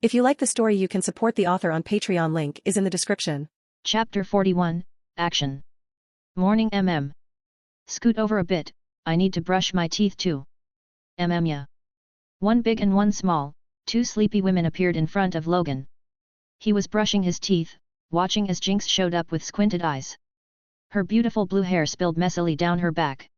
If you like the story, you can support the author on Patreon. Link is in the description. Chapter 41, Action. Morning Scoot over a bit, I need to brush my teeth too. Yeah. One big and one small, two sleepy women appeared in front of Logan. He was brushing his teeth, watching as Jinx showed up with squinted eyes. Her beautiful blue hair spilled messily down her back.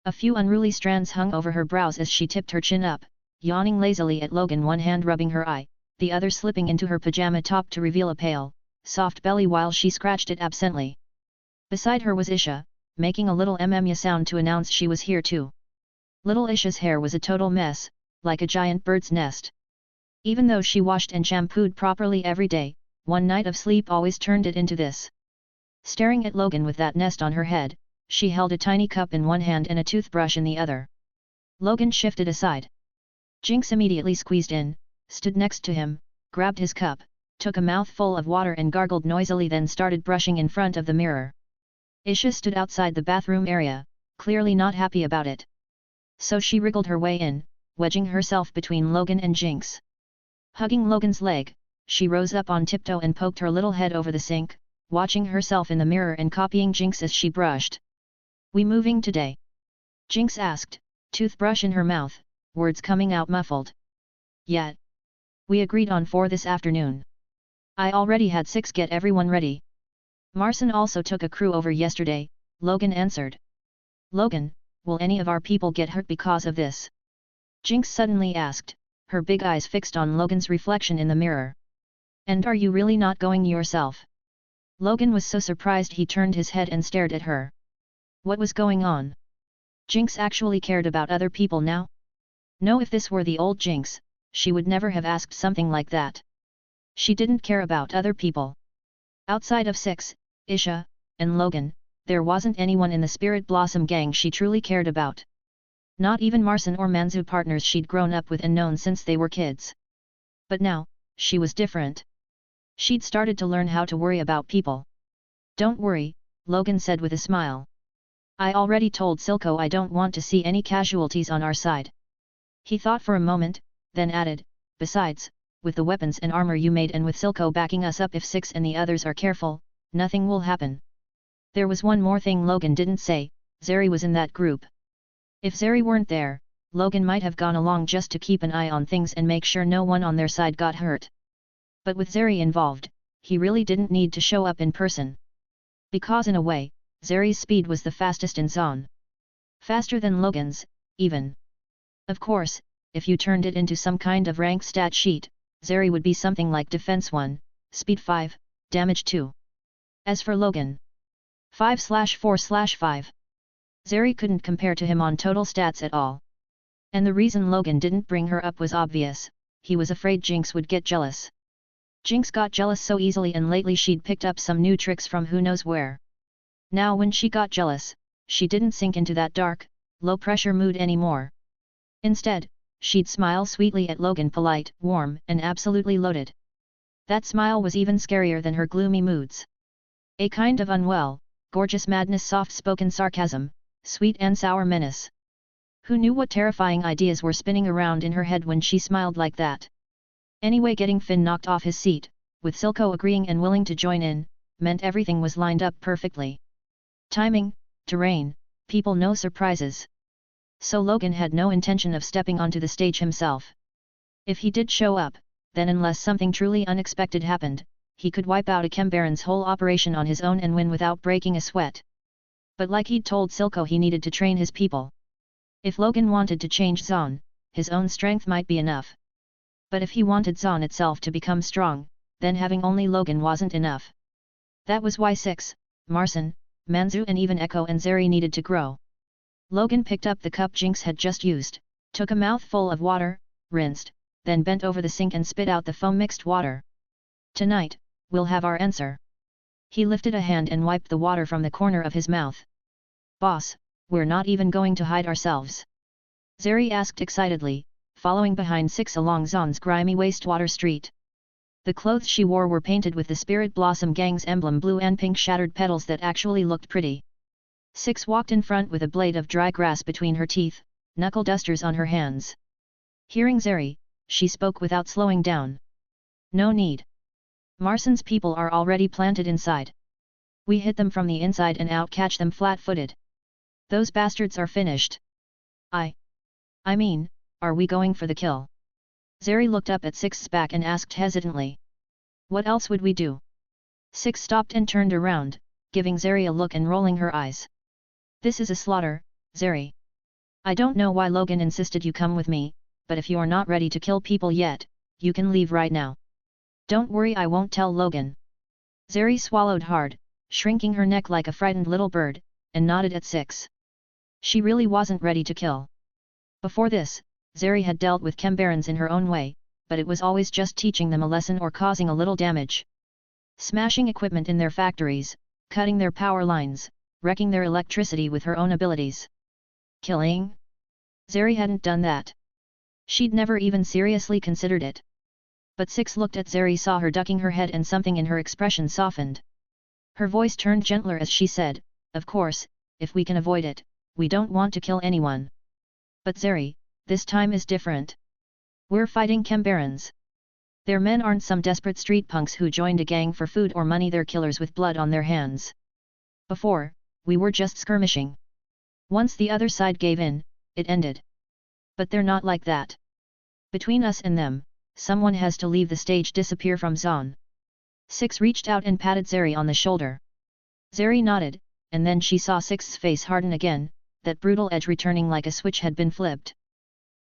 A few unruly strands hung over her brows as she tipped her chin up, yawning lazily at Logan, one hand rubbing her eye, the other slipping into her pajama top to reveal a pale, soft belly while she scratched it absently. Beside her was Isha, making a little sound to announce she was here too. Little Isha's hair was a total mess, like a giant bird's nest. Even though she washed and shampooed properly every day, one night of sleep always turned it into this. Staring at Logan with that nest on her head, she held a tiny cup in one hand and a toothbrush in the other. Logan shifted aside. Jinx immediately squeezed in, stood next to him, grabbed his cup, took a mouthful of water and gargled noisily, then started brushing in front of the mirror. Isha stood outside the bathroom area, clearly not happy about it. So she wriggled her way in, wedging herself between Logan and Jinx. Hugging Logan's leg, she rose up on tiptoe and poked her little head over the sink, watching herself in the mirror and copying Jinx as she brushed. "We moving today?" Jinx asked, toothbrush in her mouth, words coming out muffled. "Yeah. We agreed on 4 this afternoon. I already had 6 get everyone ready." "Marson also took a crew over yesterday," Logan answered. "Logan, will any of our people get hurt because of this?" Jinx suddenly asked, her big eyes fixed on Logan's reflection in the mirror. "And are you really not going yourself?" Logan was so surprised he turned his head and stared at her. What was going on? Jinx actually cared about other people now? No, if this were the old Jinx, she would never have asked something like that. She didn't care about other people. Outside of Six, Isha, and Logan, there wasn't anyone in the Spirit Blossom gang she truly cared about. Not even Marson or Manzu, partners she'd grown up with and known since they were kids. But now, she was different. She'd started to learn how to worry about people. "Don't worry," Logan said with a smile. "I already told Silco I don't want to see any casualties on our side." He thought for a moment, then added, "Besides, with the weapons and armor you made and with Silco backing us up, if Six and the others are careful, nothing will happen." There was one more thing Logan didn't say: Zeri was in that group. If Zeri weren't there, Logan might have gone along just to keep an eye on things and make sure no one on their side got hurt. But with Zeri involved, he really didn't need to show up in person. Because in a way, Zeri's speed was the fastest in Zaun. Faster than Logan's, even. Of course, if you turned it into some kind of rank stat sheet, Zeri would be something like Defense 1, Speed 5, Damage 2. As for Logan, 5/4/5. Zeri couldn't compare to him on total stats at all. And the reason Logan didn't bring her up was obvious: he was afraid Jinx would get jealous. Jinx got jealous so easily, and lately she'd picked up some new tricks from who knows where. Now when she got jealous, she didn't sink into that dark, low-pressure mood anymore. Instead, she'd smile sweetly at Logan, polite, warm, and absolutely loaded. That smile was even scarier than her gloomy moods. A kind of unwell, gorgeous madness, soft-spoken sarcasm, sweet and sour menace. Who knew what terrifying ideas were spinning around in her head when she smiled like that? Anyway, getting Finn knocked off his seat, with Silco agreeing and willing to join in, meant everything was lined up perfectly. Timing, terrain, people, no surprises. So Logan had no intention of stepping onto the stage himself. If he did show up, then unless something truly unexpected happened, he could wipe out Akembaron's whole operation on his own and win without breaking a sweat. But like he'd told Silco, he needed to train his people. If Logan wanted to change Zaun, his own strength might be enough. But if he wanted Zaun itself to become strong, then having only Logan wasn't enough. That was why Six, Marson, Manzu and even Ekko and Zeri needed to grow. Logan picked up the cup Jinx had just used, took a mouthful of water, rinsed, then bent over the sink and spit out the foam-mixed water. "Tonight, we'll have our answer." He lifted a hand and wiped the water from the corner of his mouth. "Boss, we're not even going to hide ourselves?" Zeri asked excitedly, following behind Six along Zaun's grimy wastewater street. The clothes she wore were painted with the Spirit Blossom gang's emblem, blue and pink shattered petals that actually looked pretty. Six walked in front with a blade of dry grass between her teeth, knuckle dusters on her hands. Hearing Zeri, she spoke without slowing down. No need. Marsan's people are already planted inside. We hit them from the inside and out, catch them flat-footed. Those bastards are finished. I mean, are we going for the kill? Zeri looked up at Six's back and asked hesitantly. What else would we do? Six stopped and turned around, giving Zeri a look and rolling her eyes. This is a slaughter, Zeri. I don't know why Logan insisted you come with me, but if you are not ready to kill people yet, you can leave right now. Don't worry, I won't tell Logan. Zeri swallowed hard, shrinking her neck like a frightened little bird, and nodded at Six. She really wasn't ready to kill. Before this, Zeri had dealt with Chembarans in her own way, but it was always just teaching them a lesson or causing a little damage. Smashing equipment in their factories, cutting their power lines, wrecking their electricity with her own abilities. Killing? Zeri hadn't done that. She'd never even seriously considered it. But Six looked at Zeri, saw her ducking her head, and something in her expression softened. Her voice turned gentler as she said, of course, if we can avoid it, we don't want to kill anyone. But Zeri, this time is different. We're fighting Chembarans. Their men aren't some desperate street punks who joined a gang for food or money, they're killers with blood on their hands. Before, we were just skirmishing. Once the other side gave in, it ended. But they're not like that. Between us and them, someone has to leave the stage, disappear from Zaun. Six reached out and patted Zeri on the shoulder. Zeri nodded, and then she saw Six's face harden again, that brutal edge returning like a switch had been flipped.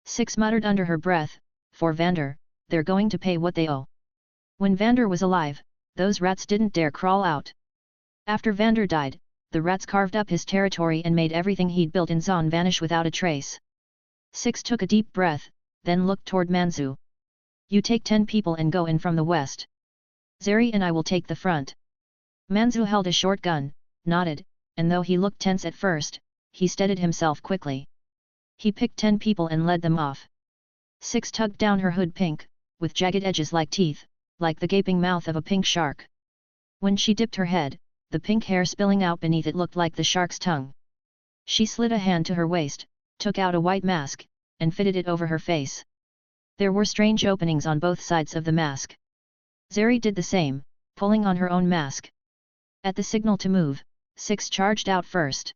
Six muttered under her breath, for Vander, they're going to pay what they owe. When Vander was alive, those rats didn't dare crawl out. After Vander died, the rats carved up his territory and made everything he'd built in Zaun vanish without a trace. Six took a deep breath, then looked toward Manzu. You take 10 people and go in from the west. Zeri and I will take the front. Manzu held a short gun, nodded, and though he looked tense at first, he steadied himself quickly. He picked 10 people and led them off. Six tugged down her hood, pink, with jagged edges like teeth, like the gaping mouth of a pink shark. When she dipped her head, the pink hair spilling out beneath it looked like the shark's tongue. She slid a hand to her waist, took out a white mask, and fitted it over her face. There were strange openings on both sides of the mask. Zeri did the same, pulling on her own mask. At the signal to move, Six charged out first.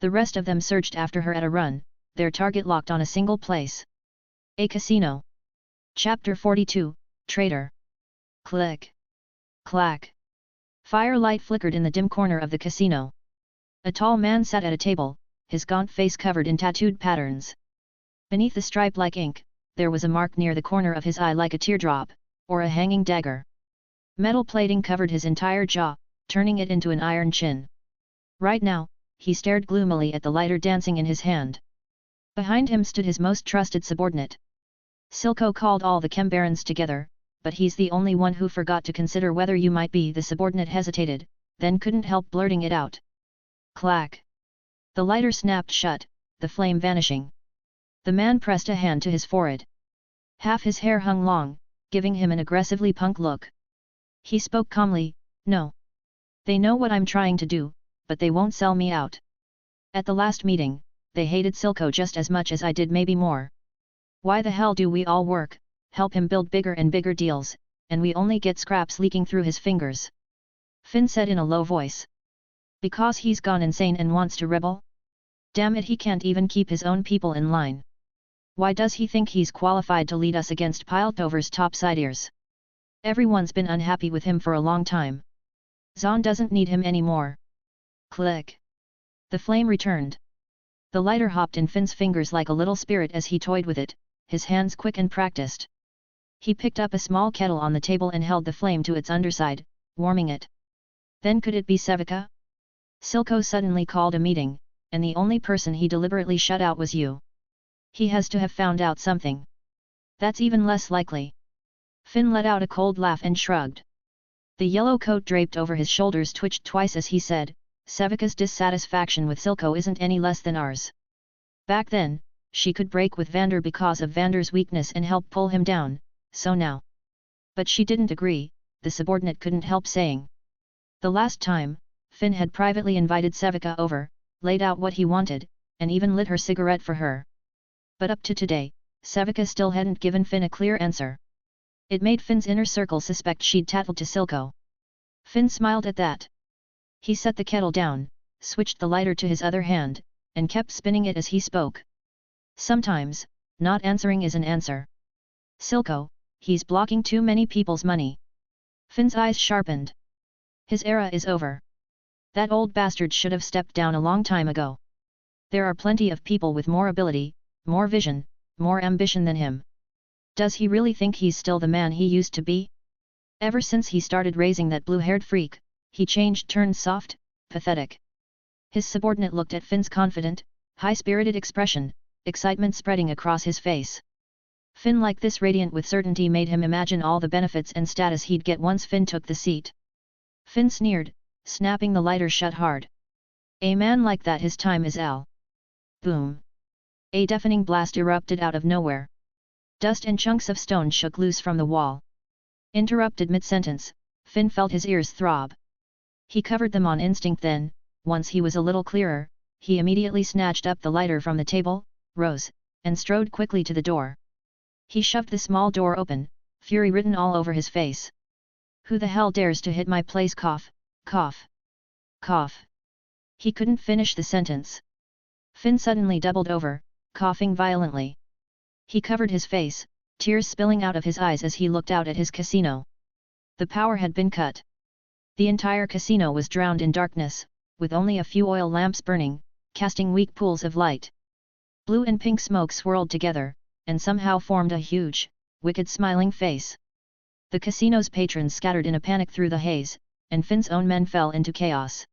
The rest of them surged after her at a run, their target locked on a single place. A casino. Chapter 42, Traitor. Click. Clack. Firelight flickered in the dim corner of the casino. A tall man sat at a table, his gaunt face covered in tattooed patterns. Beneath the stripe like ink, there was a mark near the corner of his eye like a teardrop, or a hanging dagger. Metal plating covered his entire jaw, turning it into an iron chin. Right now, he stared gloomily at the lighter dancing in his hand. Behind him stood his most trusted subordinate. Silco called all the Chembarans together, but he's the only one who forgot to consider whether you might be. The subordinate hesitated, then couldn't help blurting it out. Clack! The lighter snapped shut, the flame vanishing. The man pressed a hand to his forehead. Half his hair hung long, giving him an aggressively punk look. He spoke calmly, no. They know what I'm trying to do, but they won't sell me out. At the last meeting, they hated Silco just as much as I did, maybe more. Why the hell do we all work, help him build bigger and bigger deals, and we only get scraps leaking through his fingers? Finn said in a low voice. Because he's gone insane and wants to rebel? Damn it, he can't even keep his own people in line. Why does he think he's qualified to lead us against Piltover's topsiders? Everyone's been unhappy with him for a long time. Zaun doesn't need him anymore. Click. The flame returned. The lighter hopped in Finn's fingers like a little spirit as he toyed with it, his hands quick and practiced. He picked up a small kettle on the table and held the flame to its underside, warming it. Then could it be Sevika? Silco suddenly called a meeting, and the only person he deliberately shut out was you. He has to have found out something. That's even less likely. Finn let out a cold laugh and shrugged. The yellow coat draped over his shoulders twitched twice as he said, Sevika's dissatisfaction with Silco isn't any less than ours. Back then, she could break with Vander because of Vander's weakness and help pull him down, so now. But she didn't agree, the subordinate couldn't help saying. The last time, Finn had privately invited Sevika over, laid out what he wanted, and even lit her cigarette for her. But up to today, Sevika still hadn't given Finn a clear answer. It made Finn's inner circle suspect she'd tattled to Silco. Finn smiled at that. He set the kettle down, switched the lighter to his other hand, and kept spinning it as he spoke. Sometimes, not answering is an answer. Silco, he's blocking too many people's money. Finn's eyes sharpened. His era is over. That old bastard should have stepped down a long time ago. There are plenty of people with more ability, more vision, more ambition than him. Does he really think he's still the man he used to be? Ever since he started raising that blue-haired freak, he turned soft, pathetic. His subordinate looked at Finn's confident, high-spirited expression, excitement spreading across his face. Finn like this radiant with certainty made him imagine all the benefits and status he'd get once Finn took the seat. Finn sneered, snapping the lighter shut hard. A man like that, his time is L. Boom. A deafening blast erupted out of nowhere. Dust and chunks of stone shook loose from the wall. Interrupted mid-sentence, Finn felt his ears throb. He covered them on instinct then, once he was a little clearer, he immediately snatched up the lighter from the table, rose, and strode quickly to the door. He shoved the small door open, fury written all over his face. Who the hell dares to hit my place? Cough, cough, cough. He couldn't finish the sentence. Finn suddenly doubled over, coughing violently. He covered his face, tears spilling out of his eyes as he looked out at his casino. The power had been cut. The entire casino was drowned in darkness, with only a few oil lamps burning, casting weak pools of light. Blue and pink smoke swirled together, and somehow formed a huge, wicked smiling face. The casino's patrons scattered in a panic through the haze, and Finn's own men fell into chaos.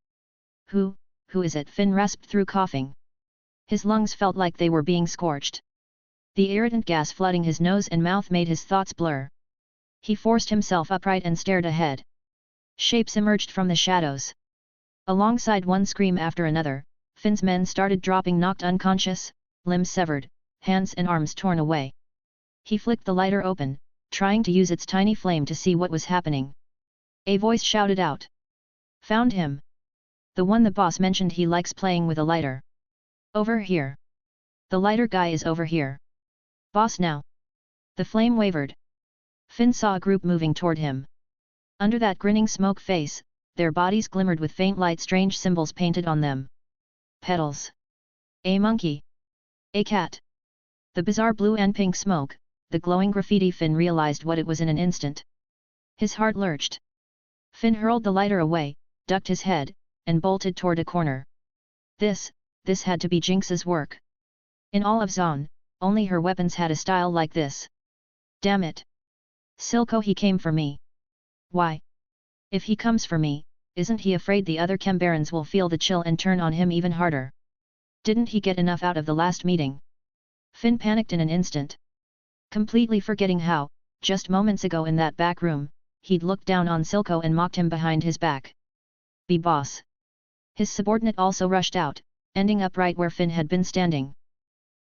Who is it? Finn rasped through, coughing. His lungs felt like they were being scorched. The irritant gas flooding his nose and mouth made his thoughts blur. He forced himself upright and stared ahead. Shapes emerged from the shadows. Alongside one scream after another, Finn's men started dropping, knocked unconscious, limbs severed, hands and arms torn away. He flicked the lighter open, trying to use its tiny flame to see what was happening. A voice shouted out. Found him. The one the boss mentioned, he likes playing with a lighter. Over here. The lighter guy is over here. Boss now. The flame wavered. Finn saw a group moving toward him. Under that grinning smoke face, their bodies glimmered with faint light, strange symbols painted on them. Petals. A monkey. A cat. The bizarre blue and pink smoke, the glowing graffiti. Finn realized what it was in an instant. His heart lurched. Finn hurled the lighter away, ducked his head, and bolted toward a corner. This had to be Jinx's work. In all of Zaun, only her weapons had a style like this. Damn it. Silco, he came for me. Why? If he comes for me, isn't he afraid the other Cambarans will feel the chill and turn on him even harder? Didn't he get enough out of the last meeting? Finn panicked in an instant. Completely forgetting how, just moments ago in that back room, he'd looked down on Silco and mocked him behind his back. Be boss. His subordinate also rushed out, ending up right where Finn had been standing.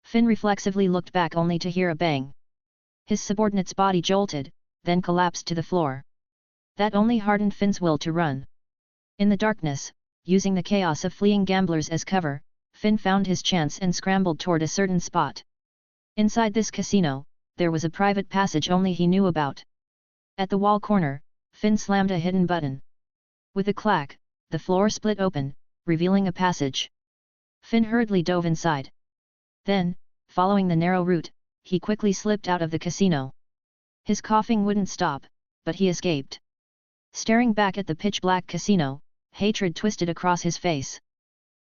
Finn reflexively looked back only to hear a bang. His subordinate's body jolted, then collapsed to the floor. That only hardened Finn's will to run. In the darkness, using the chaos of fleeing gamblers as cover, Finn found his chance and scrambled toward a certain spot. Inside this casino, there was a private passage only he knew about. At the wall corner, Finn slammed a hidden button. With a clack, the floor split open, revealing a passage. Finn hurriedly dove inside. Then, following the narrow route, he quickly slipped out of the casino. His coughing wouldn't stop, but he escaped. Staring back at the pitch-black casino, hatred twisted across his face.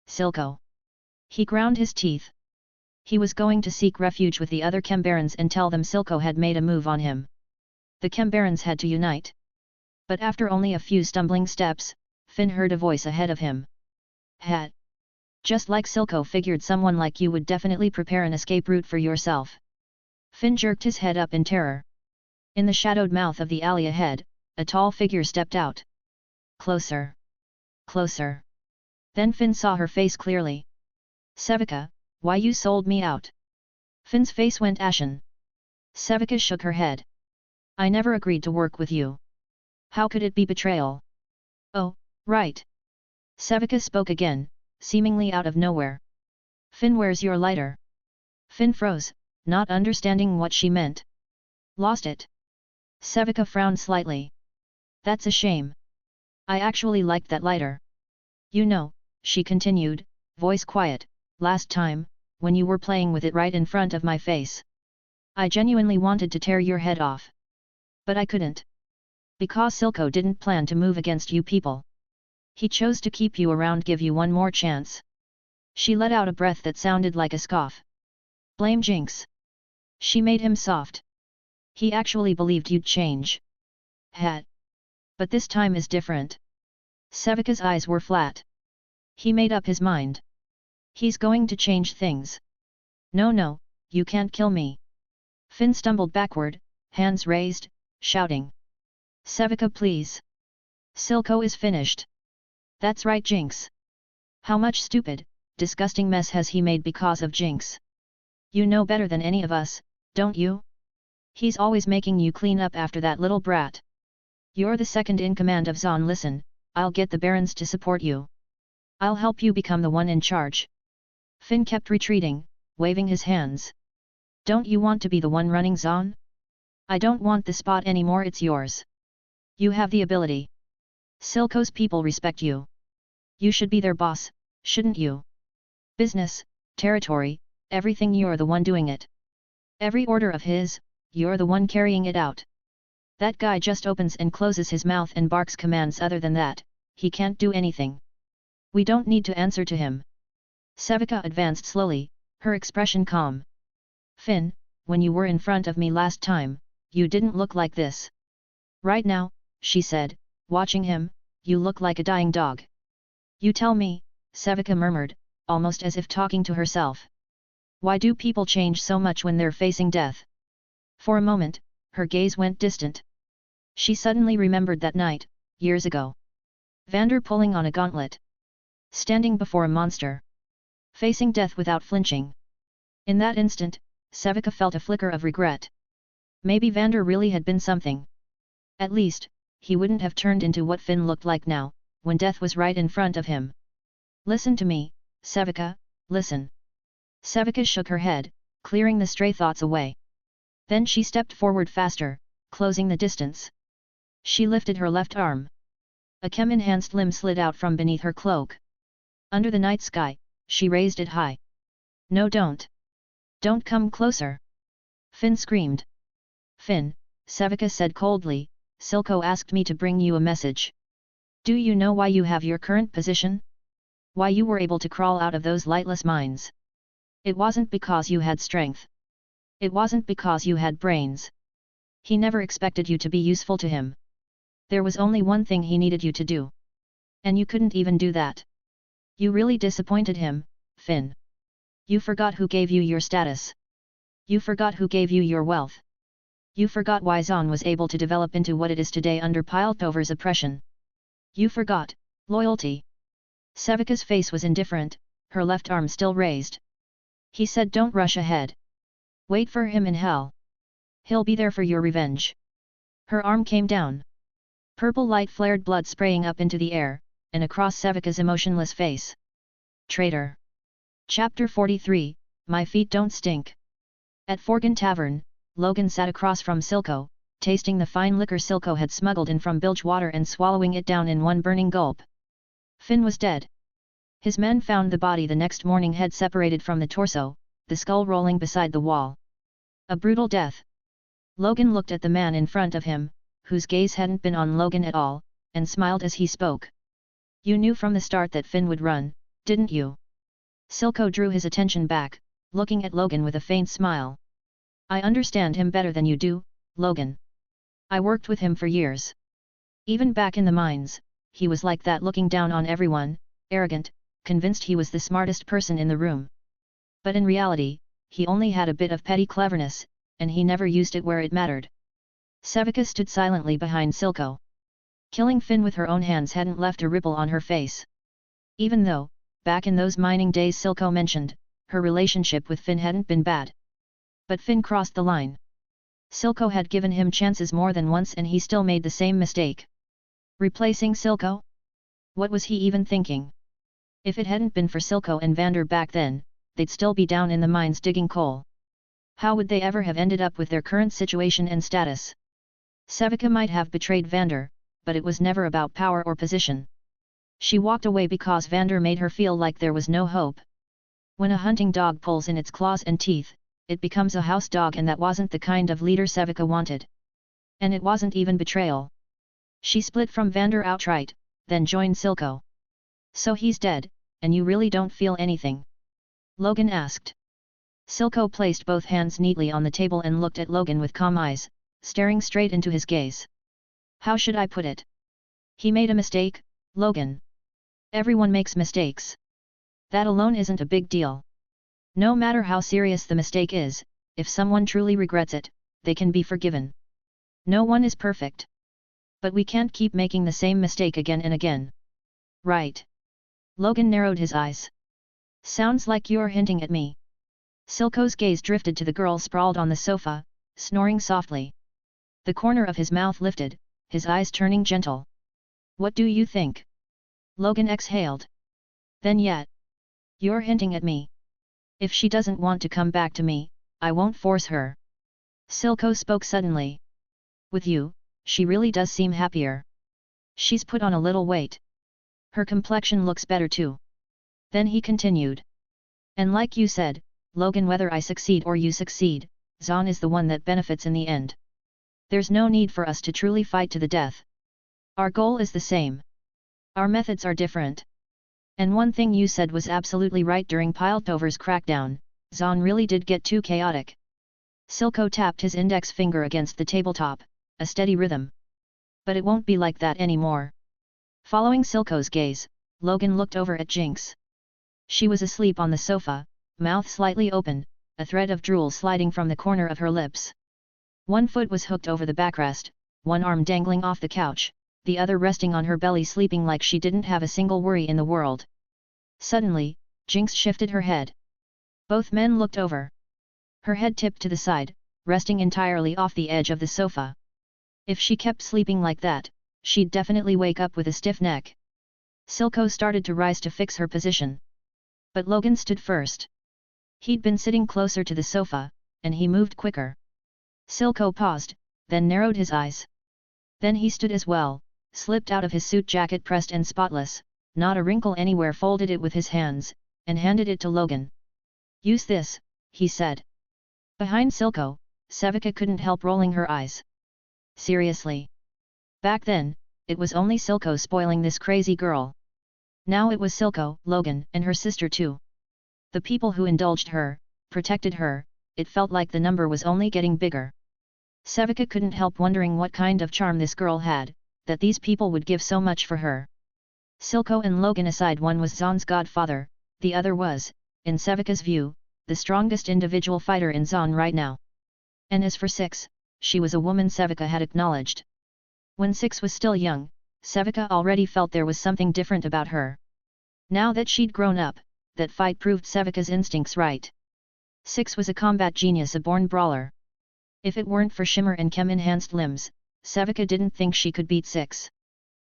Silco. He ground his teeth. He was going to seek refuge with the other Cambarans and tell them Silco had made a move on him. The Cambarans had to unite. But after only a few stumbling steps, Finn heard a voice ahead of him. Hat. Just like Silco figured, someone like you would definitely prepare an escape route for yourself. Finn jerked his head up in terror. In the shadowed mouth of the alley ahead, a tall figure stepped out. Closer. Closer. Then Finn saw her face clearly. Sevika, why you sold me out? Finn's face went ashen. Sevika shook her head. I never agreed to work with you. How could it be betrayal? Oh, right. Sevika spoke again, seemingly out of nowhere. Finn, where's your lighter? Finn froze, not understanding what she meant. Lost it. Sevika frowned slightly. That's a shame. I actually liked that lighter. You know, she continued, voice quiet, last time, when you were playing with it right in front of my face. I genuinely wanted to tear your head off. But I couldn't. Because Silco didn't plan to move against you people. He chose to keep you around, give you one more chance. She let out a breath that sounded like a scoff. Blame Jinx. She made him soft. He actually believed you'd change. Had. But this time is different. Sevika's eyes were flat. He made up his mind. He's going to change things. No, you can't kill me. Finn stumbled backward, hands raised, shouting. Sevika, please. Silco is finished. That's right, Jinx. How much stupid, disgusting mess has he made because of Jinx? You know better than any of us, don't you? He's always making you clean up after that little brat. You're the second in command of Zaun. Listen, I'll get the barons to support you. I'll help you become the one in charge. Finn kept retreating, waving his hands. Don't you want to be the one running Zaun? I don't want the spot anymore, it's yours. You have the ability. Silco's people respect you. You should be their boss, shouldn't you? Business, territory, everything, you're the one doing it. Every order of his, you're the one carrying it out. That guy just opens and closes his mouth and barks commands. Other than that, he can't do anything. We don't need to answer to him. Sevika advanced slowly, her expression calm. Finn, when you were in front of me last time, you didn't look like this. Right now, she said, watching him, you look like a dying dog. You tell me, Sevika murmured, almost as if talking to herself. Why do people change so much when they're facing death? For a moment, her gaze went distant. She suddenly remembered that night, years ago. Vander pulling on a gauntlet. Standing before a monster. Facing death without flinching. In that instant, Sevika felt a flicker of regret. Maybe Vander really had been something. At least, he wouldn't have turned into what Finn looked like now, when death was right in front of him. Listen to me, Sevika, listen. Sevika shook her head, clearing the stray thoughts away. Then she stepped forward faster, closing the distance. She lifted her left arm. A chem-enhanced limb slid out from beneath her cloak. Under the night sky, she raised it high. No, don't. Don't come closer. Finn screamed. Finn, Sevika said coldly, Silco asked me to bring you a message. Do you know why you have your current position? Why you were able to crawl out of those lightless mines? It wasn't because you had strength. It wasn't because you had brains. He never expected you to be useful to him. There was only one thing he needed you to do. And you couldn't even do that. You really disappointed him, Finn. You forgot who gave you your status. You forgot who gave you your wealth. You forgot why Zaun was able to develop into what it is today under Piltover's oppression. You forgot loyalty. Sevika's face was indifferent, her left arm still raised. He said, don't rush ahead. Wait for him in hell. He'll be there for your revenge. Her arm came down. Purple light flared, blood spraying up into the air, and across Sevika's emotionless face. Traitor. Chapter 43, My Feet Don't Stink. At Forgan Tavern, Logan sat across from Silco, tasting the fine liquor Silco had smuggled in from Bilgewater and swallowing it down in one burning gulp. Finn was dead. His men found the body the next morning, head separated from the torso, the skull rolling beside the wall. A brutal death. Logan looked at the man in front of him, whose gaze hadn't been on Logan at all, and smiled as he spoke. You knew from the start that Finn would run, didn't you? Silco drew his attention back, looking at Logan with a faint smile. I understand him better than you do, Logan. I worked with him for years. Even back in the mines, he was like that, looking down on everyone, arrogant, convinced he was the smartest person in the room. But in reality, he only had a bit of petty cleverness, and he never used it where it mattered. Sevika stood silently behind Silco. Killing Finn with her own hands hadn't left a ripple on her face. Even though, back in those mining days Silco mentioned, her relationship with Finn hadn't been bad. But Finn crossed the line. Silco had given him chances more than once and he still made the same mistake. Replacing Silco? What was he even thinking? If it hadn't been for Silco and Vander back then, they'd still be down in the mines digging coal. How would they ever have ended up with their current situation and status? Sevika might have betrayed Vander, but it was never about power or position. She walked away because Vander made her feel like there was no hope. When a hunting dog pulls in its claws and teeth, it becomes a house dog, and that wasn't the kind of leader Sevika wanted. And it wasn't even betrayal. She split from Vander outright, then joined Silco. So he's dead, and you really don't feel anything? Logan asked. Silco placed both hands neatly on the table and looked at Logan with calm eyes, staring straight into his gaze. How should I put it? He made a mistake, Logan. Everyone makes mistakes. That alone isn't a big deal. No matter how serious the mistake is, if someone truly regrets it, they can be forgiven. No one is perfect. But we can't keep making the same mistake again and again. Right. Logan narrowed his eyes. Sounds like you're hinting at me. Silco's gaze drifted to the girl sprawled on the sofa, snoring softly. The corner of his mouth lifted, his eyes turning gentle. What do you think? Logan exhaled. Then yet. You're hinting at me. If she doesn't want to come back to me, I won't force her. Silco spoke suddenly. With you, she really does seem happier. She's put on a little weight. Her complexion looks better too. Then he continued. And like you said, Logan, whether I succeed or you succeed, Zaun is the one that benefits in the end. There's no need for us to truly fight to the death. Our goal is the same. Our methods are different. And one thing you said was absolutely right during Piltover's crackdown, Zaun really did get too chaotic. Silco tapped his index finger against the tabletop, a steady rhythm. But it won't be like that anymore. Following Silco's gaze, Logan looked over at Jinx. She was asleep on the sofa, mouth slightly open, a thread of drool sliding from the corner of her lips. One foot was hooked over the backrest, one arm dangling off the couch, the other resting on her belly, sleeping like she didn't have a single worry in the world. Suddenly, Jinx shifted her head. Both men looked over. Her head tipped to the side, resting entirely off the edge of the sofa. If she kept sleeping like that, she'd definitely wake up with a stiff neck. Silco started to rise to fix her position. But Logan stood first. He'd been sitting closer to the sofa, and he moved quicker. Silco paused, then narrowed his eyes. Then he stood as well, slipped out of his suit jacket pressed and spotless, not a wrinkle anywhere, folded it with his hands, and handed it to Logan. Use this, he said. Behind Silco, Sevika couldn't help rolling her eyes. Seriously? Back then, it was only Silco spoiling this crazy girl. Now it was Silco, Logan, and her sister too. The people who indulged her, protected her, it felt like the number was only getting bigger. Sevika couldn't help wondering what kind of charm this girl had, that these people would give so much for her. Silco and Logan aside, one was Zaun's godfather, the other was, in Sevika's view, the strongest individual fighter in Zaun right now. And as for Six, she was a woman Sevika had acknowledged. When Six was still young, Sevika already felt there was something different about her. Now that she'd grown up, that fight proved Sevika's instincts right. Six was a combat genius, a born brawler. If it weren't for shimmer and chem-enhanced limbs, Sevika didn't think she could beat Six.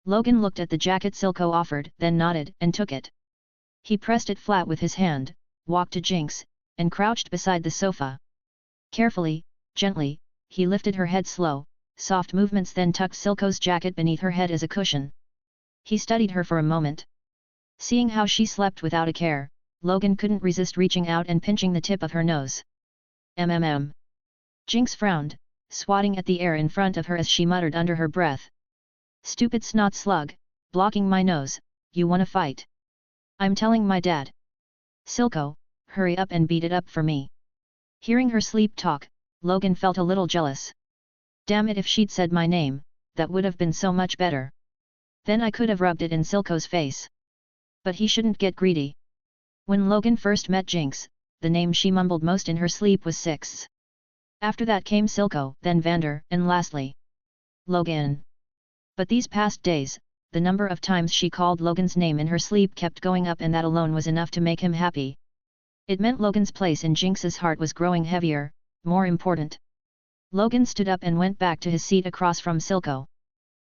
Logan looked at the jacket Silco offered, then nodded and took it. He pressed it flat with his hand, walked to Jinx, and crouched beside the sofa. Carefully, gently, he lifted her head, slow, soft movements, then tucked Silco's jacket beneath her head as a cushion. He studied her for a moment. Seeing how she slept without a care, Logan couldn't resist reaching out and pinching the tip of her nose. MMM. Jinx frowned, swatting at the air in front of her as she muttered under her breath. Stupid snot slug, blocking my nose, you wanna fight? I'm telling my dad. Silco, hurry up and beat it up for me. Hearing her sleep talk, Logan felt a little jealous. Damn it, if she'd said my name, that would have been so much better. Then I could have rubbed it in Silco's face. But he shouldn't get greedy. When Logan first met Jinx, the name she mumbled most in her sleep was Six. After that came Silco, then Vander, and lastly, Logan. But these past days, the number of times she called Logan's name in her sleep kept going up, and that alone was enough to make him happy. It meant Logan's place in Jinx's heart was growing heavier, more important. Logan stood up and went back to his seat across from Silco.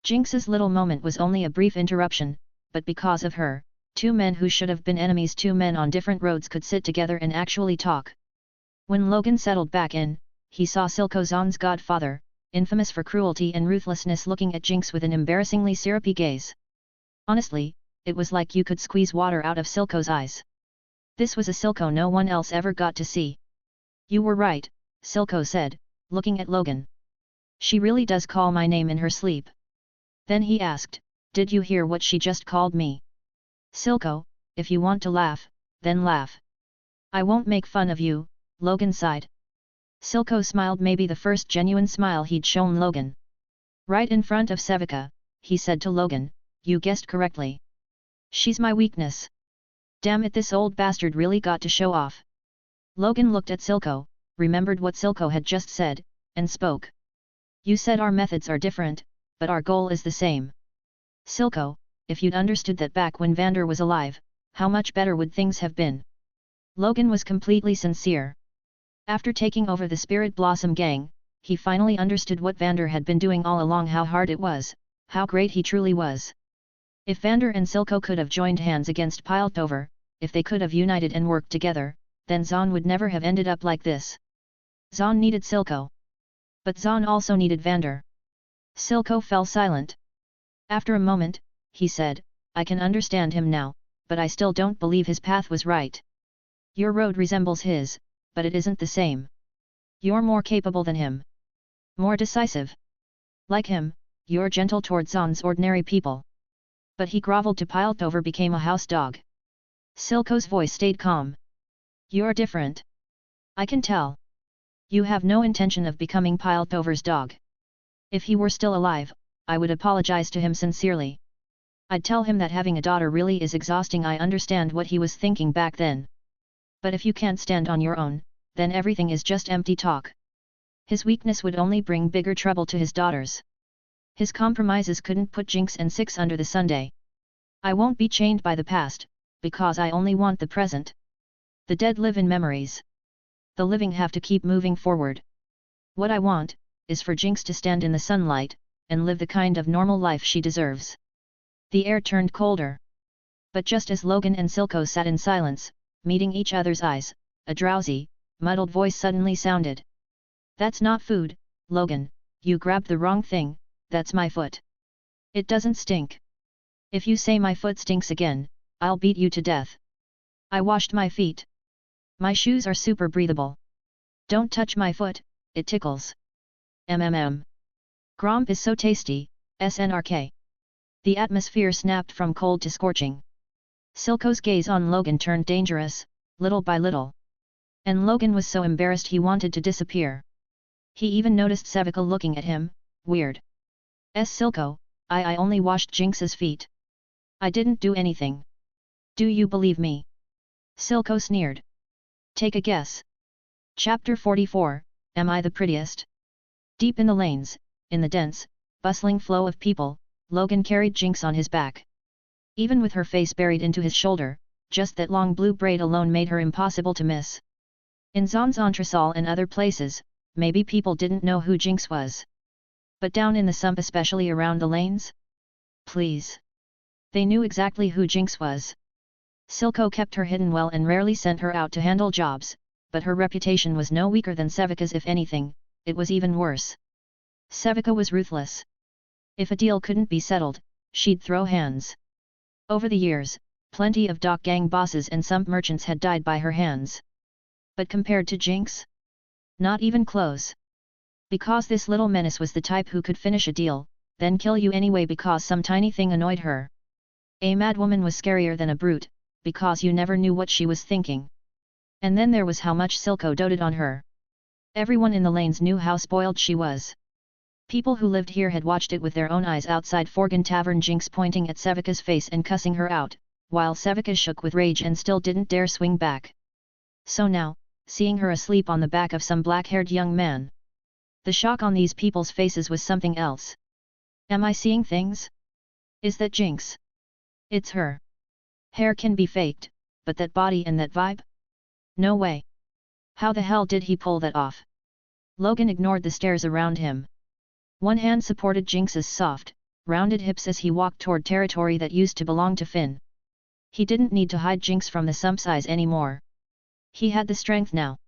Jinx's little moment was only a brief interruption, but because of her, two men who should have been enemies, two men on different roads, could sit together and actually talk. When Logan settled back in, he saw Silco, Zaun's godfather, infamous for cruelty and ruthlessness, looking at Jinx with an embarrassingly syrupy gaze. Honestly, it was like you could squeeze water out of Silco's eyes. This was a Silco no one else ever got to see. You were right, Silco said, looking at Logan. She really does call my name in her sleep. Then he asked, did you hear what she just called me? Silco, if you want to laugh, then laugh. I won't make fun of you, Logan sighed. Silco smiled, maybe the first genuine smile he'd shown Logan. Right in front of Sevika, he said to Logan, you guessed correctly. She's my weakness. Damn it, this old bastard really got to show off. Logan looked at Silco, remembered what Silco had just said, and spoke. You said our methods are different, but our goal is the same. Silco, if you'd understood that back when Vander was alive, how much better would things have been? Logan was completely sincere. After taking over the Spirit Blossom gang, he finally understood what Vander had been doing all along, how hard it was, how great he truly was. If Vander and Silco could have joined hands against Piltover, if they could have united and worked together, then Zaun would never have ended up like this. Zaun needed Silco. But Zaun also needed Vander. Silco fell silent. After a moment, he said, I can understand him now, but I still don't believe his path was right. Your road resembles his, but it isn't the same. You're more capable than him. More decisive. Like him, you're gentle toward Zaun's ordinary people. But he groveled to Piltover, became a house dog. Silco's voice stayed calm. You're different. I can tell. You have no intention of becoming Piltover's dog. If he were still alive, I would apologize to him sincerely. I'd tell him that having a daughter really is exhausting. I understand what he was thinking back then. But if you can't stand on your own, then everything is just empty talk. His weakness would only bring bigger trouble to his daughters. His compromises couldn't put Jinx and Six under the sundae. I won't be chained by the past, because I only want the present. The dead live in memories. The living have to keep moving forward. What I want, is for Jinx to stand in the sunlight, and live the kind of normal life she deserves. The air turned colder. But just as Logan and Silco sat in silence, meeting each other's eyes, a drowsy, muddled voice suddenly sounded. That's not food, Logan, you grabbed the wrong thing, that's my foot. It doesn't stink. If you say my foot stinks again, I'll beat you to death. I washed my feet. My shoes are super breathable. Don't touch my foot, it tickles. Gromp is so tasty, SNRK. The atmosphere snapped from cold to scorching. Silco's gaze on Logan turned dangerous, little by little. And Logan was so embarrassed he wanted to disappear. He even noticed Sevika looking at him, weird. Silco, I only washed Jinx's feet. I didn't do anything. Do you believe me? Silco sneered. Take a guess. Chapter 44, Am I the Prettiest? Deep in the lanes, in the dense, bustling flow of people, Logan carried Jinx on his back. Even with her face buried into his shoulder, just that long blue braid alone made her impossible to miss. In Zaun's entresol and other places, maybe people didn't know who Jinx was. But down in the sump, especially around the lanes? Please. They knew exactly who Jinx was. Silco kept her hidden well and rarely sent her out to handle jobs, but her reputation was no weaker than Sevika's. If anything, it was even worse. Sevika was ruthless. If a deal couldn't be settled, she'd throw hands. Over the years, plenty of dock gang bosses and sump merchants had died by her hands. But compared to Jinx? Not even close. Because this little menace was the type who could finish a deal, then kill you anyway because some tiny thing annoyed her. A madwoman was scarier than a brute, because you never knew what she was thinking. And then there was how much Silco doted on her. Everyone in the lanes knew how spoiled she was. People who lived here had watched it with their own eyes outside Forgan Tavern, Jinx pointing at Sevika's face and cussing her out, while Sevika shook with rage and still didn't dare swing back. So now, seeing her asleep on the back of some black-haired young man. The shock on these people's faces was something else. Am I seeing things? Is that Jinx? It's her. Hair can be faked, but that body and that vibe? No way. How the hell did he pull that off? Logan ignored the stares around him. One hand supported Jinx's soft, rounded hips as he walked toward territory that used to belong to Finn. He didn't need to hide Jinx from the sump's eyes anymore. He had the strength now.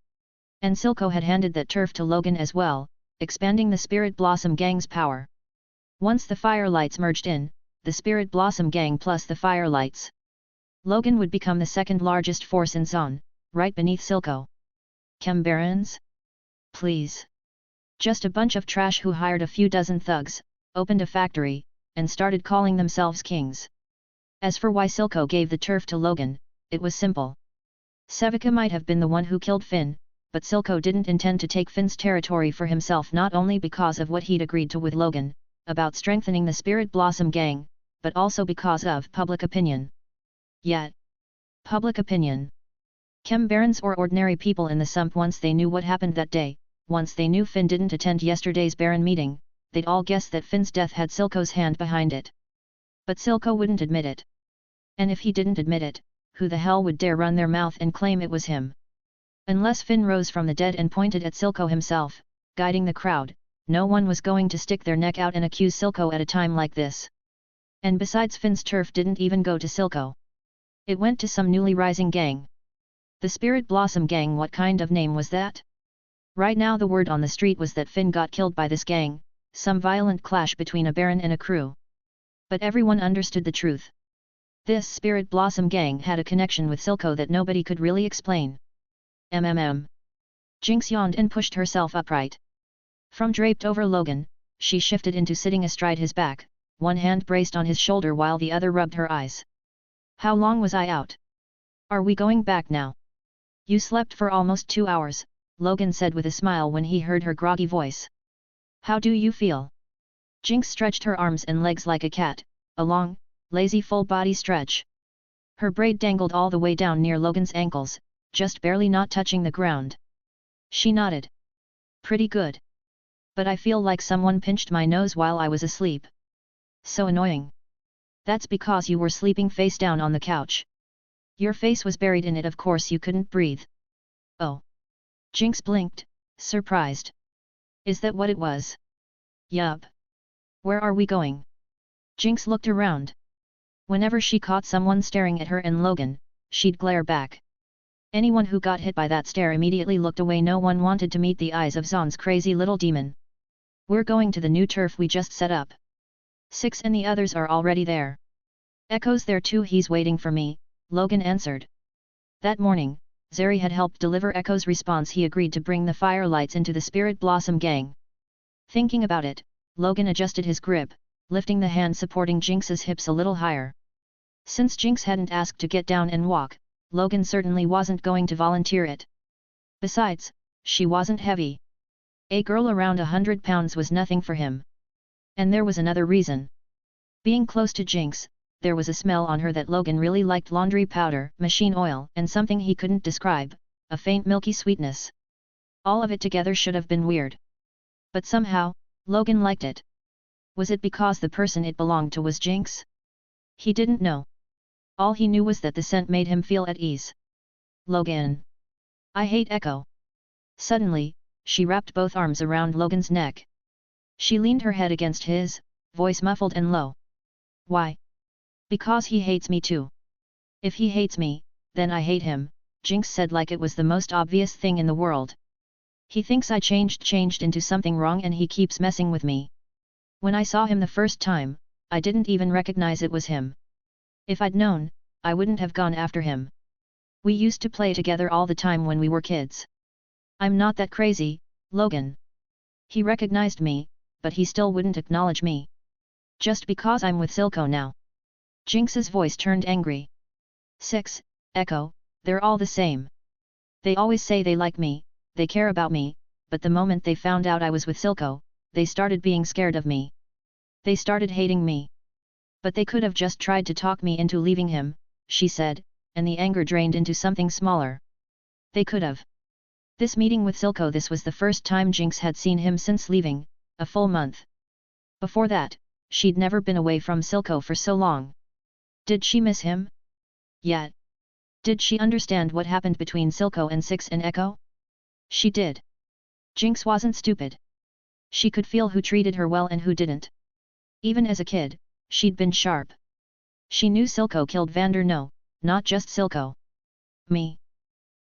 And Silco had handed that turf to Logan as well, expanding the Spirit Blossom Gang's power. Once the Firelights merged in, the Spirit Blossom Gang plus the Firelights, Logan would become the second largest force in Zaun, right beneath Silco. Barons? Please. Just a bunch of trash who hired a few dozen thugs, opened a factory, and started calling themselves kings. As for why Silco gave the turf to Logan, it was simple. Sevika might have been the one who killed Finn, but Silco didn't intend to take Finn's territory for himself, not only because of what he'd agreed to with Logan, about strengthening the Spirit Blossom Gang, but also because of public opinion. Yet, public opinion. Barons or ordinary people in the sump, once they knew what happened that day, once they knew Finn didn't attend yesterday's Baron meeting, they'd all guess that Finn's death had Silco's hand behind it. But Silco wouldn't admit it. And if he didn't admit it, who the hell would dare run their mouth and claim it was him? Unless Finn rose from the dead and pointed at Silco himself, guiding the crowd, no one was going to stick their neck out and accuse Silco at a time like this. And besides, Finn's turf didn't even go to Silco. It went to some newly rising gang. The Spirit Blossom Gang. What kind of name was that? Right now the word on the street was that Finn got killed by this gang, some violent clash between a baron and a crew. But everyone understood the truth. This Spirit Blossom Gang had a connection with Silco that nobody could really explain. Jinx yawned and pushed herself upright. From draped over Logan, she shifted into sitting astride his back, one hand braced on his shoulder while the other rubbed her eyes. How long was I out? Are we going back now? You slept for almost 2 hours, Logan said with a smile when he heard her groggy voice. How do you feel? Jinx stretched her arms and legs like a cat, a long, lazy full-body stretch. Her braid dangled all the way down near Logan's ankles, just barely not touching the ground. She nodded. Pretty good. But I feel like someone pinched my nose while I was asleep. So annoying. That's because you were sleeping face down on the couch. Your face was buried in it, of course you couldn't breathe. Oh. Jinx blinked, surprised. Is that what it was? Yup. Where are we going? Jinx looked around. Whenever she caught someone staring at her and Logan, she'd glare back. Anyone who got hit by that stare immediately looked away. No one wanted to meet the eyes of Zaun's crazy little demon. We're going to the new turf we just set up. 6 and the others are already there. Ekko's there too, he's waiting for me, Logan answered. That morning, Zeri had helped deliver Ekko's response. He agreed to bring the Firelights into the Spirit Blossom Gang. Thinking about it, Logan adjusted his grip, lifting the hand supporting Jinx's hips a little higher. Since Jinx hadn't asked to get down and walk, Logan certainly wasn't going to volunteer it. Besides, she wasn't heavy. A girl around 100 pounds was nothing for him. And there was another reason. Being close to Jinx, there was a smell on her that Logan really liked: laundry powder, machine oil, and something he couldn't describe, a faint milky sweetness. All of it together should have been weird. But somehow, Logan liked it. Was it because the person it belonged to was Jinx? He didn't know. All he knew was that the scent made him feel at ease. Logan. I hate Ekko. Suddenly, she wrapped both arms around Logan's neck. She leaned her head against his, voice muffled and low. Why? Because he hates me too. If he hates me, then I hate him, Jinx said like it was the most obvious thing in the world. He thinks I changed into something wrong and he keeps messing with me. When I saw him the first time, I didn't even recognize it was him. If I'd known, I wouldn't have gone after him. We used to play together all the time when we were kids. I'm not that crazy, Logan. He recognized me, but he still wouldn't acknowledge me. Just because I'm with Silco now. Jinx's voice turned angry. 6, Ekko, they're all the same. They always say they like me, they care about me, but the moment they found out I was with Silco, they started being scared of me. They started hating me. But they could have just tried to talk me into leaving him, she said, and the anger drained into something smaller. They could have. This meeting with Silco, this was the first time Jinx had seen him since leaving, a full month. Before that, she'd never been away from Silco for so long. Did she miss him? Yet. Did she understand what happened between Silco and 6 and Ekko? She did. Jinx wasn't stupid. She could feel who treated her well and who didn't. Even as a kid, she'd been sharp. She knew Silco killed Vander. No, not just Silco. Me.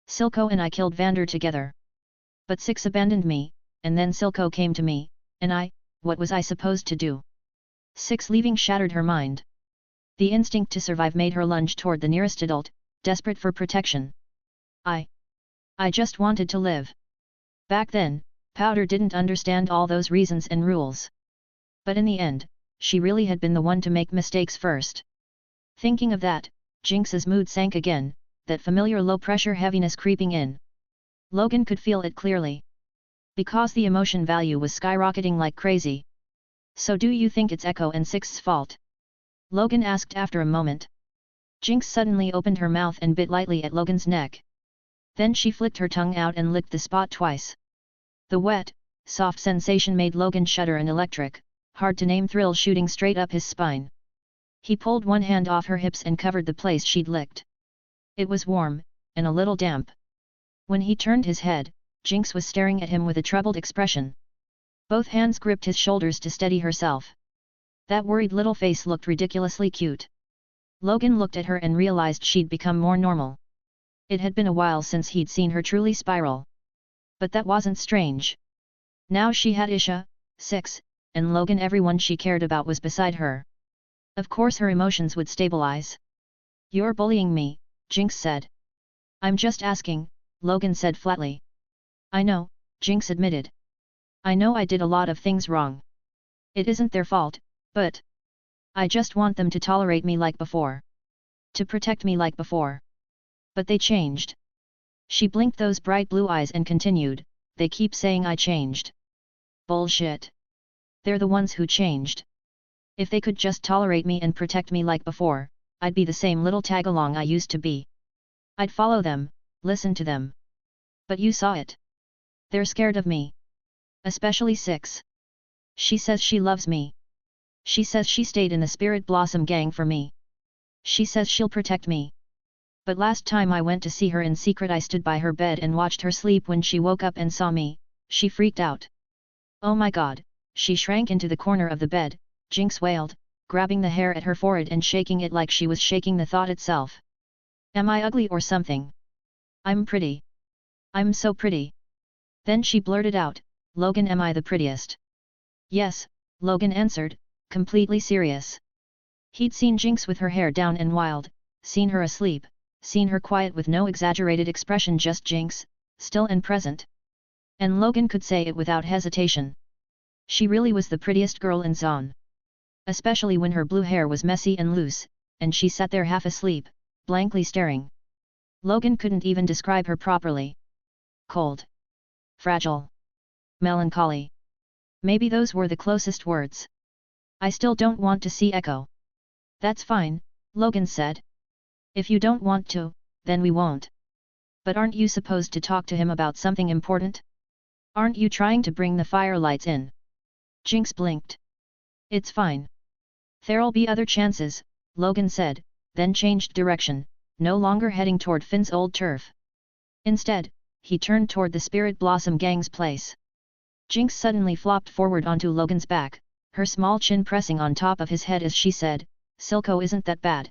Silco and I killed Vander together. But 6 abandoned me, and then Silco came to me, and what was I supposed to do? 6 leaving shattered her mind. The instinct to survive made her lunge toward the nearest adult, desperate for protection. I just wanted to live. Back then, Powder didn't understand all those reasons and rules. But in the end, she really had been the one to make mistakes first. Thinking of that, Jinx's mood sank again, that familiar low-pressure heaviness creeping in. Logan could feel it clearly. Because the emotion value was skyrocketing like crazy. So do you think it's Ekko and Six's fault? Logan asked after a moment. Jinx suddenly opened her mouth and bit lightly at Logan's neck. Then she flicked her tongue out and licked the spot twice. The wet, soft sensation made Logan shudder, an electric, hard-to-name thrill shooting straight up his spine. He pulled one hand off her hips and covered the place she'd licked. It was warm, and a little damp. When he turned his head, Jinx was staring at him with a troubled expression. Both hands gripped his shoulders to steady herself. That worried little face looked ridiculously cute. Logan looked at her and realized she'd become more normal. It had been a while since he'd seen her truly spiral. But that wasn't strange. Now she had Isha, 6, and Logan. Everyone she cared about was beside her. Of course her emotions would stabilize. "You're bullying me," Jinx said. "I'm just asking," Logan said flatly. "I know," Jinx admitted. "I know I did a lot of things wrong. It isn't their fault, but I just want them to tolerate me like before. To protect me like before. But they changed." She blinked those bright blue eyes and continued, "They keep saying I changed. Bullshit. They're the ones who changed. If they could just tolerate me and protect me like before, I'd be the same little tagalong I used to be. I'd follow them, listen to them. But you saw it. They're scared of me. Especially 6. She says she loves me. She says she stayed in the Spirit Blossom gang for me. She says she'll protect me. But last time I went to see her in secret, I stood by her bed and watched her sleep. When she woke up and saw me, she freaked out. Oh my God," she shrank into the corner of the bed, Jinx wailed, grabbing the hair at her forehead and shaking it like she was shaking the thought itself. "Am I ugly or something? I'm pretty. I'm so pretty." Then she blurted out, "Logan, am I the prettiest?" "Yes," Logan answered, completely serious. He'd seen Jinx with her hair down and wild, seen her asleep, seen her quiet with no exaggerated expression, just Jinx, still and present. And Logan could say it without hesitation. She really was the prettiest girl in Zaun. Especially when her blue hair was messy and loose, and she sat there half asleep, blankly staring. Logan couldn't even describe her properly. Cold. Fragile. Melancholy. Maybe those were the closest words. "I still don't want to see Ekko." "That's fine," Logan said. "If you don't want to, then we won't. But aren't you supposed to talk to him about something important? Aren't you trying to bring the firelights in?" Jinx blinked. "It's fine. There'll be other chances," Logan said, then changed direction, no longer heading toward Finn's old turf. Instead, he turned toward the Spirit Blossom gang's place. Jinx suddenly flopped forward onto Logan's back, her small chin pressing on top of his head as she said, "Silco isn't that bad."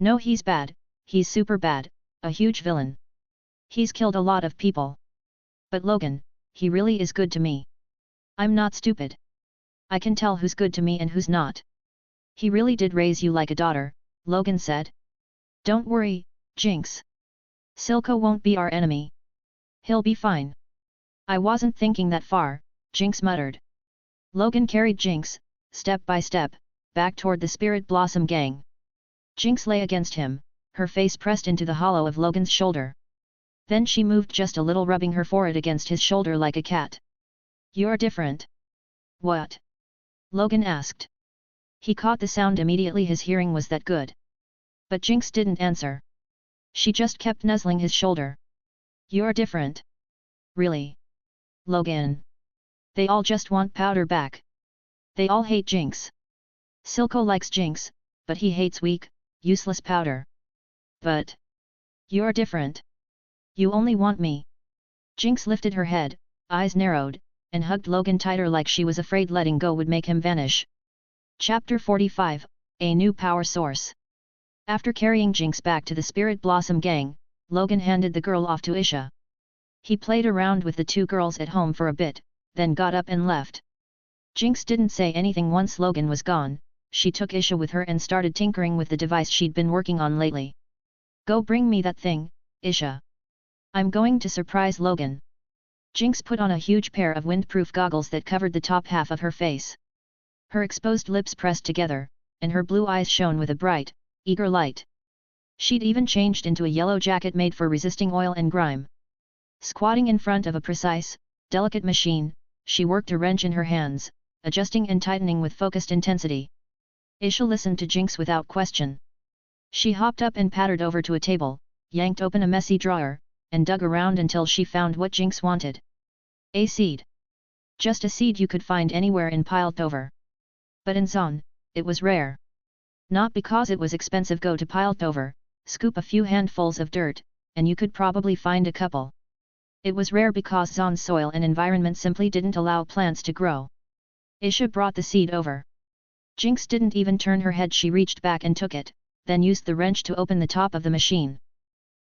"No, he's bad, he's super bad, a huge villain. He's killed a lot of people. But Logan, he really is good to me. I'm not stupid. I can tell who's good to me and who's not. He really did raise you like a daughter," Logan said. "Don't worry, Jinx. Silco won't be our enemy. He'll be fine." "I wasn't thinking that far," Jinx muttered. Logan carried Jinx, step by step, back toward the Spirit Blossom gang. Jinx lay against him, her face pressed into the hollow of Logan's shoulder. Then she moved just a little, rubbing her forehead against his shoulder like a cat. "You're different." "What?" Logan asked. He caught the sound immediately, his hearing was that good. But Jinx didn't answer. She just kept nuzzling his shoulder. "You're different." "Really? Logan?" "They all just want Powder back. They all hate Jinx. Silco likes Jinx, but he hates weak, useless Powder. But you're different. You only want me." Jinx lifted her head, eyes narrowed, and hugged Logan tighter like she was afraid letting go would make him vanish. Chapter 45, A New Power Source. After carrying Jinx back to the Spirit Blossom gang, Logan handed the girl off to Isha. He played around with the two girls at home for a bit, then got up and left. Jinx didn't say anything once Logan was gone. She took Isha with her and started tinkering with the device she'd been working on lately. Go bring me that thing, Isha. I'm going to surprise Logan. Jinx put on a huge pair of windproof goggles that covered the top half of her face. Her exposed lips pressed together, and her blue eyes shone with a bright, eager light. She'd even changed into a yellow jacket made for resisting oil and grime. Squatting in front of a precise, delicate machine, she worked a wrench in her hands, adjusting and tightening with focused intensity. Isha listened to Jinx without question. She hopped up and pattered over to a table, yanked open a messy drawer, and dug around until she found what Jinx wanted. A seed. Just a seed you could find anywhere in Piltover. But in Zaun, it was rare. Not because it was expensive. Go to Piltover, scoop a few handfuls of dirt, and you could probably find a couple. It was rare because Zaun's soil and environment simply didn't allow plants to grow. Isha brought the seed over. Jinx didn't even turn her head. She reached back and took it, then used the wrench to open the top of the machine.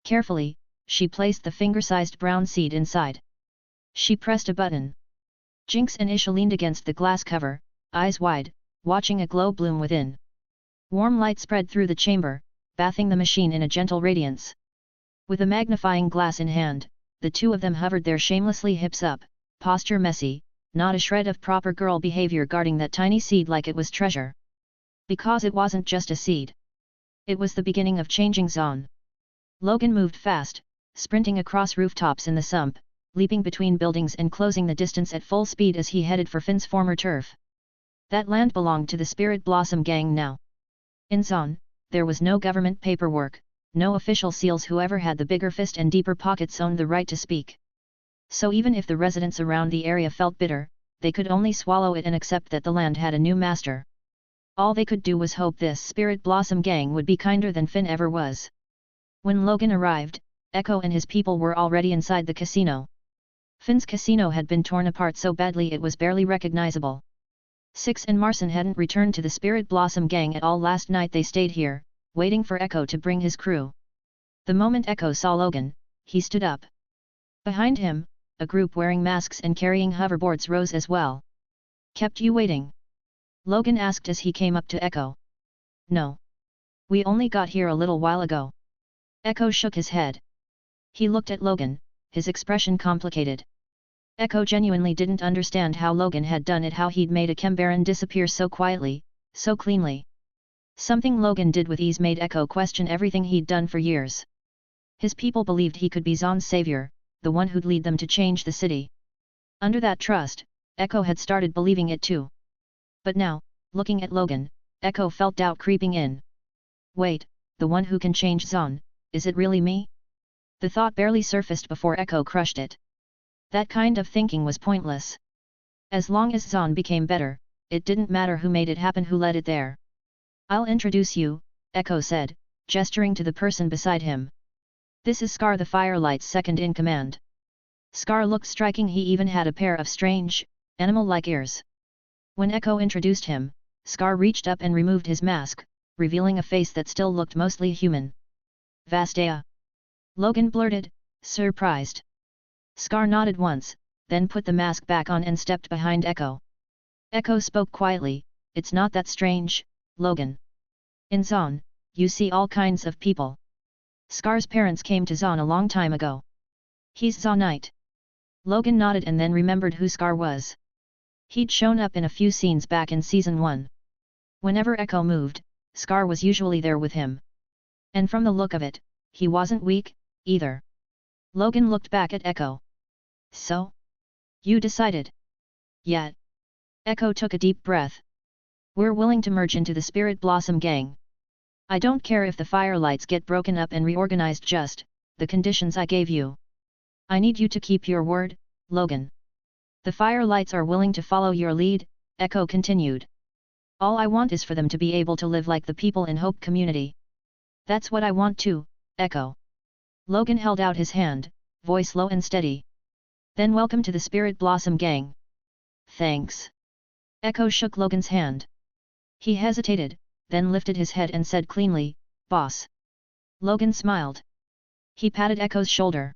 Carefully, she placed the finger-sized brown seed inside. She pressed a button. Jinx and Isha leaned against the glass cover, eyes wide, watching a glow bloom within. Warm light spread through the chamber, bathing the machine in a gentle radiance. With a magnifying glass in hand, the two of them hovered their shamelessly hips up, posture messy, not a shred of proper girl behavior, guarding that tiny seed like it was treasure. Because it wasn't just a seed. It was the beginning of changing Zaun. Logan moved fast, sprinting across rooftops in the sump, leaping between buildings and closing the distance at full speed as he headed for Finn's former turf. That land belonged to the Spirit Blossom gang now. In Zaun, there was no government paperwork, no official seals. Whoever had the bigger fist and deeper pockets owned the right to speak. So even if the residents around the area felt bitter, they could only swallow it and accept that the land had a new master. All they could do was hope this Spirit Blossom gang would be kinder than Finn ever was. When Logan arrived, Ekko and his people were already inside the casino. Finn's casino had been torn apart so badly it was barely recognizable. Six and Marcin hadn't returned to the Spirit Blossom gang at all. Last night they stayed here, waiting for Ekko to bring his crew. The moment Ekko saw Logan, he stood up. Behind him, a group wearing masks and carrying hoverboards rose as well. Kept you waiting? Logan asked as he came up to Ekko. No. We only got here a little while ago. Ekko shook his head. He looked at Logan, his expression complicated. Ekko genuinely didn't understand how Logan had done it, how he'd made a Chembaron disappear so quietly, so cleanly. Something Logan did with ease made Ekko question everything he'd done for years. His people believed he could be Zaun's savior, the one who'd lead them to change the city. Under that trust, Ekko had started believing it too. But now, looking at Logan, Ekko felt doubt creeping in. Wait, the one who can change Zaun, is it really me? The thought barely surfaced before Ekko crushed it. That kind of thinking was pointless. As long as Zaun became better, it didn't matter who made it happen, who led it there. I'll introduce you, Ekko said, gesturing to the person beside him. This is Scar, the Firelight's second in command. Scar looked striking. He even had a pair of strange, animal-like ears. When Ekko introduced him, Scar reached up and removed his mask, revealing a face that still looked mostly human. Vastea. Logan blurted, surprised. Scar nodded once, then put the mask back on and stepped behind Ekko. Ekko spoke quietly, it's not that strange, Logan. In Zaun, you see all kinds of people. Scar's parents came to Zaun a long time ago. He's Zaunite. Logan nodded and then remembered who Scar was. He'd shown up in a few scenes back in Season 1. Whenever Ekko moved, Scar was usually there with him. And from the look of it, he wasn't weak, either. Logan looked back at Ekko. So? You decided? Yet. Ekko took a deep breath. We're willing to merge into the Spirit Blossom gang. I don't care if the Firelights get broken up and reorganized, just the conditions I gave you. I need you to keep your word, Logan. The Firelights are willing to follow your lead, Ekko continued. All I want is for them to be able to live like the people in Hope community. That's what I want too, Ekko. Logan held out his hand, voice low and steady. Then welcome to the Spirit Blossom gang. Thanks. Ekko shook Logan's hand. He hesitated, then lifted his head and said cleanly, Boss. Logan smiled. He patted Ekko's shoulder.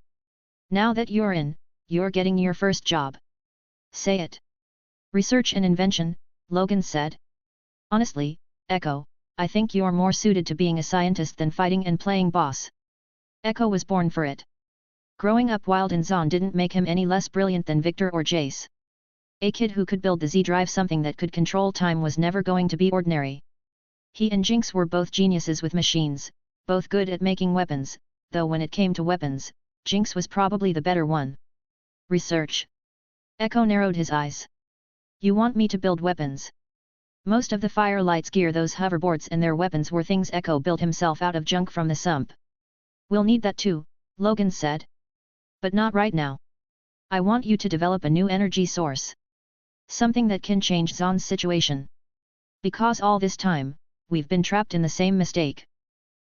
Now that you're in, you're getting your first job. Say it. Research and invention, Logan said. Honestly, Ekko, I think you're more suited to being a scientist than fighting and playing boss. Ekko was born for it. Growing up wild in Zaun didn't make him any less brilliant than Victor or Jace. A kid who could build the Z-Drive, something that could control time, was never going to be ordinary. He and Jinx were both geniuses with machines, both good at making weapons, though when it came to weapons, Jinx was probably the better one. Research. Ekko narrowed his eyes. You want me to build weapons? Most of the Firelight's gear, those hoverboards and their weapons, were things Ekko built himself out of junk from the sump. We'll need that too, Logan said. But not right now. I want you to develop a new energy source. Something that can change Zaun's situation. Because all this time, we've been trapped in the same mistake.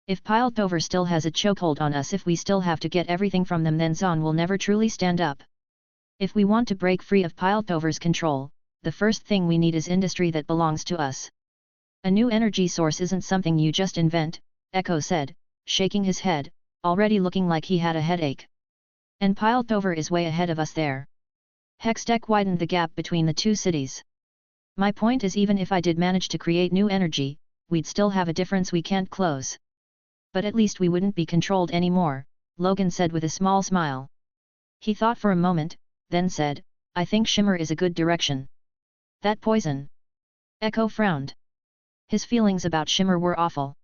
If Piltover still has a chokehold on us, if we still have to get everything from them, then Zaun will never truly stand up. If we want to break free of Piltover's control, the first thing we need is industry that belongs to us. A new energy source isn't something you just invent, Ekko said, shaking his head, already looking like he had a headache. And Piltover is way ahead of us there. Hextech widened the gap between the two cities. My point is, even if I did manage to create new energy, we'd still have a difference we can't close. But at least we wouldn't be controlled anymore, Logan said with a small smile. He thought for a moment, then said, I think Shimmer is a good direction. That poison? Ekko frowned. His feelings about Shimmer were awful.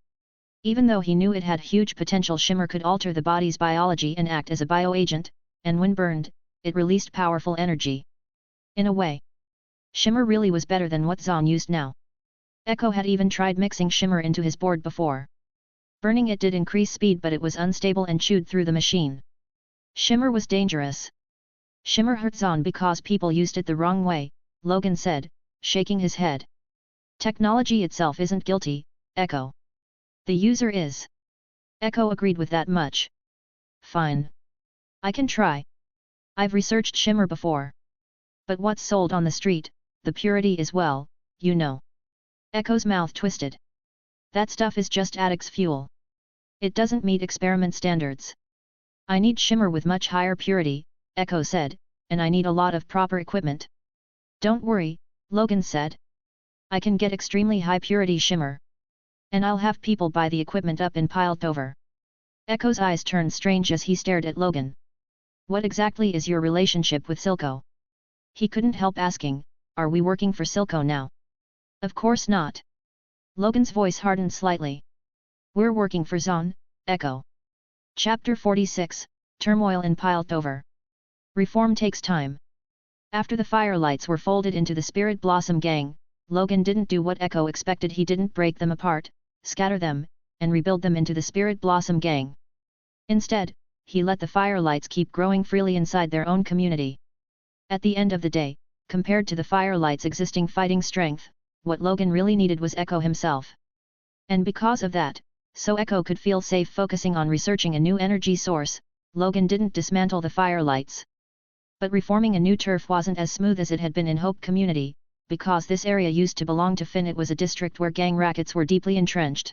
Even though he knew it had huge potential, Shimmer could alter the body's biology and act as a bioagent, and when burned, it released powerful energy. In a way, Shimmer really was better than what Zaun used now. Ekko had even tried mixing Shimmer into his board before. Burning it did increase speed, but it was unstable and chewed through the machine. Shimmer was dangerous. Shimmer hurt Zaun because people used it the wrong way, Logan said, shaking his head. Technology itself isn't guilty, Ekko. The user is. Ekko agreed with that much. Fine. I can try. I've researched Shimmer before. But what's sold on the street, the purity is, well, you know. Ekko's mouth twisted. That stuff is just addict's fuel. It doesn't meet experiment standards. I need Shimmer with much higher purity, Ekko said, and I need a lot of proper equipment. Don't worry, Logan said. I can get extremely high purity Shimmer. And I'll have people buy the equipment up in Piltover. Ekko's eyes turned strange as he stared at Logan. What exactly is your relationship with Silco? He couldn't help asking, are we working for Silco now? Of course not. Logan's voice hardened slightly. We're working for Zaun, Ekko. Chapter 46, Turmoil in Piltover. Reform takes time. After the Firelights were folded into the Spirit Blossom gang, Logan didn't do what Ekko expected. He didn't break them apart, scatter them, and rebuild them into the Spirit Blossom gang. Instead, he let the Firelights keep growing freely inside their own community. At the end of the day, compared to the Firelights' existing fighting strength, what Logan really needed was Ekko himself. And because of that, so Ekko could feel safe focusing on researching a new energy source, Logan didn't dismantle the Firelights. But reforming a new turf wasn't as smooth as it had been in Hope Community, because this area used to belong to Finn. It was a district where gang rackets were deeply entrenched.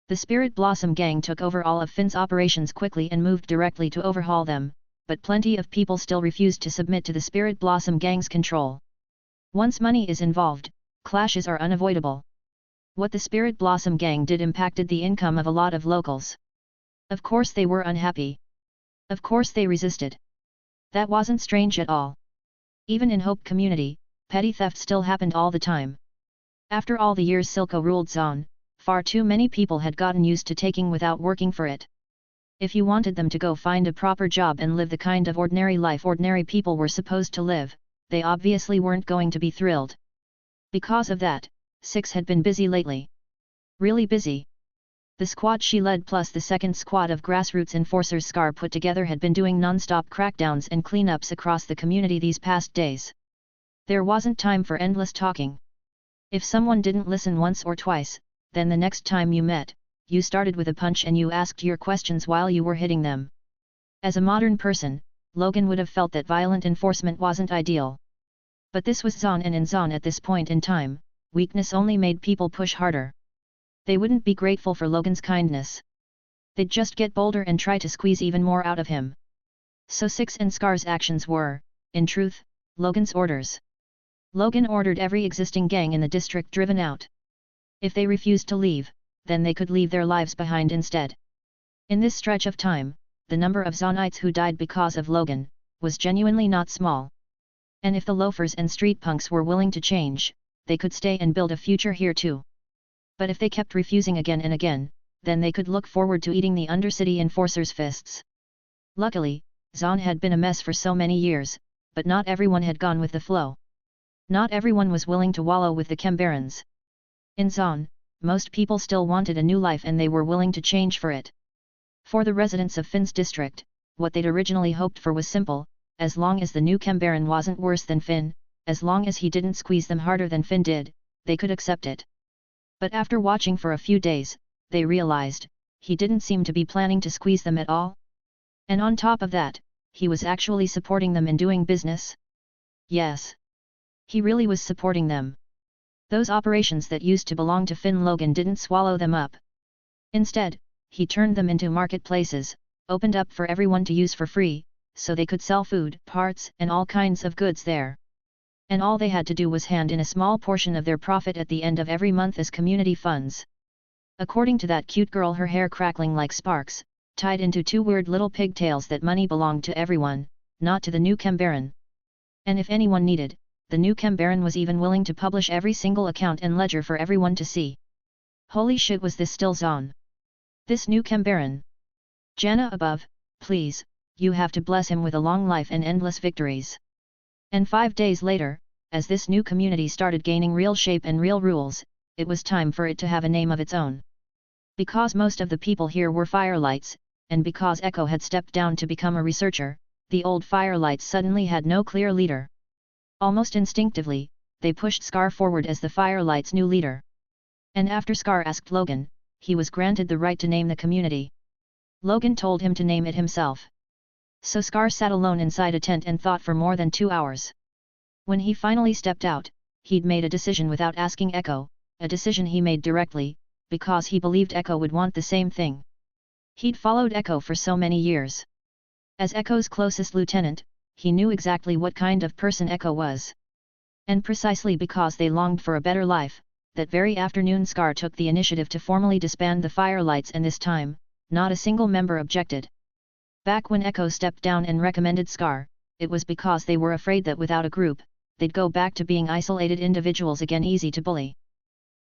The Spirit Blossom gang took over all of Finn's operations quickly and moved directly to overhaul them, but plenty of people still refused to submit to the Spirit Blossom gang's control. Once money is involved, clashes are unavoidable. What the Spirit Blossom gang did impacted the income of a lot of locals. Of course they were unhappy. Of course they resisted. That wasn't strange at all. Even in Hope Community, petty theft still happened all the time. After all the years Silco ruled Zaun, far too many people had gotten used to taking without working for it. If you wanted them to go find a proper job and live the kind of ordinary life ordinary people were supposed to live, they obviously weren't going to be thrilled. Because of that, Six had been busy lately. Really busy. The squad she led plus the second squad of grassroots enforcers Scar put together had been doing non-stop crackdowns and cleanups across the community these past days. There wasn't time for endless talking. If someone didn't listen once or twice, then the next time you met, you started with a punch and you asked your questions while you were hitting them. As a modern person, Logan would have felt that violent enforcement wasn't ideal. But this was Zaun, and in Zaun at this point in time, weakness only made people push harder. They wouldn't be grateful for Logan's kindness. They'd just get bolder and try to squeeze even more out of him. So Six and Scar's actions were, in truth, Logan's orders. Logan ordered every existing gang in the district driven out. If they refused to leave, then they could leave their lives behind instead. In this stretch of time, the number of Zaunites who died because of Logan was genuinely not small. And if the loafers and street punks were willing to change, they could stay and build a future here too. But if they kept refusing again and again, then they could look forward to eating the Undercity enforcers' fists. Luckily, Zaun had been a mess for so many years, but not everyone had gone with the flow. Not everyone was willing to wallow with the Cambarans. In Zaun, most people still wanted a new life and they were willing to change for it. For the residents of Finn's district, what they'd originally hoped for was simple: as long as the new Cambaran wasn't worse than Finn, as long as he didn't squeeze them harder than Finn did, they could accept it. But after watching for a few days, they realized, he didn't seem to be planning to squeeze them at all. And on top of that, he was actually supporting them in doing business. Yes. He really was supporting them. Those operations that used to belong to Finn Logan didn't swallow them up. Instead, he turned them into marketplaces, opened up for everyone to use for free, so they could sell food, parts, and all kinds of goods there. And all they had to do was hand in a small portion of their profit at the end of every month as community funds. According to that cute girl, her hair crackling like sparks, tied into two weird little pigtails, that money belonged to everyone, not to the new Cambaran. And if anyone needed, the new Cambaran was even willing to publish every single account and ledger for everyone to see. Holy shit, was this still Zaun? This new Cambaran? Janna above, please, you have to bless him with a long life and endless victories. And 5 days later, as this new community started gaining real shape and real rules, it was time for it to have a name of its own. Because most of the people here were firelights, and because Ekko had stepped down to become a researcher, the old firelights suddenly had no clear leader. Almost instinctively, they pushed Scar forward as the firelights' new leader. And after Scar asked Logan, he was granted the right to name the community. Logan told him to name it himself. So Scar sat alone inside a tent and thought for more than 2 hours. When he finally stepped out, he'd made a decision without asking Ekko, a decision he made directly, because he believed Ekko would want the same thing. He'd followed Ekko for so many years. As Ekko's closest lieutenant, he knew exactly what kind of person Ekko was. And precisely because they longed for a better life, that very afternoon Scar took the initiative to formally disband the Firelights, and this time, not a single member objected. Back when Ekko stepped down and recommended Scar, it was because they were afraid that without a group, they'd go back to being isolated individuals again, easy to bully.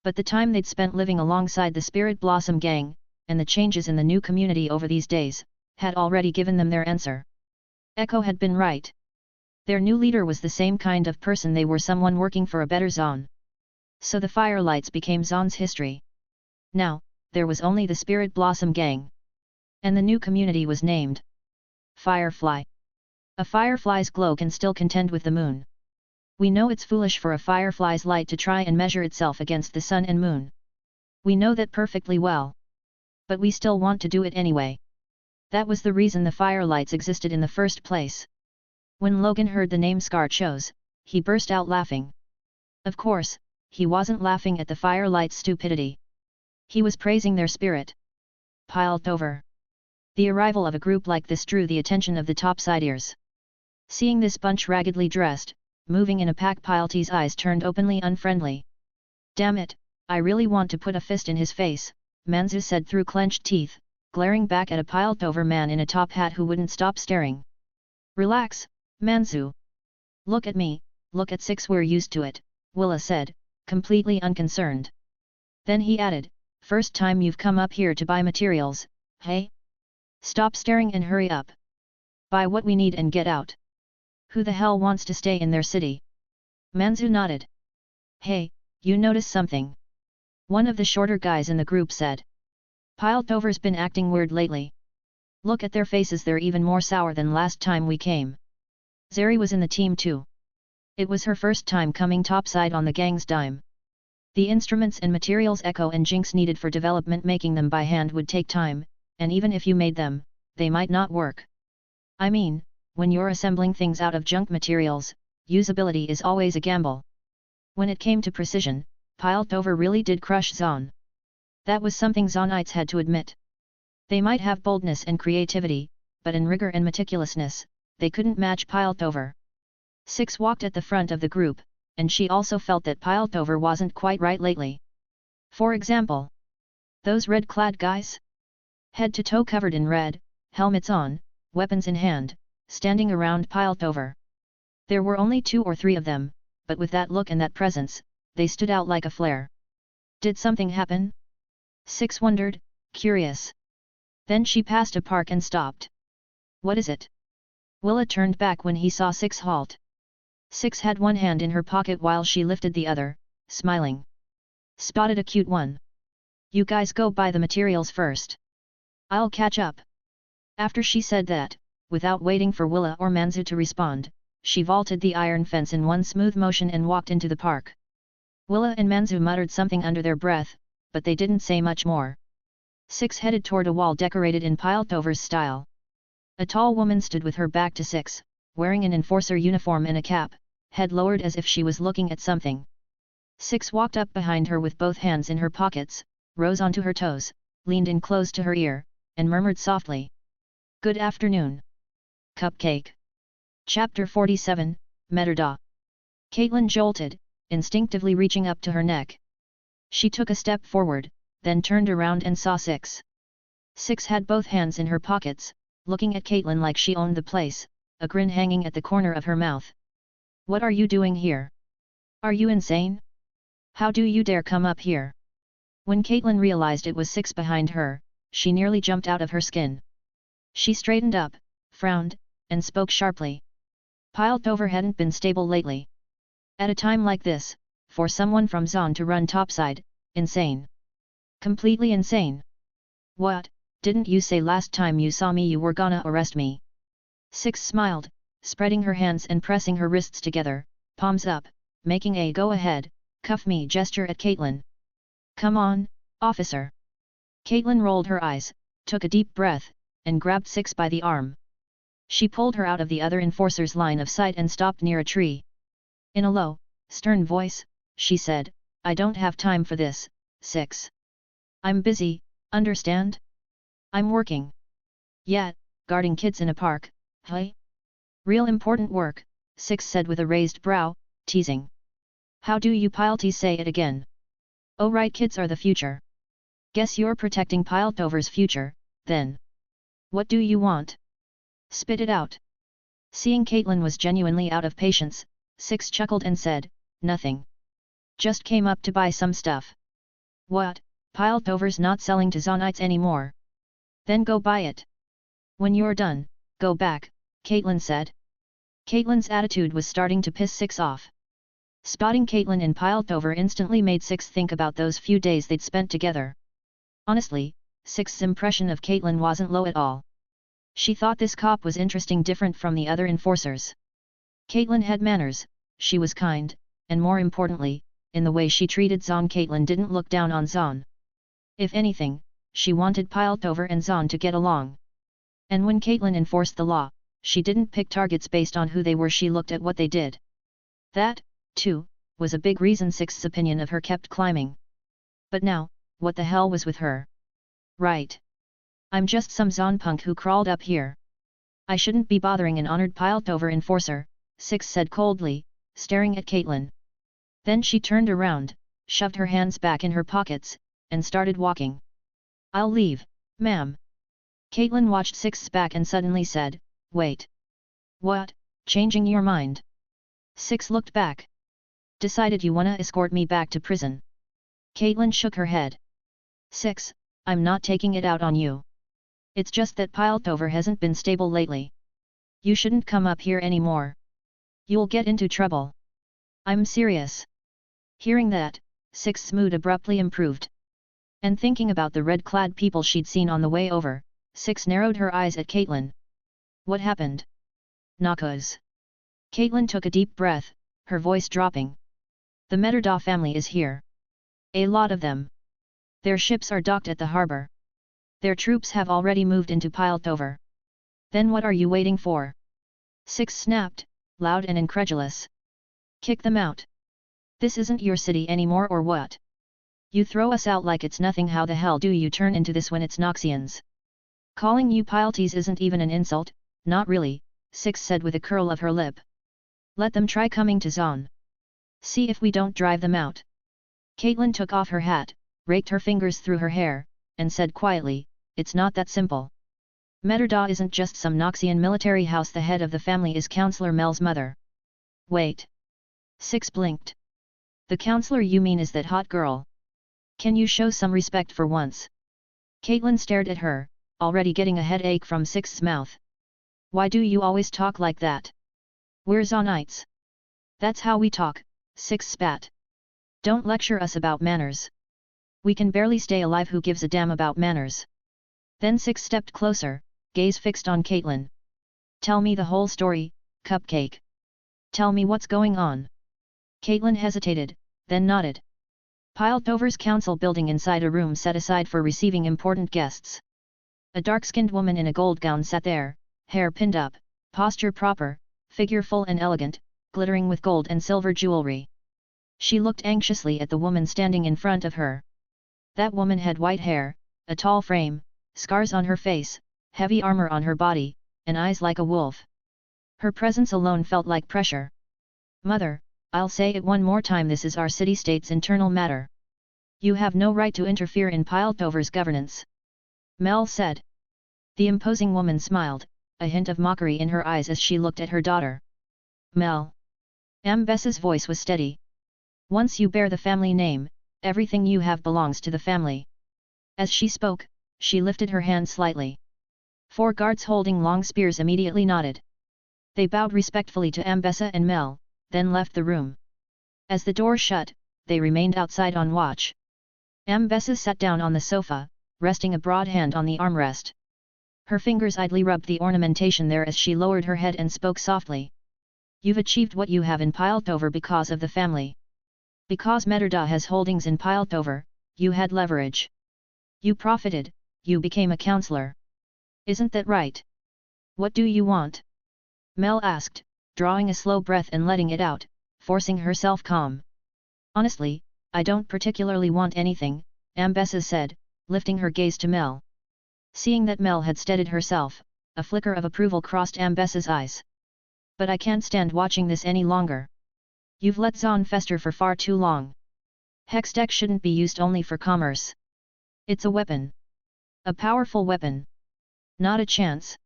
But the time they'd spent living alongside the Spirit Blossom gang, and the changes in the new community over these days, had already given them their answer. Ekko had been right. Their new leader was the same kind of person they were, someone working for a better Zaun. So the Firelights became Zaun's history. Now, there was only the Spirit Blossom gang. And the new community was named Firefly. A firefly's glow can still contend with the moon. We know it's foolish for a firefly's light to try and measure itself against the sun and moon. We know that perfectly well. But we still want to do it anyway. That was the reason the Firelights existed in the first place. When Logan heard the name Scar chose, he burst out laughing. Of course, he wasn't laughing at the Firelights' stupidity. He was praising their spirit. Piled over. The arrival of a group like this drew the attention of the topsiders. Seeing this bunch raggedly dressed, moving in a pack, Pilety's eyes turned openly unfriendly. Damn it, I really want to put a fist in his face, Manzu said through clenched teeth, glaring back at a piled-over man in a top hat who wouldn't stop staring. Relax, Manzu. Look at me, look at Six, we're used to it, Willa said, completely unconcerned. Then he added, first time you've come up here to buy materials, hey? Stop staring and hurry up. Buy what we need and get out. Who the hell wants to stay in their city? Manzu nodded. Hey, you notice something? One of the shorter guys in the group said. Piled-over's been acting weird lately. Look at their faces, they're even more sour than last time we came. Zeri was in the team too. It was her first time coming topside on the gang's dime. The instruments and materials Ekko and Jinx needed for development, making them by hand would take time, and even if you made them, they might not work. I mean, when you're assembling things out of junk materials, usability is always a gamble. When it came to precision, Piled-over really did crush Zaun. That was something Zaunites had to admit. They might have boldness and creativity, but in rigor and meticulousness, they couldn't match Piltover. 6 walked at the front of the group, and she also felt that Piltover wasn't quite right lately. For example, those red-clad guys? Head to toe covered in red, helmets on, weapons in hand, standing around Piltover. There were only 2 or 3 of them, but with that look and that presence, they stood out like a flare. Did something happen? 6 wondered, curious. Then she passed a park and stopped. What is it? Willa turned back when he saw 6 halt. 6 had one hand in her pocket while she lifted the other, smiling. Spotted a cute one. You guys go buy the materials first. I'll catch up. After she said that, without waiting for Willa or Manzu to respond, she vaulted the iron fence in one smooth motion and walked into the park. Willa and Manzu muttered something under their breath, but they didn't say much more. 6 headed toward a wall decorated in Piltover's style. A tall woman stood with her back to 6, wearing an enforcer uniform and a cap, head lowered as if she was looking at something. 6 walked up behind her with both hands in her pockets, rose onto her toes, leaned in close to her ear, and murmured softly. Good afternoon. Cupcake. Chapter 47, Metterda. Caitlyn jolted, instinctively reaching up to her neck. She took a step forward, then turned around and saw 6. 6 had both hands in her pockets, looking at Caitlyn like she owned the place, a grin hanging at the corner of her mouth. What are you doing here? Are you insane? How do you dare come up here? When Caitlyn realized it was 6 behind her, she nearly jumped out of her skin. She straightened up, frowned, and spoke sharply. Piltover hadn't been stable lately. At a time like this, for someone from Zaun to run topside, insane. Completely insane. What, didn't you say last time you saw me you were gonna arrest me? 6 smiled, spreading her hands and pressing her wrists together, palms up, making a go-ahead, cuff me gesture at Caitlyn. Come on, officer. Caitlyn rolled her eyes, took a deep breath, and grabbed 6 by the arm. She pulled her out of the other enforcer's line of sight and stopped near a tree. In a low, stern voice, she said, I don't have time for this, 6. I'm busy, understand? I'm working. Yeah, guarding kids in a park, hey? Real important work, 6 said with a raised brow, teasing. How do you Pilties say it again? Oh right, kids are the future. Guess you're protecting Piltover's future, then. What do you want? Spit it out. Seeing Caitlyn was genuinely out of patience, 6 chuckled and said, nothing. Just came up to buy some stuff. What, Piltover's not selling to Zaunites anymore? Then go buy it. When you're done, go back, Caitlyn said. Caitlyn's attitude was starting to piss 6 off. Spotting Caitlyn in Piltover instantly made 6 think about those few days they'd spent together. Honestly, 6's impression of Caitlyn wasn't low at all. She thought this cop was interesting, different from the other enforcers. Caitlyn had manners, she was kind, and more importantly, in the way she treated Zaun. Caitlyn didn't look down on Zaun. If anything, she wanted Piltover and Zaun to get along. And when Caitlyn enforced the law, she didn't pick targets based on who they were, she looked at what they did. That, too, was a big reason 6's opinion of her kept climbing. But now, what the hell was with her? Right. I'm just some Zaun punk who crawled up here. I shouldn't be bothering an honored Piltover enforcer, 6 said coldly, staring at Caitlyn. Then she turned around, shoved her hands back in her pockets, and started walking. I'll leave, ma'am. Caitlyn watched 6's back and suddenly said, wait. What, changing your mind? 6 looked back. Decided you wanna escort me back to prison? Caitlyn shook her head. 6, I'm not taking it out on you. It's just that Piltover hasn't been stable lately. You shouldn't come up here anymore. You'll get into trouble. I'm serious. Hearing that, 6's mood abruptly improved. And thinking about the red-clad people she'd seen on the way over, 6 narrowed her eyes at Caitlyn. What happened? Knockers. Caitlyn took a deep breath, her voice dropping. The Metterda family is here. A lot of them. Their ships are docked at the harbor. Their troops have already moved into Piltover. Then what are you waiting for? 6 snapped, loud and incredulous. Kick them out. This isn't your city anymore or what? You throw us out like it's nothing. How the hell do you turn into this when it's Noxians? Calling you Pilties isn't even an insult, not really, Six said with a curl of her lip. Let them try coming to Zaun. See if we don't drive them out. Caitlyn took off her hat, raked her fingers through her hair, and said quietly, it's not that simple. Metterda isn't just some Noxian military house, the head of the family is Counselor Mel's mother. Wait. Six blinked. The counselor you mean is that hot girl? Can you show some respect for once? Caitlyn stared at her, already getting a headache from Six's mouth. Why do you always talk like that? We're Zaunites. That's how we talk, Six spat. Don't lecture us about manners. We can barely stay alive, who gives a damn about manners? Then Six stepped closer, gaze fixed on Caitlyn. Tell me the whole story, Cupcake. Tell me what's going on. Caitlyn hesitated, then nodded. Piltover's council building inside a room set aside for receiving important guests. A dark-skinned woman in a gold gown sat there, hair pinned up, posture proper, figure full and elegant, glittering with gold and silver jewelry. She looked anxiously at the woman standing in front of her. That woman had white hair, a tall frame, scars on her face, heavy armor on her body, and eyes like a wolf. Her presence alone felt like pressure. Mother, I'll say it one more time, this is our city-state's internal matter. You have no right to interfere in Piltover's governance. Mel said. The imposing woman smiled, a hint of mockery in her eyes as she looked at her daughter. Mel. Ambessa's voice was steady. Once you bear the family name, everything you have belongs to the family. As she spoke, she lifted her hand slightly. 4 guards holding long spears immediately nodded. They bowed respectfully to Ambessa and Mel, then left the room. As the door shut, they remained outside on watch. Ambessa sat down on the sofa, resting a broad hand on the armrest. Her fingers idly rubbed the ornamentation there as she lowered her head and spoke softly. You've achieved what you have in Piltover because of the family. Because Metterda has holdings in Piltover, you had leverage. You profited, you became a counselor. Isn't that right? What do you want? Mel asked, drawing a slow breath and letting it out, forcing herself calm. Honestly, I don't particularly want anything, Ambessa said, lifting her gaze to Mel. Seeing that Mel had steadied herself, a flicker of approval crossed Ambessa's eyes. But I can't stand watching this any longer. You've let Zaun fester for far too long. Hextech shouldn't be used only for commerce. It's a weapon. A powerful weapon. Not a chance.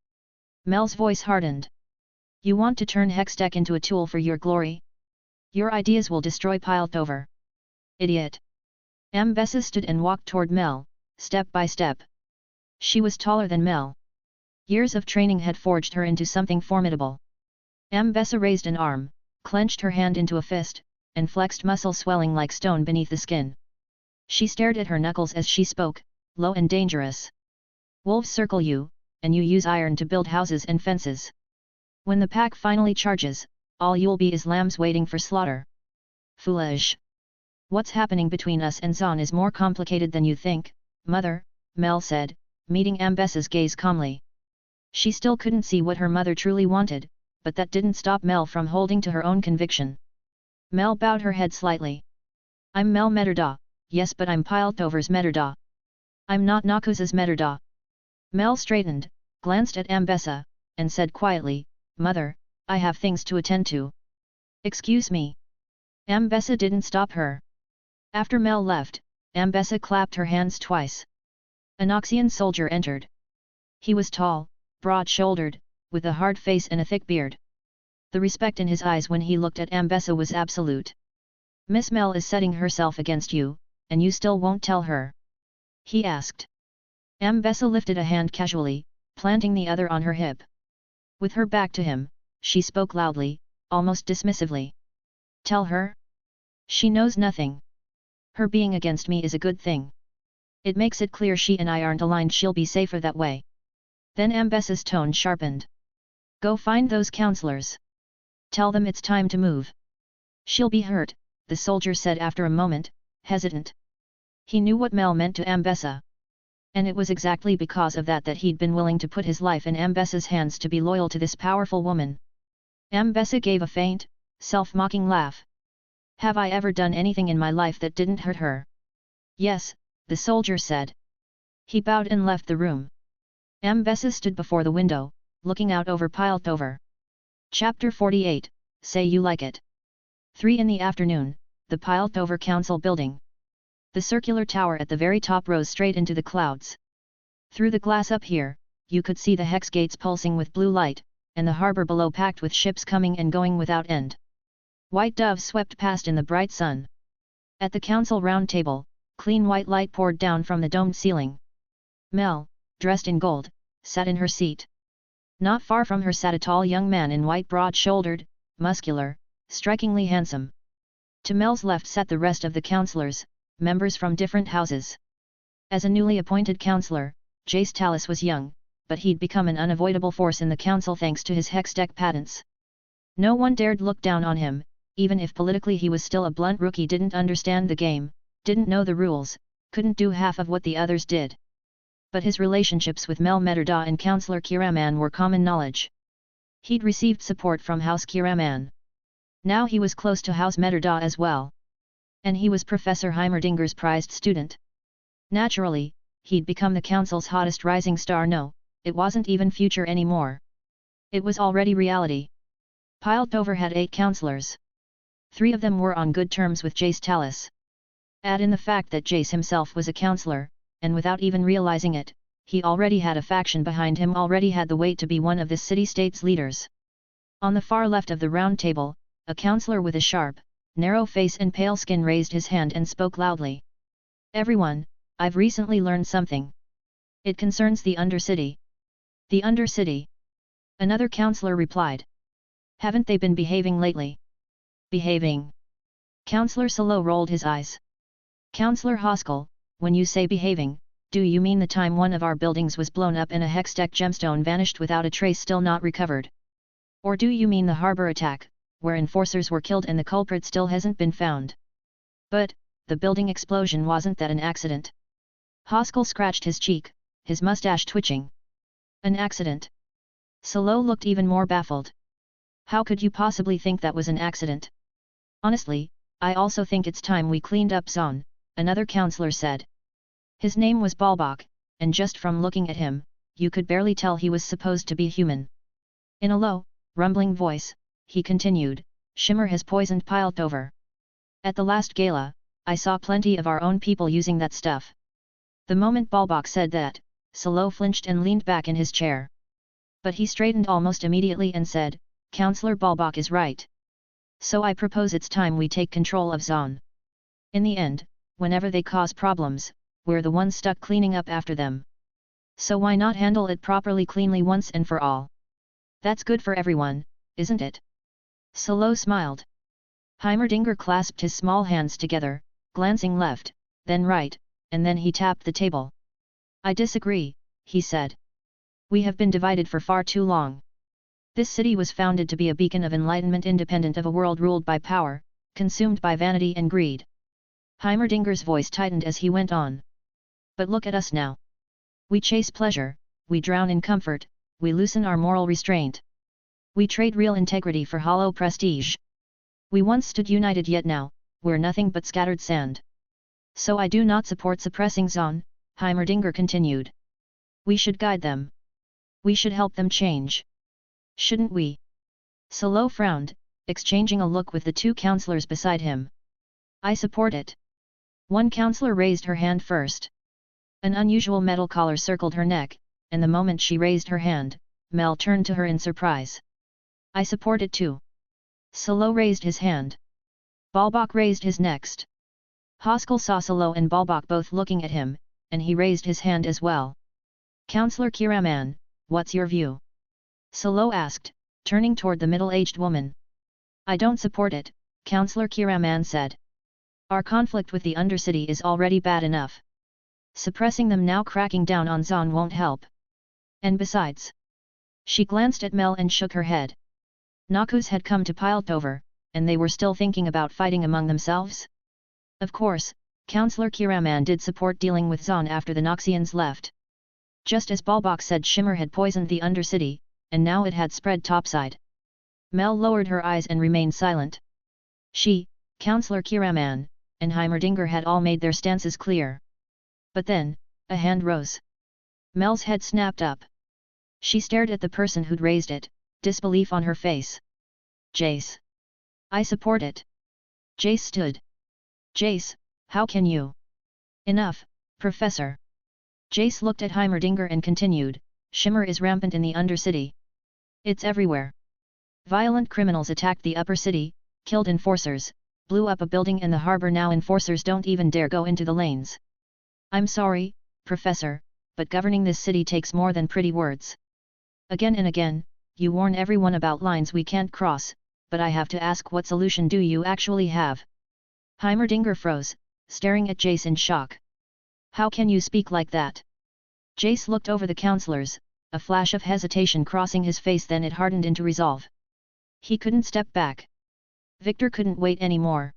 Mel's voice hardened. You want to turn Hextech into a tool for your glory? Your ideas will destroy Piltover. Idiot. Ambessa stood and walked toward Mel, step by step. She was taller than Mel. Years of training had forged her into something formidable. Ambessa raised an arm, clenched her hand into a fist, and flexed muscle swelling like stone beneath the skin. She stared at her knuckles as she spoke, low and dangerous. Wolves circle you, and you use iron to build houses and fences. When the pack finally charges, all you'll be is lambs waiting for slaughter. Foolish. What's happening between us and Zaun is more complicated than you think, Mother, Mel said, meeting Ambessa's gaze calmly. She still couldn't see what her mother truly wanted, but that didn't stop Mel from holding to her own conviction. Mel bowed her head slightly. I'm Mel Metterda, yes, but I'm Piltover's Metterda. I'm not Nakusa's Metterda. Mel straightened, glanced at Ambessa, and said quietly, Mother, I have things to attend to. Excuse me. Ambessa didn't stop her. After Mel left, Ambessa clapped her hands twice. A Noxian soldier entered. He was tall, broad-shouldered, with a hard face and a thick beard. The respect in his eyes when he looked at Ambessa was absolute. Miss Mel is setting herself against you, and you still won't tell her? He asked. Ambessa lifted a hand casually, planting the other on her hip. With her back to him, she spoke loudly, almost dismissively. Tell her? She knows nothing. Her being against me is a good thing. It makes it clear she and I aren't aligned. She'll be safer that way. Then Ambessa's tone sharpened. Go find those counselors. Tell them it's time to move. She'll be hurt, the soldier said after a moment, hesitant. He knew what Mel meant to Ambessa. And it was exactly because of that he'd been willing to put his life in Ambessa's hands to be loyal to this powerful woman. Ambessa gave a faint, self-mocking laugh. Have I ever done anything in my life that didn't hurt her? Yes, the soldier said. He bowed and left the room. Ambessa stood before the window, looking out over Piltover. Chapter 48, Say You Like It. 3 in the afternoon, the piled-over council building. The circular tower at the very top rose straight into the clouds. Through the glass up here, you could see the hex gates pulsing with blue light, and the harbor below packed with ships coming and going without end. White doves swept past in the bright sun. At the council round table, clean white light poured down from the domed ceiling. Mel, dressed in gold, sat in her seat. Not far from her sat a tall young man in white, broad-shouldered, muscular, strikingly handsome. To Mel's left sat the rest of the councillors, members from different houses. As a newly appointed councillor, Jace Tallis was young, but he'd become an unavoidable force in the council thanks to his hex deck patents. No one dared look down on him, even if politically he was still a blunt rookie, didn't understand the game, didn't know the rules, couldn't do half of what the others did. But his relationships with Mel Metterda and Councillor Kiraman were common knowledge. He'd received support from House Kiraman. Now he was close to House Metterda as well. And he was Professor Heimerdinger's prized student. Naturally, he'd become the council's hottest rising star. No, it wasn't even future anymore. It was already reality. Piltover had 8 councillors. 3 of them were on good terms with Jace Tallis. Add in the fact that Jace himself was a councillor, and without even realizing it, he already had a faction behind him, already had the weight to be one of this city-state's leaders. On the far left of the round table, a councillor with a sharp, narrow face and pale skin raised his hand and spoke loudly. Everyone, I've recently learned something. It concerns the Undercity. The Undercity? Another councillor replied. Haven't they been behaving lately? Behaving? Councillor Silo rolled his eyes. Councillor Hoskell, when you say behaving, do you mean the time one of our buildings was blown up and a hextech gemstone vanished without a trace still not recovered? Or do you mean the harbor attack, where enforcers were killed and the culprit still hasn't been found? But, the building explosion, wasn't that an accident? Hoskell scratched his cheek, his mustache twitching. An accident? Silo looked even more baffled. How could you possibly think that was an accident? Honestly, I also think it's time we cleaned up Zaun, another councillor said. His name was Balbach, and just from looking at him, you could barely tell he was supposed to be human. In a low, rumbling voice, he continued, Shimmer has poisoned Piltover. At the last gala, I saw plenty of our own people using that stuff. The moment Balbach said that, Silo flinched and leaned back in his chair. But he straightened almost immediately and said, Councillor Balbach is right. So I propose it's time we take control of Zaun. In the end, whenever they cause problems, we're the ones stuck cleaning up after them. So why not handle it properly, cleanly once and for all? That's good for everyone, isn't it? Silo smiled. Heimerdinger clasped his small hands together, glancing left, then right, and then he tapped the table. I disagree, he said. We have been divided for far too long. This city was founded to be a beacon of enlightenment, independent of a world ruled by power, consumed by vanity and greed. Heimerdinger's voice tightened as he went on. But look at us now. We chase pleasure, we drown in comfort, we loosen our moral restraint. We trade real integrity for hollow prestige. We once stood united, yet now, we're nothing but scattered sand. So I do not support suppressing Zaun, Heimerdinger continued. We should guide them. We should help them change. Shouldn't we? Silo frowned, exchanging a look with the 2 councillors beside him. I support it. One councillor raised her hand first. An unusual metal collar circled her neck, and the moment she raised her hand, Mel turned to her in surprise. I support it too. Silo raised his hand. Balbach raised his next. Hoskell saw Silo and Balbach both looking at him, and he raised his hand as well. Councillor Kiraman, what's your view? Silo asked, turning toward the middle-aged woman. I don't support it, Councillor Kiraman said. Our conflict with the Undercity is already bad enough. Suppressing them now, cracking down on Zaun, won't help. And besides... She glanced at Mel and shook her head. Nakus had come to Piltover, and they were still thinking about fighting among themselves? Of course, Councillor Kiraman did support dealing with Zaun after the Noxians left. Just as Balbach said, Shimmer had poisoned the Undercity, and now it had spread topside. Mel lowered her eyes and remained silent. She, Councillor Kiraman, and Heimerdinger had all made their stances clear. But then, a hand rose. Mel's head snapped up. She stared at the person who'd raised it, disbelief on her face. Jace. I support it. Jace stood. Jace, how can you? Enough, Professor. Jace looked at Heimerdinger and continued, Shimmer is rampant in the Undercity. It's everywhere. Violent criminals attacked the upper city, killed enforcers, blew up a building in the harbor. Now enforcers don't even dare go into the lanes. I'm sorry, Professor, but governing this city takes more than pretty words. Again and again, you warn everyone about lines we can't cross, but I have to ask, what solution do you actually have? Heimerdinger froze, staring at Jace in shock. How can you speak like that? Jace looked over the counselors, a flash of hesitation crossing his face, then it hardened into resolve. He couldn't step back. Victor couldn't wait anymore.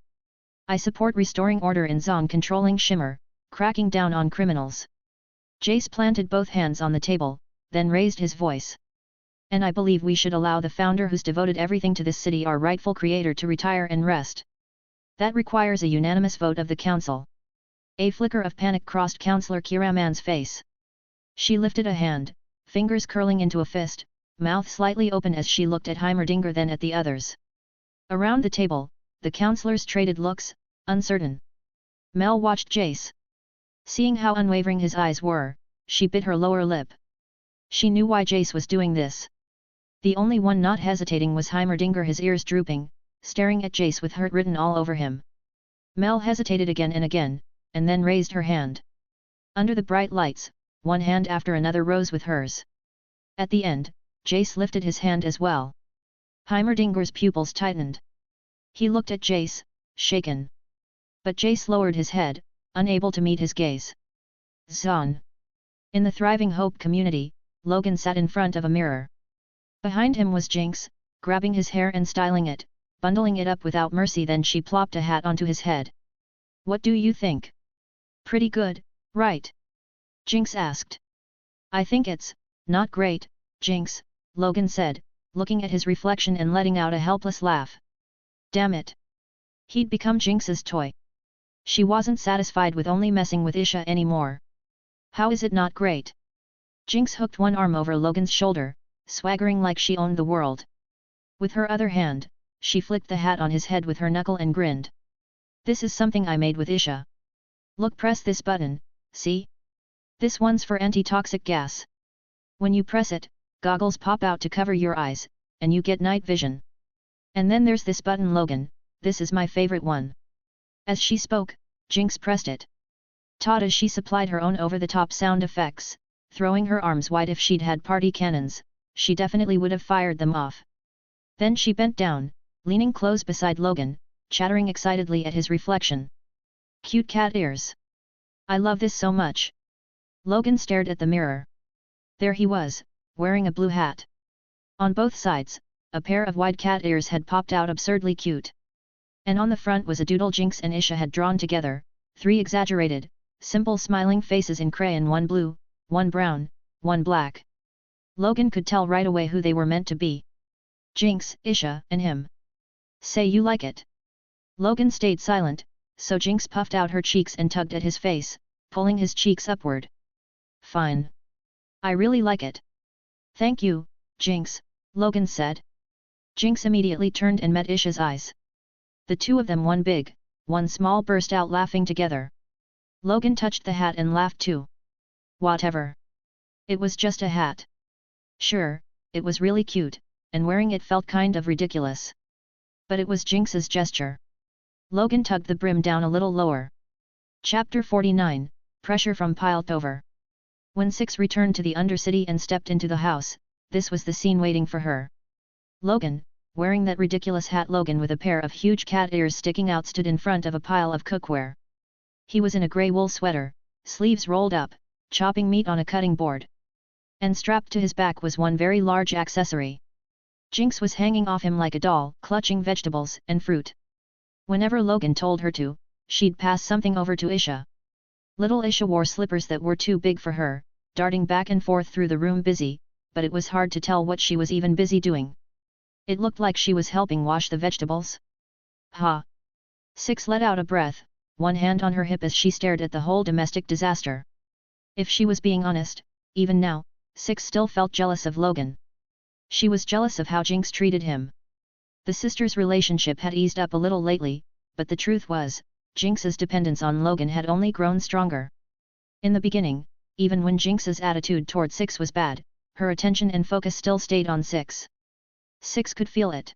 I support restoring order in Zaun, controlling Shimmer, cracking down on criminals. Jace planted both hands on the table, then raised his voice. And I believe we should allow the founder who's devoted everything to this city, our rightful creator, to retire and rest. That requires a unanimous vote of the council. A flicker of panic crossed Councillor Kiraman's face. She lifted a hand, fingers curling into a fist, mouth slightly open as she looked at Heimerdinger, then at the others. Around the table, the councillors traded looks, uncertain. Mel watched Jace. Seeing how unwavering his eyes were, she bit her lower lip. She knew why Jace was doing this. The only one not hesitating was Heimerdinger, his ears drooping, staring at Jace with hurt written all over him. Mel hesitated again and again, and then raised her hand. Under the bright lights, one hand after another rose with hers. At the end, Jace lifted his hand as well. Heimerdinger's pupils tightened. He looked at Jace, shaken. But Jace lowered his head, unable to meet his gaze. Zhan. In the thriving Hope community, Logan sat in front of a mirror. Behind him was Jinx, grabbing his hair and styling it, bundling it up without mercy. Then she plopped a hat onto his head. What do you think? Pretty good, right? Jinx asked. I think it's not great, Jinx, Logan said, looking at his reflection and letting out a helpless laugh. Damn it. He'd become Jinx's toy. She wasn't satisfied with only messing with Isha anymore. How is it not great? Jinx hooked one arm over Logan's shoulder, swaggering like she owned the world. With her other hand, she flicked the hat on his head with her knuckle and grinned. This is something I made with Isha. Look, press this button, see? This one's for anti-toxic gas. When you press it, goggles pop out to cover your eyes, and you get night vision. And then there's this button, Logan, this is my favorite one. As she spoke, Jinx pressed it. Taut as she supplied her own over-the-top sound effects, throwing her arms wide. If she'd had party cannons, she definitely would have fired them off. Then she bent down, leaning close beside Logan, chattering excitedly at his reflection. Cute cat ears. I love this so much. Logan stared at the mirror. There he was, wearing a blue hat. On both sides, a pair of wide cat ears had popped out, absurdly cute. And on the front was a doodle Jinx and Isha had drawn together, 3 exaggerated, simple smiling faces in crayon, one blue, one brown, one black. Logan could tell right away who they were meant to be. Jinx, Isha, and him. Say you like it. Logan stayed silent, so Jinx puffed out her cheeks and tugged at his face, pulling his cheeks upward. Fine. I really like it. Thank you, Jinx, Logan said. Jinx immediately turned and met Isha's eyes. The two of them, one big, one small, burst out laughing together. Logan touched the hat and laughed too. Whatever. It was just a hat. Sure, it was really cute, and wearing it felt kind of ridiculous. But it was Jinx's gesture. Logan tugged the brim down a little lower. Chapter 49, Pressure from Piltover. When Six returned to the Undercity and stepped into the house, this was the scene waiting for her. Logan, wearing that ridiculous hat. Logan with a pair of huge cat ears sticking out stood in front of a pile of cookware. He was in a grey wool sweater, sleeves rolled up, chopping meat on a cutting board. And strapped to his back was one very large accessory. Jinx was hanging off him like a doll, clutching vegetables and fruit. Whenever Logan told her to, she'd pass something over to Isha. Little Isha wore slippers that were too big for her, darting back and forth through the room busy, but it was hard to tell what she was even busy doing. It looked like she was helping wash the vegetables. Ha! Six let out a breath, one hand on her hip as she stared at the whole domestic disaster. If she was being honest, even now, Six still felt jealous of Logan. She was jealous of how Jinx treated him. The sisters' relationship had eased up a little lately, but the truth was, Jinx's dependence on Logan had only grown stronger. In the beginning, even when Jinx's attitude toward Six was bad, her attention and focus still stayed on Six. Six could feel it.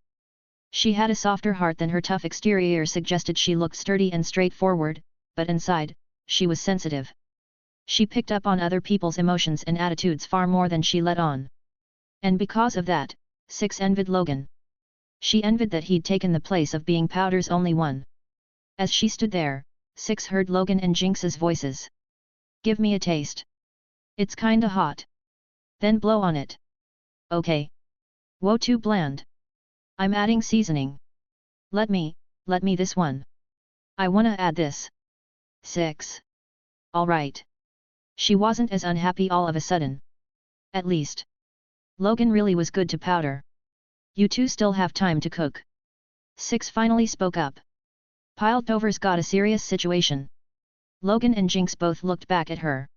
She had a softer heart than her tough exterior suggested. She looked sturdy and straightforward, but inside, she was sensitive. She picked up on other people's emotions and attitudes far more than she let on. And because of that, Six envied Logan. She envied that he'd taken the place of being Powder's only one. As she stood there, Six heard Logan and Jinx's voices. "Give me a taste. It's kinda hot. Then blow on it." "Okay. Whoa, too bland. I'm adding seasoning. Let me this one. I wanna add this." Six. Alright. She wasn't as unhappy all of a sudden. At least. Logan really was good to Powder. "You two still have time to cook." Six finally spoke up. Piltover's got a serious situation. Logan and Jinx both looked back at her.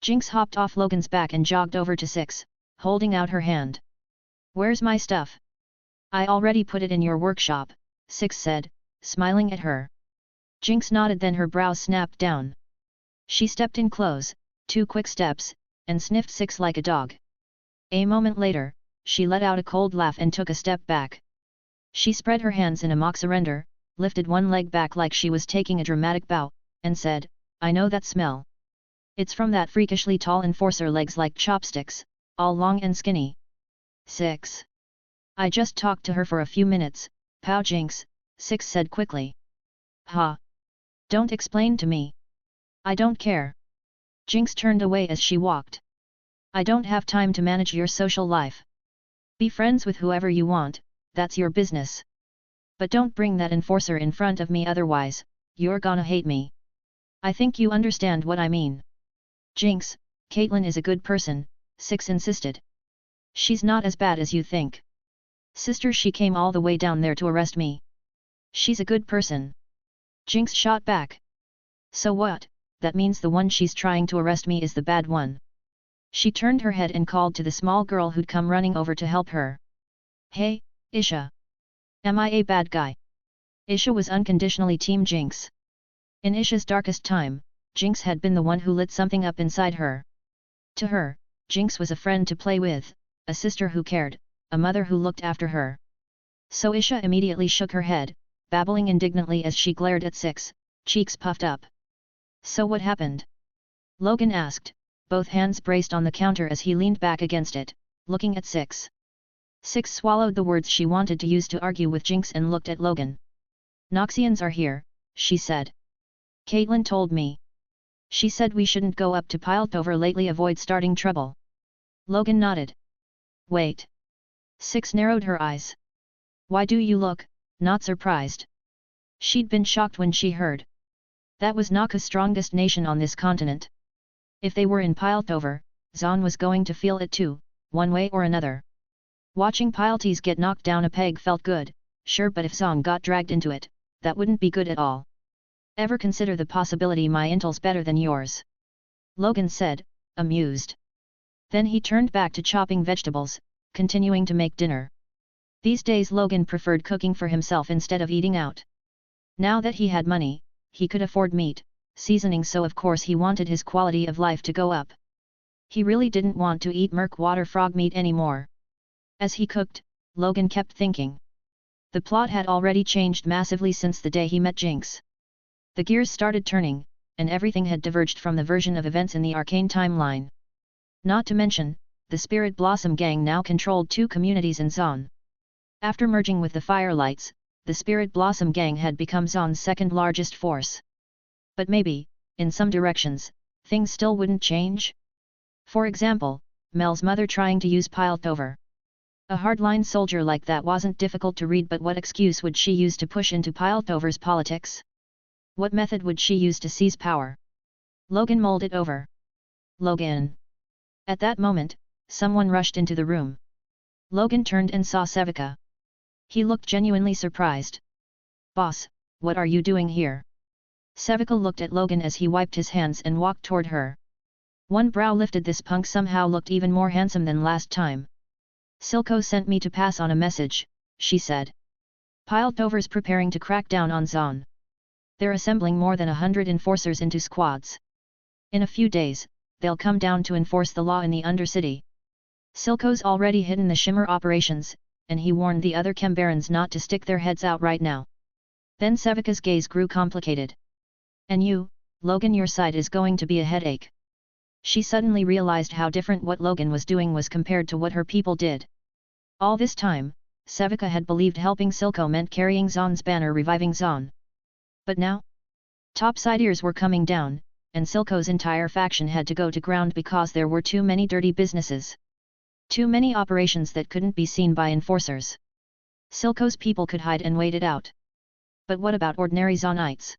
Jinx hopped off Logan's back and jogged over to Six, holding out her hand. "Where's my stuff?" "I already put it in your workshop," Six said, smiling at her. Jinx nodded, then her brows snapped down. She stepped in close, 2 quick steps, and sniffed Six like a dog. A moment later, she let out a cold laugh and took a step back. She spread her hands in a mock surrender, lifted one leg back like she was taking a dramatic bow, and said, "I know that smell. It's from that freakishly tall enforcer, legs like chopsticks, all long and skinny." Six. "I just talked to her for a few minutes, Pow Jinx," Six said quickly. "Ha! Don't explain to me. I don't care." Jinx turned away as she walked. "I don't have time to manage your social life. Be friends with whoever you want, that's your business. But don't bring that enforcer in front of me, otherwise, you're gonna hate me. I think you understand what I mean." "Jinx, Caitlyn is a good person," Six insisted. "She's not as bad as you think. Sister, she came all the way down there to arrest me. She's a good person." Jinx shot back. "So what? That means the one she's trying to arrest me is the bad one." She turned her head and called to the small girl who'd come running over to help her. "Hey, Isha. Am I a bad guy?" Isha was unconditionally Team Jinx. In Isha's darkest time, Jinx had been the one who lit something up inside her. To her, Jinx was a friend to play with, a sister who cared, a mother who looked after her. So Isha immediately shook her head, babbling indignantly as she glared at Six, cheeks puffed up. "So what happened?" Logan asked, both hands braced on the counter as he leaned back against it, looking at Six. Six swallowed the words she wanted to use to argue with Jinx and looked at Logan. "Noxians are here," she said. "Caitlyn told me. She said we shouldn't go up to Piltover lately, avoid starting trouble." Logan nodded. "Wait." Six narrowed her eyes. "Why do you look not surprised?" She'd been shocked when she heard. That was Naka's strongest nation on this continent. If they were in Piltover, Zaun was going to feel it too, one way or another. Watching Pilties get knocked down a peg felt good, sure, but if Zaun got dragged into it, that wouldn't be good at all. "Ever consider the possibility my intel's better than yours?" Logan said, amused. Then he turned back to chopping vegetables, continuing to make dinner. These days Logan preferred cooking for himself instead of eating out. Now that he had money, he could afford meat, seasoning, so of course he wanted his quality of life to go up. He really didn't want to eat murk-water frog meat anymore. As he cooked, Logan kept thinking. The plot had already changed massively since the day he met Jinx. The gears started turning, and everything had diverged from the version of events in the Arcane timeline. Not to mention, the Spirit Blossom gang now controlled 2 communities in Zaun. After merging with the Firelights, the Spirit Blossom gang had become Zaun's second largest force. But maybe, in some directions, things still wouldn't change? For example, Mel's mother trying to use Piltover. A hardline soldier like that wasn't difficult to read, but what excuse would she use to push into Piltover's politics? What method would she use to seize power? Logan mulled it over. "Logan!" At that moment, someone rushed into the room. Logan turned and saw Sevika. He looked genuinely surprised. "Boss, what are you doing here?" Sevika looked at Logan as he wiped his hands and walked toward her. One brow lifted. This punk somehow looked even more handsome than last time. Silco sent me to pass on a message, she said. Piltovers preparing to crack down on Zaun. They're assembling more than 100 enforcers into squads. In a few days, they'll come down to enforce the law in the Undercity. Silco's already hidden the Shimmer operations, and he warned the other Cambarans not to stick their heads out right now. Then Sevika's gaze grew complicated. And you, Logan, your side is going to be a headache. She suddenly realized how different what Logan was doing was compared to what her people did. All this time, Sevika had believed helping Silco meant carrying Zaun's banner, reviving Zaun. But now? Topsiders were coming down, and Silco's entire faction had to go to ground because there were too many dirty businesses. Too many operations that couldn't be seen by enforcers. Silco's people could hide and wait it out. But what about ordinary Zaunites?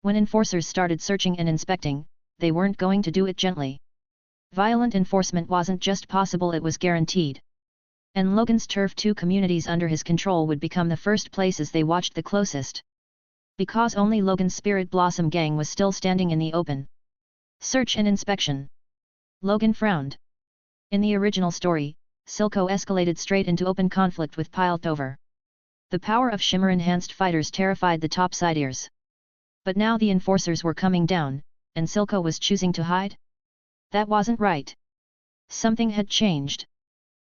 When enforcers started searching and inspecting, they weren't going to do it gently. Violent enforcement wasn't just possible, it was guaranteed. And Logan's Turf 2 communities under his control would become the first places they watched the closest. Because only Logan's Spirit Blossom gang was still standing in the open. Search and inspection. Logan frowned. In the original story, Silco escalated straight into open conflict with Piltover. The power of Shimmer-enhanced fighters terrified the Topsiders. But now the enforcers were coming down, and Silco was choosing to hide? That wasn't right. Something had changed.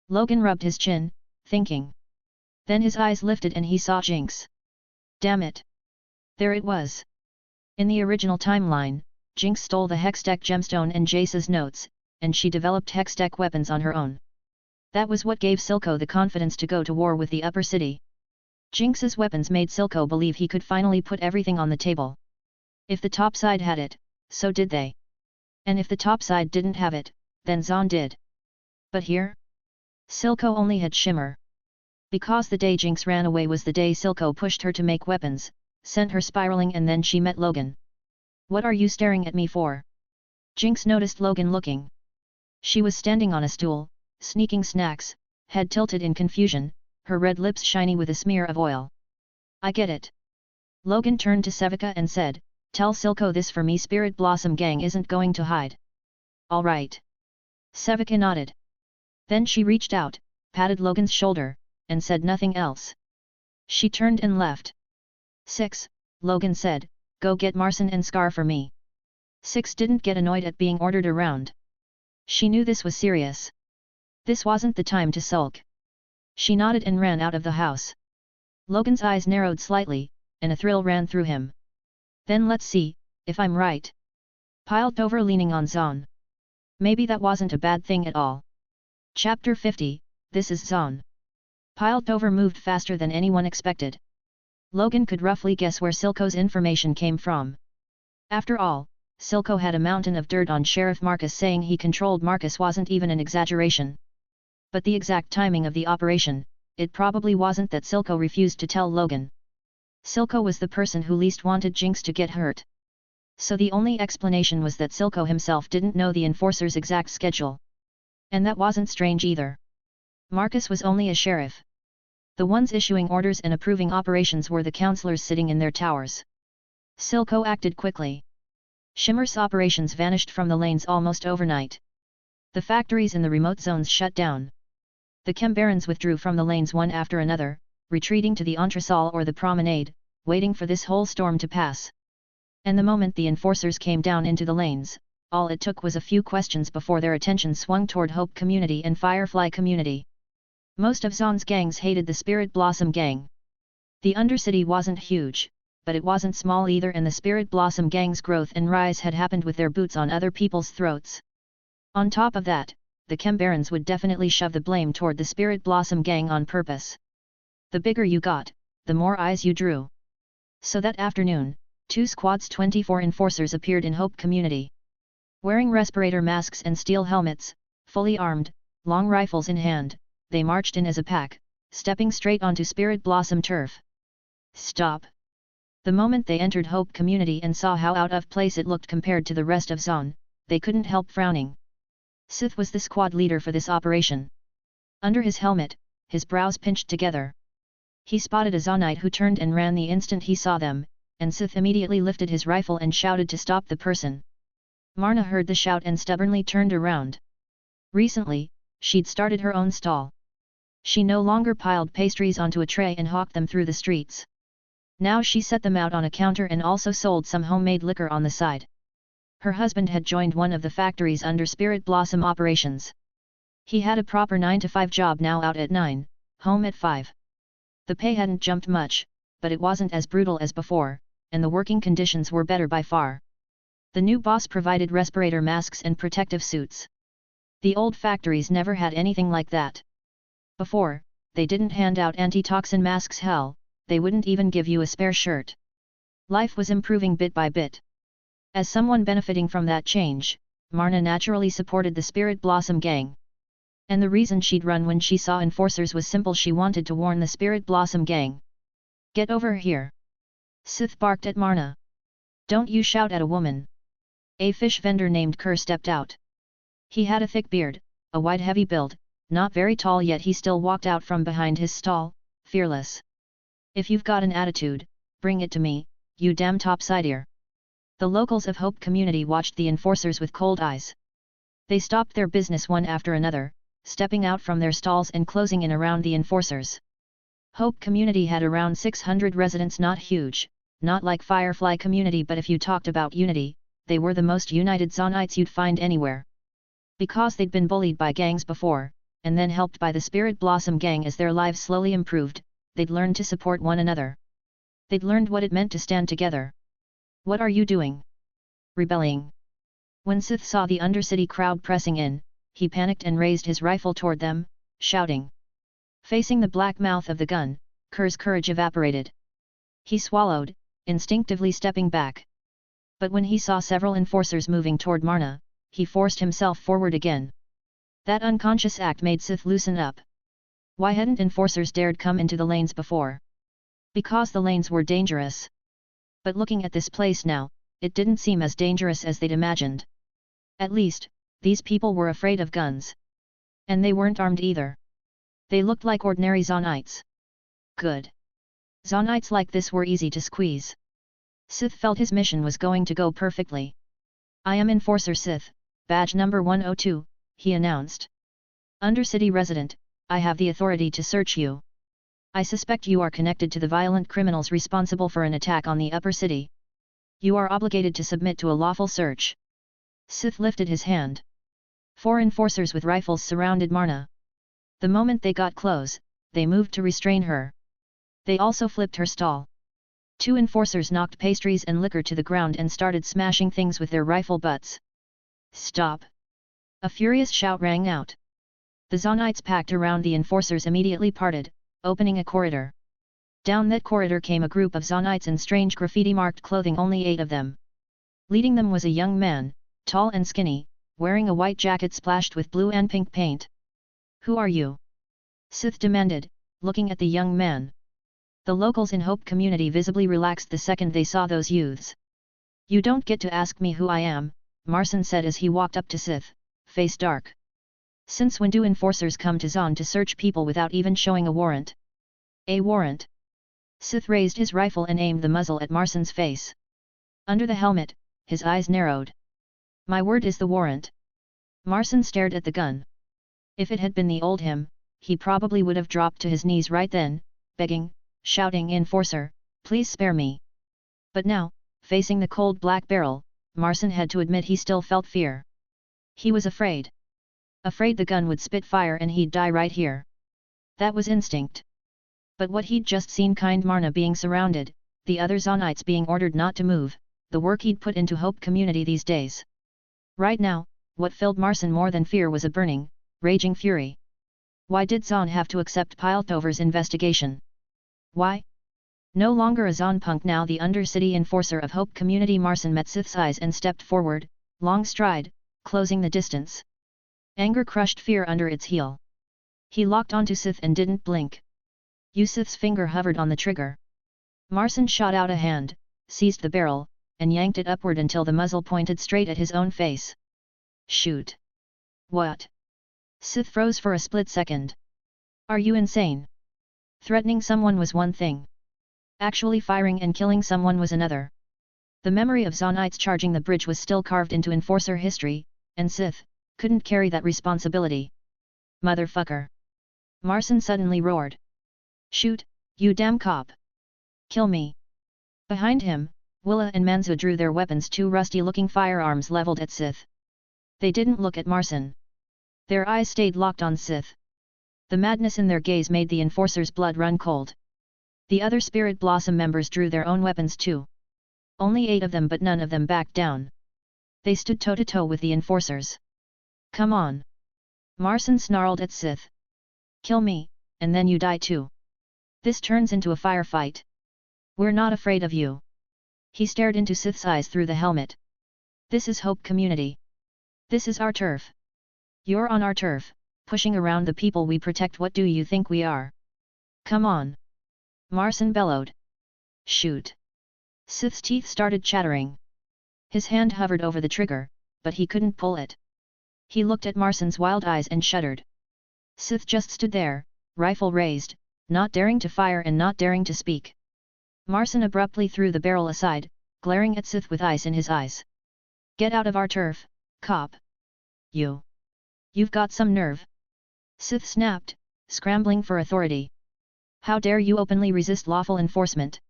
Logan rubbed his chin, thinking. Then his eyes lifted and he saw Jinx. Damn it! There it was. In the original timeline, Jinx stole the Hextech gemstone and Jace's notes, and she developed Hextech weapons on her own. That was what gave Silco the confidence to go to war with the Upper City. Jinx's weapons made Silco believe he could finally put everything on the table. If the top side had it, so did they. And if the top side didn't have it, then Zaun did. But here? Silco only had Shimmer. Because the day Jinx ran away was the day Silco pushed her to make weapons, sent her spiraling, and then she met Logan. What are you staring at me for? Jinx noticed Logan looking. She was standing on a stool, sneaking snacks, head tilted in confusion, her red lips shiny with a smear of oil. I get it. Logan turned to Sevika and said, tell Silco this for me, Spirit Blossom gang isn't going to hide. All right. Sevika nodded. Then she reached out, patted Logan's shoulder, and said nothing else. She turned and left. 6, Logan said, go get Marcin and Scar for me. 6 didn't get annoyed at being ordered around. She knew this was serious. This wasn't the time to sulk. She nodded and ran out of the house. Logan's eyes narrowed slightly, and a thrill ran through him. Then let's see, if I'm right. Piltover leaning on Zaun. Maybe that wasn't a bad thing at all. Chapter 50, This is Zaun. Piltover moved faster than anyone expected. Logan could roughly guess where Silco's information came from. After all, Silco had a mountain of dirt on Sheriff Marcus saying he controlled Marcus wasn't even an exaggeration. But the exact timing of the operation, it probably wasn't that Silco refused to tell Logan. Silco was the person who least wanted Jinx to get hurt. So the only explanation was that Silco himself didn't know the enforcer's exact schedule. And that wasn't strange either. Marcus was only a sheriff. The ones issuing orders and approving operations were the counselors sitting in their towers. Silco acted quickly. Shimmer's operations vanished from the lanes almost overnight. The factories in the remote zones shut down. The Cambarans withdrew from the lanes one after another, retreating to the entresol or the promenade, waiting for this whole storm to pass. And the moment the enforcers came down into the lanes, all it took was a few questions before their attention swung toward Hope Community and Firefly Community. Most of Zaun's gangs hated the Spirit Blossom gang. The Undercity wasn't huge, but it wasn't small either, and the Spirit Blossom gang's growth and rise had happened with their boots on other people's throats. On top of that, the Cambarans would definitely shove the blame toward the Spirit Blossom gang on purpose. The bigger you got, the more eyes you drew. So that afternoon, 2 squads 24 enforcers appeared in Hope Community. Wearing respirator masks and steel helmets, fully armed, long rifles in hand, they marched in as a pack, stepping straight onto Spirit Blossom turf. Stop! The moment they entered Hope Community and saw how out of place it looked compared to the rest of Zaun, they couldn't help frowning. Sith was the squad leader for this operation. Under his helmet, his brows pinched together. He spotted a Zaunite who turned and ran the instant he saw them, and Sith immediately lifted his rifle and shouted to stop the person. Marna heard the shout and stubbornly turned around. Recently, she'd started her own stall. She no longer piled pastries onto a tray and hawked them through the streets. Now she set them out on a counter and also sold some homemade liquor on the side. Her husband had joined one of the factories under Spirit Blossom operations. He had a proper 9-to-5 job now, out at 9, home at 5. The pay hadn't jumped much, but it wasn't as brutal as before, and the working conditions were better by far. The new boss provided respirator masks and protective suits. The old factories never had anything like that. Before, they didn't hand out antitoxin masks, hell, they wouldn't even give you a spare shirt. Life was improving bit by bit. As someone benefiting from that change, Marna naturally supported the Spirit Blossom gang. And the reason she'd run when she saw enforcers was simple: she wanted to warn the Spirit Blossom gang. Get over here! Sith barked at Marna. Don't you shout at a woman! A fish vendor named Kerr stepped out. He had a thick beard, a wide heavy build, not very tall, yet he still walked out from behind his stall, fearless. If you've got an attitude, bring it to me, you damn topsider. The locals of Hope Community watched the enforcers with cold eyes. They stopped their business one after another, stepping out from their stalls and closing in around the enforcers. Hope Community had around 600 residents, not huge, not like Firefly Community, but if you talked about unity, they were the most united Zaunites you'd find anywhere. Because they'd been bullied by gangs before, and then helped by the Spirit Blossom gang as their lives slowly improved, they'd learned to support one another. They'd learned what it meant to stand together. What are you doing? Rebelling. When Sith saw the Undercity crowd pressing in, he panicked and raised his rifle toward them, shouting. Facing the black mouth of the gun, Kerr's courage evaporated. He swallowed, instinctively stepping back. But when he saw several enforcers moving toward Marna, he forced himself forward again. That unconscious act made Sith loosen up. Why hadn't enforcers dared come into the lanes before? Because the lanes were dangerous. But looking at this place now, it didn't seem as dangerous as they'd imagined. At least, these people were afraid of guns. And they weren't armed either. They looked like ordinary Zaunites. Good. Zaunites like this were easy to squeeze. Sith felt his mission was going to go perfectly. I am Enforcer Sith, badge number 102, he announced. Undercity resident, I have the authority to search you. I suspect you are connected to the violent criminals responsible for an attack on the upper city. You are obligated to submit to a lawful search. Sith lifted his hand. 4 enforcers with rifles surrounded Marna. The moment they got close, they moved to restrain her. They also flipped her stall. 2 enforcers knocked pastries and liquor to the ground and started smashing things with their rifle butts. Stop! A furious shout rang out. The Zaunites packed around the enforcers immediately parted, opening a corridor. Down that corridor came a group of Zaunites in strange graffiti-marked clothing, only 8 of them. Leading them was a young man, tall and skinny, wearing a white jacket splashed with blue and pink paint. Who are you? Sith demanded, looking at the young man. The locals in Hope Community visibly relaxed the second they saw those youths. You don't get to ask me who I am, Marson said as he walked up to Sith, face dark. Since when do enforcers come to Zaun to search people without even showing a warrant? A warrant? Sith raised his rifle and aimed the muzzle at Marson's face. Under the helmet, his eyes narrowed. My word is the warrant. Marson stared at the gun. If it had been the old him, he probably would have dropped to his knees right then, begging, shouting, Enforcer, please spare me. But now, facing the cold black barrel, Marson had to admit he still felt fear. He was afraid. Afraid the gun would spit fire and he'd die right here. That was instinct. But what he'd just seen, kind Marna being surrounded, the other Zaunites being ordered not to move, the work he'd put into Hope Community these days. Right now, what filled Marson more than fear was a burning, raging fury. Why did Zaun have to accept Piltover's investigation? Why? No longer a Zaun punk, now the Undercity enforcer of Hope Community, Marson met Sith's eyes and stepped forward, long stride, closing the distance. Anger crushed fear under its heel. He locked onto Sith and didn't blink. Sith's finger hovered on the trigger. Marson shot out a hand, seized the barrel, and yanked it upward until the muzzle pointed straight at his own face. Shoot! What? Sith froze for a split second. Are you insane? Threatening someone was one thing. Actually firing and killing someone was another. The memory of Zaunites charging the bridge was still carved into enforcer history, and Sith couldn't carry that responsibility. Motherfucker! Marcin suddenly roared. Shoot, you damn cop! Kill me! Behind him, Willa and Manzo drew their weapons, two rusty-looking firearms leveled at Sith. They didn't look at Marcin. Their eyes stayed locked on Sith. The madness in their gaze made the enforcer's blood run cold. The other Spirit Blossom members drew their own weapons too. Only 8 of them, but none of them backed down. They stood toe-to-toe with the enforcers. Come on! Marcin snarled at Sith. Kill me, and then you die too. This turns into a firefight. We're not afraid of you. He stared into Sith's eyes through the helmet. This is Hope Community. This is our turf. You're on our turf, pushing around the people we protect. What do you think we are? Come on! Marcin bellowed. Shoot! Sith's teeth started chattering. His hand hovered over the trigger, but he couldn't pull it. He looked at Marcin's wild eyes and shuddered. Sith just stood there, rifle raised, not daring to fire and not daring to speak. Marcin abruptly threw the barrel aside, glaring at Sith with ice in his eyes. Get out of our turf, cop! You've got some nerve! Sith snapped, scrambling for authority. How dare you openly resist lawful enforcement?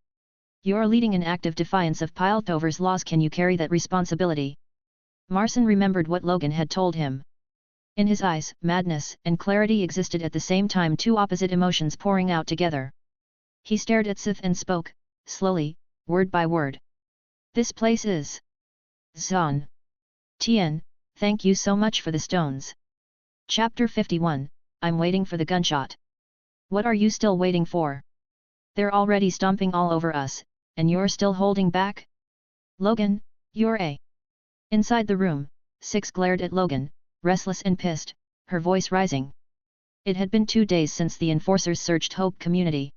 You're leading an act of defiance of Piltover's laws. Can you carry that responsibility? Marcin remembered what Logan had told him. In his eyes, madness and clarity existed at the same time, two opposite emotions pouring out together. He stared at Sith and spoke, slowly, word by word. This place is Zaun. Tien, thank you so much for the stones. Chapter 51, I'm waiting for the gunshot. What are you still waiting for? They're already stomping all over us, and you're still holding back? Logan, you're a... Inside the room, Six glared at Logan, restless and pissed, her voice rising. It had been 2 days since the enforcers searched Hope Community.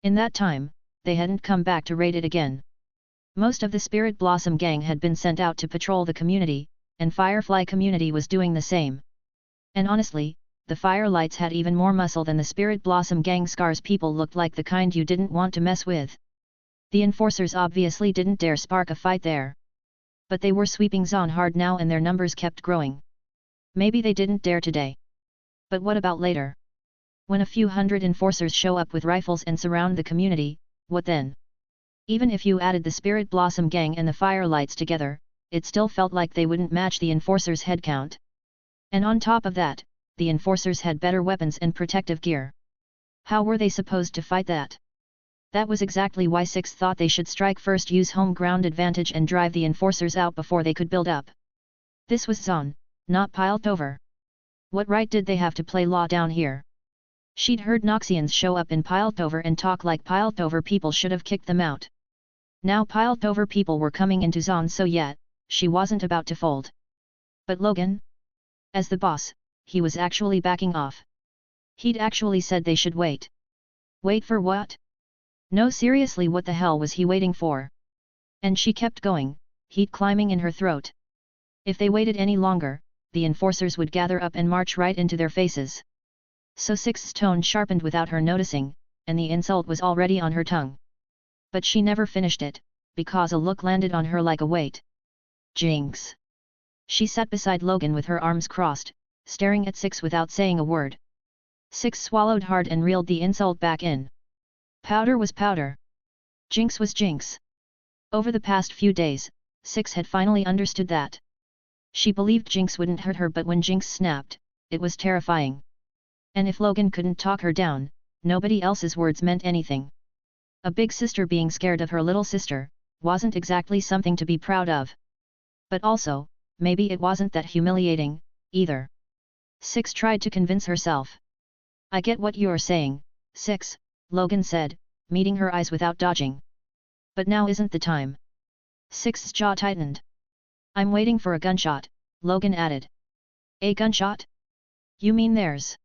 In that time, they hadn't come back to raid it again. Most of the Spirit Blossom gang had been sent out to patrol the community, and Firefly community was doing the same. And honestly, the Firelights had even more muscle than the Spirit Blossom gang. Scars people looked like the kind you didn't want to mess with. The enforcers obviously didn't dare spark a fight there. But they were sweeping Zaun hard now and their numbers kept growing. Maybe they didn't dare today. But what about later? When a few hundred enforcers show up with rifles and surround the community, what then? Even if you added the Spirit Blossom gang and the Firelights together, it still felt like they wouldn't match the enforcers' headcount. And on top of that, the enforcers had better weapons and protective gear. How were they supposed to fight that? That was exactly why Six thought they should strike first, use home ground advantage and drive the enforcers out before they could build up. This was Zaun, not Piltover. What right did they have to play law down here? She'd heard Noxians show up in Piltover and talk like Piltover people should have kicked them out. Now Piltover people were coming into Zaun, so yet, she wasn't about to fold. But Logan? As the boss, he was actually backing off. He'd actually said they should wait. Wait for what? No, seriously, what the hell was he waiting for? And she kept going, heat climbing in her throat. If they waited any longer, the enforcers would gather up and march right into their faces. So Six's tone sharpened without her noticing, and the insult was already on her tongue. But she never finished it, because a look landed on her like a weight. Jinx. She sat beside Logan with her arms crossed, staring at Six without saying a word. Six swallowed hard and reeled the insult back in. Powder was powder. Jinx was Jinx. Over the past few days, Six had finally understood that. She believed Jinx wouldn't hurt her, but when Jinx snapped, it was terrifying. And if Logan couldn't talk her down, nobody else's words meant anything. A big sister being scared of her little sister, wasn't exactly something to be proud of. But also, maybe it wasn't that humiliating, either. Six tried to convince herself. I get what you're saying, Six, Logan said, meeting her eyes without dodging. But now isn't the time. Six's jaw tightened. I'm waiting for a gunshot, Logan added. A gunshot? You mean theirs?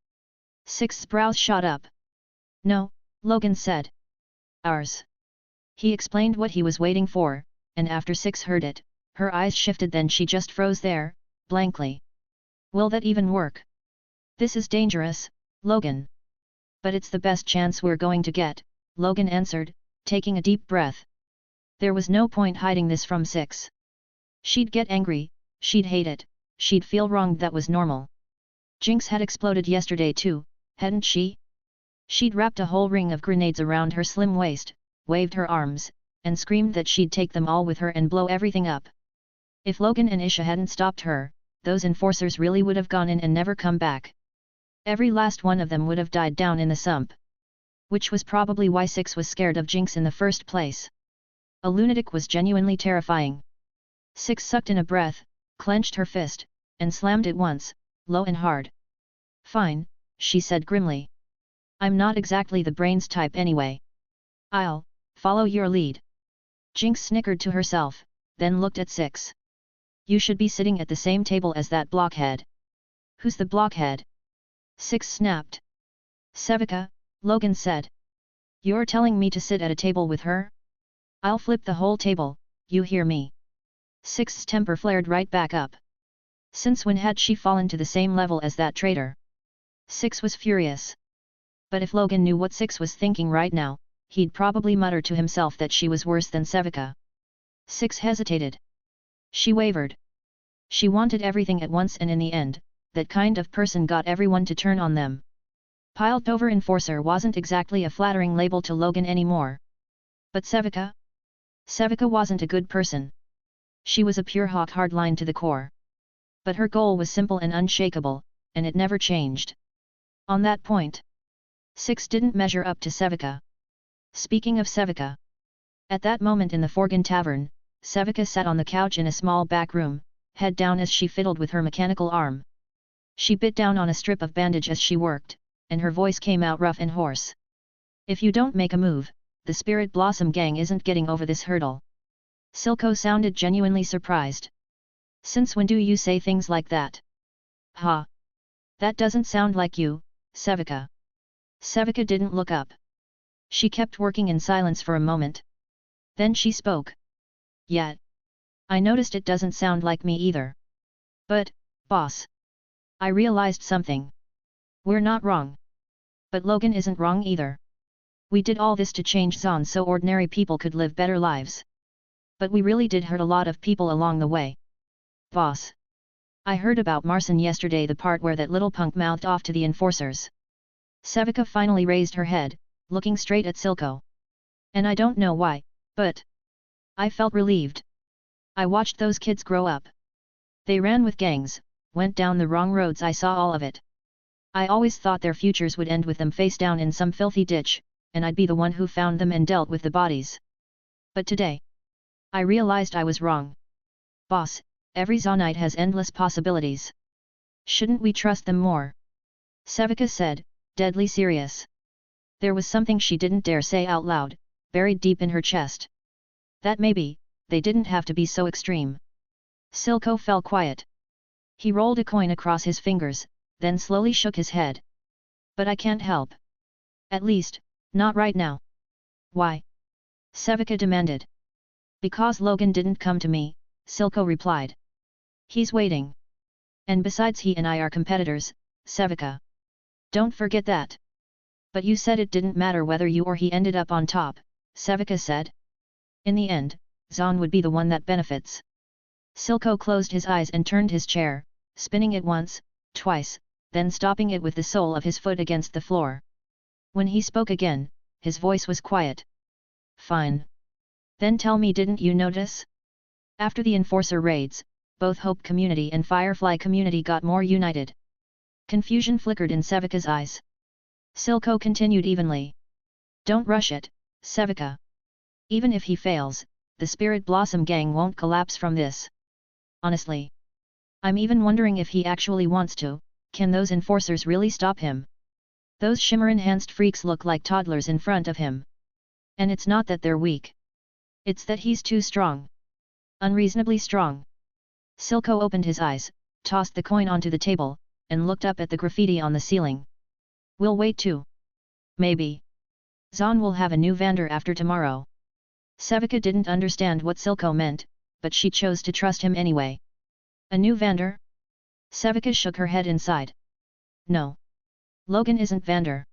Six's brows shot up. No, Logan said. Ours. He explained what he was waiting for, and after Six heard it, her eyes shifted, then she just froze there, blankly. Will that even work? This is dangerous, Logan. But it's the best chance we're going to get, Logan answered, taking a deep breath. There was no point hiding this from Six. She'd get angry, she'd hate it, she'd feel wronged. That was normal. Jinx had exploded yesterday too, hadn't she? She'd wrapped a whole ring of grenades around her slim waist, waved her arms, and screamed that she'd take them all with her and blow everything up. If Logan and Isha hadn't stopped her, those enforcers really would have gone in and never come back. Every last one of them would have died down in the sump. Which was probably why Six was scared of Jinx in the first place. A lunatic was genuinely terrifying. Six sucked in a breath, clenched her fist, and slammed it once, low and hard. Fine, she said grimly. I'm not exactly the brains type anyway. I'll follow your lead. Jinx snickered to herself, then looked at Six. You should be sitting at the same table as that blockhead. Who's the blockhead? Six snapped. Sevika, Logan said. You're telling me to sit at a table with her? I'll flip the whole table, you hear me? Six's temper flared right back up. Since when had she fallen to the same level as that traitor? Six was furious. But if Logan knew what Six was thinking right now, he'd probably mutter to himself that she was worse than Sevika. Six hesitated. She wavered. She wanted everything at once, and in the end, that kind of person got everyone to turn on them. Piled over enforcer wasn't exactly a flattering label to Logan anymore. But Sevika? Sevika wasn't a good person. She was a pure hawk, hardline to the core. But her goal was simple and unshakable, and it never changed. On that point, Six didn't measure up to Sevika. Speaking of Sevika, at that moment in the Forgan Tavern, Sevika sat on the couch in a small back room, head down as she fiddled with her mechanical arm. She bit down on a strip of bandage as she worked, and her voice came out rough and hoarse. If you don't make a move, the Spirit Blossom gang isn't getting over this hurdle. Silco sounded genuinely surprised. Since when do you say things like that? Ha! That doesn't sound like you, Sevika. Sevika didn't look up. She kept working in silence for a moment. Then she spoke. Yeah. I noticed it doesn't sound like me either. But, boss. I realized something. We're not wrong. But Logan isn't wrong either. We did all this to change Zaun so ordinary people could live better lives. But we really did hurt a lot of people along the way. Boss. I heard about Marcin yesterday, the part where that little punk mouthed off to the enforcers. Sevika finally raised her head, looking straight at Silco. And I don't know why, but I felt relieved. I watched those kids grow up. They ran with gangs, went down the wrong roads, I saw all of it. I always thought their futures would end with them face down in some filthy ditch, and I'd be the one who found them and dealt with the bodies. But today, I realized I was wrong. Boss, every Zaunite has endless possibilities. Shouldn't we trust them more? Sevika said, deadly serious. There was something she didn't dare say out loud, buried deep in her chest. That maybe, they didn't have to be so extreme. Silco fell quiet. He rolled a coin across his fingers, then slowly shook his head. But I can't help. At least, not right now. Why? Sevika demanded. Because Logan didn't come to me, Silco replied. He's waiting. And besides, he and I are competitors, Sevika. Don't forget that. But you said it didn't matter whether you or he ended up on top, Sevika said. In the end, Zaun would be the one that benefits. Silco closed his eyes and turned his chair, spinning it once, twice, then stopping it with the sole of his foot against the floor. When he spoke again, his voice was quiet. Fine. Then tell me, didn't you notice? After the Enforcer raids, both Hope community and Firefly community got more united. Confusion flickered in Sevika's eyes. Silco continued evenly. Don't rush it, Sevika. Even if he fails, the Spirit Blossom gang won't collapse from this. Honestly. I'm even wondering if he actually wants to. Can those enforcers really stop him? Those shimmer-enhanced freaks look like toddlers in front of him. And it's not that they're weak. It's that he's too strong. Unreasonably strong. Silco opened his eyes, tossed the coin onto the table, and looked up at the graffiti on the ceiling. We'll wait too. Maybe. Zaun will have a new Vander after tomorrow. Sevika didn't understand what Silco meant, but she chose to trust him anyway. A new Vander? Sevika shook her head inside. No. Logan isn't Vander.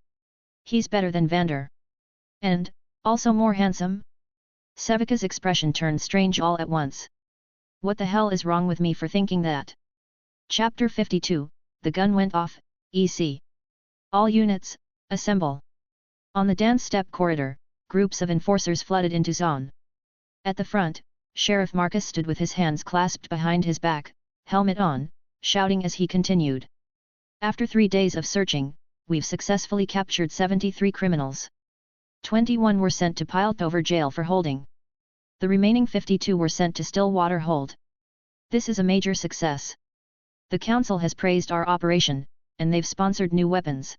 He's better than Vander. And, also more handsome? Sevika's expression turned strange all at once. What the hell is wrong with me for thinking that? Chapter 52, The gun went off, EC. All units, assemble. On the dance step corridor, groups of enforcers flooded into Zaun. At the front, Sheriff Marcus stood with his hands clasped behind his back, helmet on, shouting as he continued. After 3 days of searching, we've successfully captured 73 criminals. 21 were sent to Piltover jail for holding. The remaining 52 were sent to Stillwater Hold. This is a major success. The Council has praised our operation, and they've sponsored new weapons.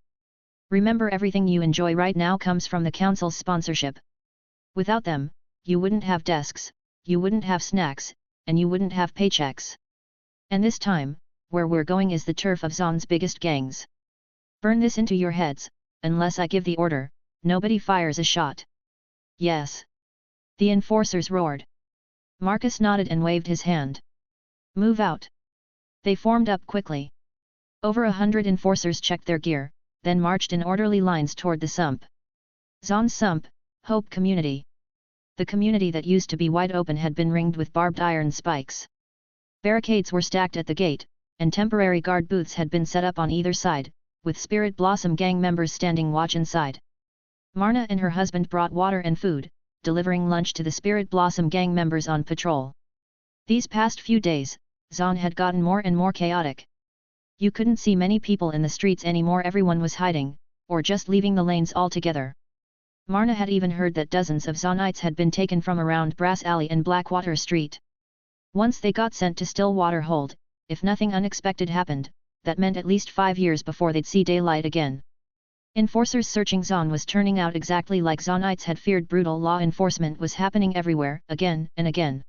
Remember, everything you enjoy right now comes from the Council's sponsorship. Without them, you wouldn't have desks, you wouldn't have snacks, and you wouldn't have paychecks. And this time, where we're going is the turf of Zaun's biggest gangs. Burn this into your heads, unless I give the order, nobody fires a shot. Yes. The enforcers roared. Marcus nodded and waved his hand. Move out. They formed up quickly. Over 100 enforcers checked their gear, then marched in orderly lines toward the sump. Zaun's sump, Hope Community. The community that used to be wide open had been ringed with barbed iron spikes. Barricades were stacked at the gate, and temporary guard booths had been set up on either side, with Spirit Blossom gang members standing watch inside. Marna and her husband brought water and food, delivering lunch to the Spirit Blossom gang members on patrol. These past few days, Zaun had gotten more and more chaotic. You couldn't see many people in the streets anymore, everyone was hiding, or just leaving the lanes altogether. Marna had even heard that dozens of Zaunites had been taken from around Brass Alley and Blackwater Street. Once they got sent to Stillwater Hold, if nothing unexpected happened, that meant at least 5 years before they'd see daylight again. Enforcers searching Zaun was turning out exactly like Zaunites had feared. Brutal law enforcement was happening everywhere, again and again.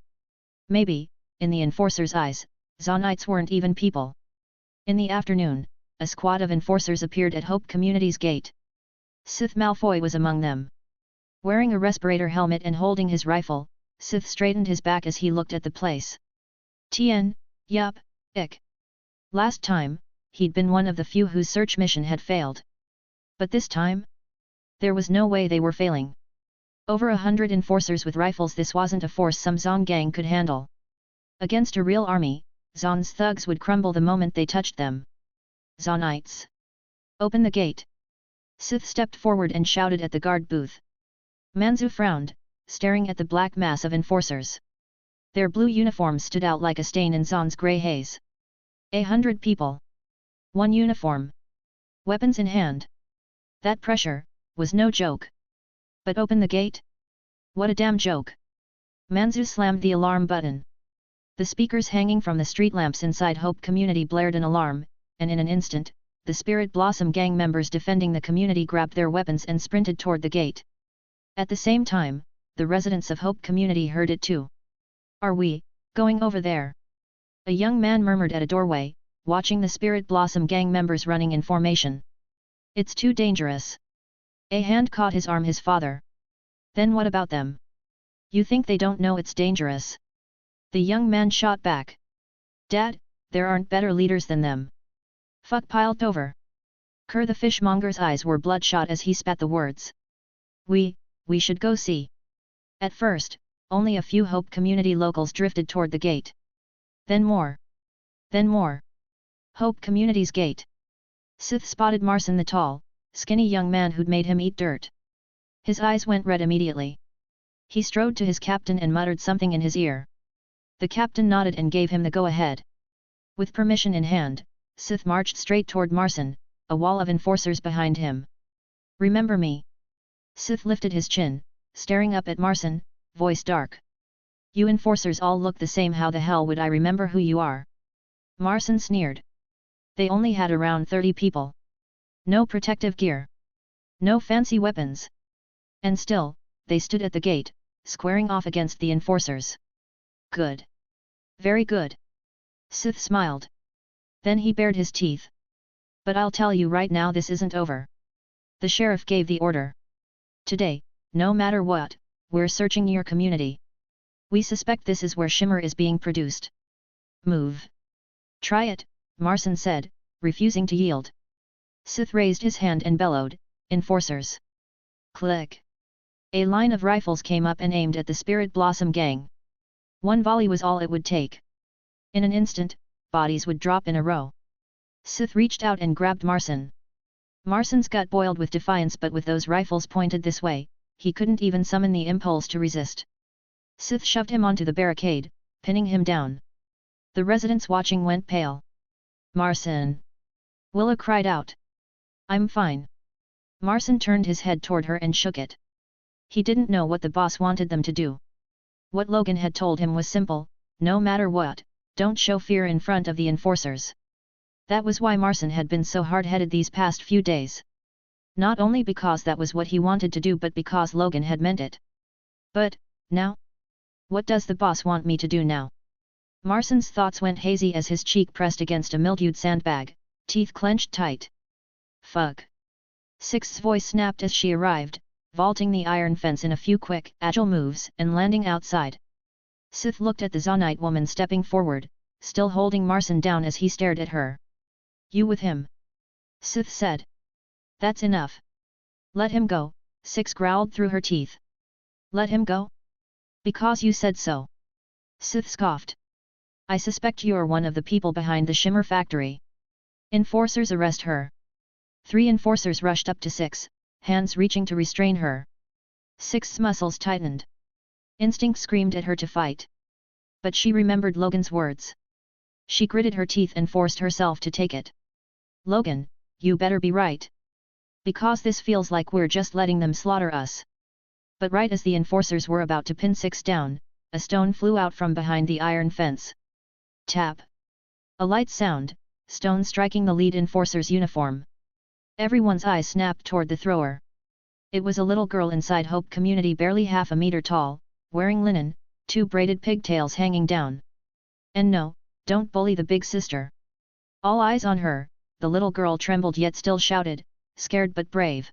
Maybe, in the enforcers' eyes, Zaunites weren't even people. In the afternoon, a squad of enforcers appeared at Hope Community's gate. Sith Malfoy was among them. Wearing a respirator helmet and holding his rifle, Sith straightened his back as he looked at the place. Tien, yup, ick. Last time, he'd been one of the few whose search mission had failed. But this time? There was no way they were failing. Over 100 enforcers with rifles, this wasn't a force some Zaun gang could handle. Against a real army, Zaun's thugs would crumble the moment they touched them. Zaunites! Open the gate! Sith stepped forward and shouted at the guard booth. Manzu frowned, staring at the black mass of enforcers. Their blue uniforms stood out like a stain in Zaun's grey haze. 100 people. One uniform. Weapons in hand. That pressure was no joke. But open the gate? What a damn joke! Manzu slammed the alarm button. The speakers hanging from the street lamps inside Hope Community blared an alarm, and in an instant, the Spirit Blossom gang members defending the community grabbed their weapons and sprinted toward the gate. At the same time, the residents of Hope Community heard it too. Are we going over there? A young man murmured at a doorway, watching the Spirit Blossom gang members running in formation. It's too dangerous. A hand caught his arm. His father. Then what about them? You think they don't know it's dangerous? The young man shot back. Dad, there aren't better leaders than them. Fuck Piltover. Kerr the fishmonger's eyes were bloodshot as he spat the words. We should go see. At first, only a few Hope Community locals drifted toward the gate. Then more. Then more. Hope Community's gate. Sith spotted Marcin, the tall, skinny young man who'd made him eat dirt. His eyes went red immediately. He strode to his captain and muttered something in his ear. The captain nodded and gave him the go-ahead. With permission in hand, Sith marched straight toward Marcin, a wall of enforcers behind him. Remember me? Sith lifted his chin, staring up at Marcin, voice dark. You enforcers all look the same, how the hell would I remember who you are? Marcin sneered. They only had around 30 people. No protective gear. No fancy weapons. And still, they stood at the gate, squaring off against the enforcers. Good. Very good. Sith smiled. Then he bared his teeth. But I'll tell you right now, this isn't over. The sheriff gave the order. Today, no matter what, we're searching your community. We suspect this is where Shimmer is being produced. Move. Try it, Marcin said, refusing to yield. Sith raised his hand and bellowed, enforcers. Click. A line of rifles came up and aimed at the Spirit Blossom gang. One volley was all it would take. In an instant, bodies would drop in a row. Sith reached out and grabbed Marcin. Marcin's gut boiled with defiance, but with those rifles pointed this way, he couldn't even summon the impulse to resist. Sith shoved him onto the barricade, pinning him down. The residents watching went pale. Marcin! Willa cried out. I'm fine. Marcin turned his head toward her and shook it. He didn't know what the boss wanted them to do. What Logan had told him was simple, no matter what, don't show fear in front of the enforcers. That was why Marcin had been so hard-headed these past few days. Not only because that was what he wanted to do, but because Logan had meant it. But, now? What does the boss want me to do now? Marcin's thoughts went hazy as his cheek pressed against a mildewed sandbag, teeth clenched tight. Fuck. Six's voice snapped as she arrived, vaulting the iron fence in a few quick, agile moves and landing outside. Sith looked at the Zaunite woman stepping forward, still holding Marcin down as he stared at her. You with him? Sith said. That's enough. Let him go, Six growled through her teeth. Let him go? Because you said so. Sith scoffed. I suspect you're one of the people behind the Shimmer factory. Enforcers, arrest her. 3 enforcers rushed up to Six, hands reaching to restrain her. Six's muscles tightened. Instinct screamed at her to fight. But she remembered Logan's words. She gritted her teeth and forced herself to take it. Logan, you better be right. Because this feels like we're just letting them slaughter us. But right as the enforcers were about to pin Six down, a stone flew out from behind the iron fence. Tap. A light sound, stone striking the lead enforcer's uniform. Everyone's eyes snapped toward the thrower. It was a little girl inside Hope Community, barely half a meter tall, wearing linen, 2 braided pigtails hanging down. And no, don't bully the big sister. All eyes on her, the little girl trembled yet still shouted, scared but brave.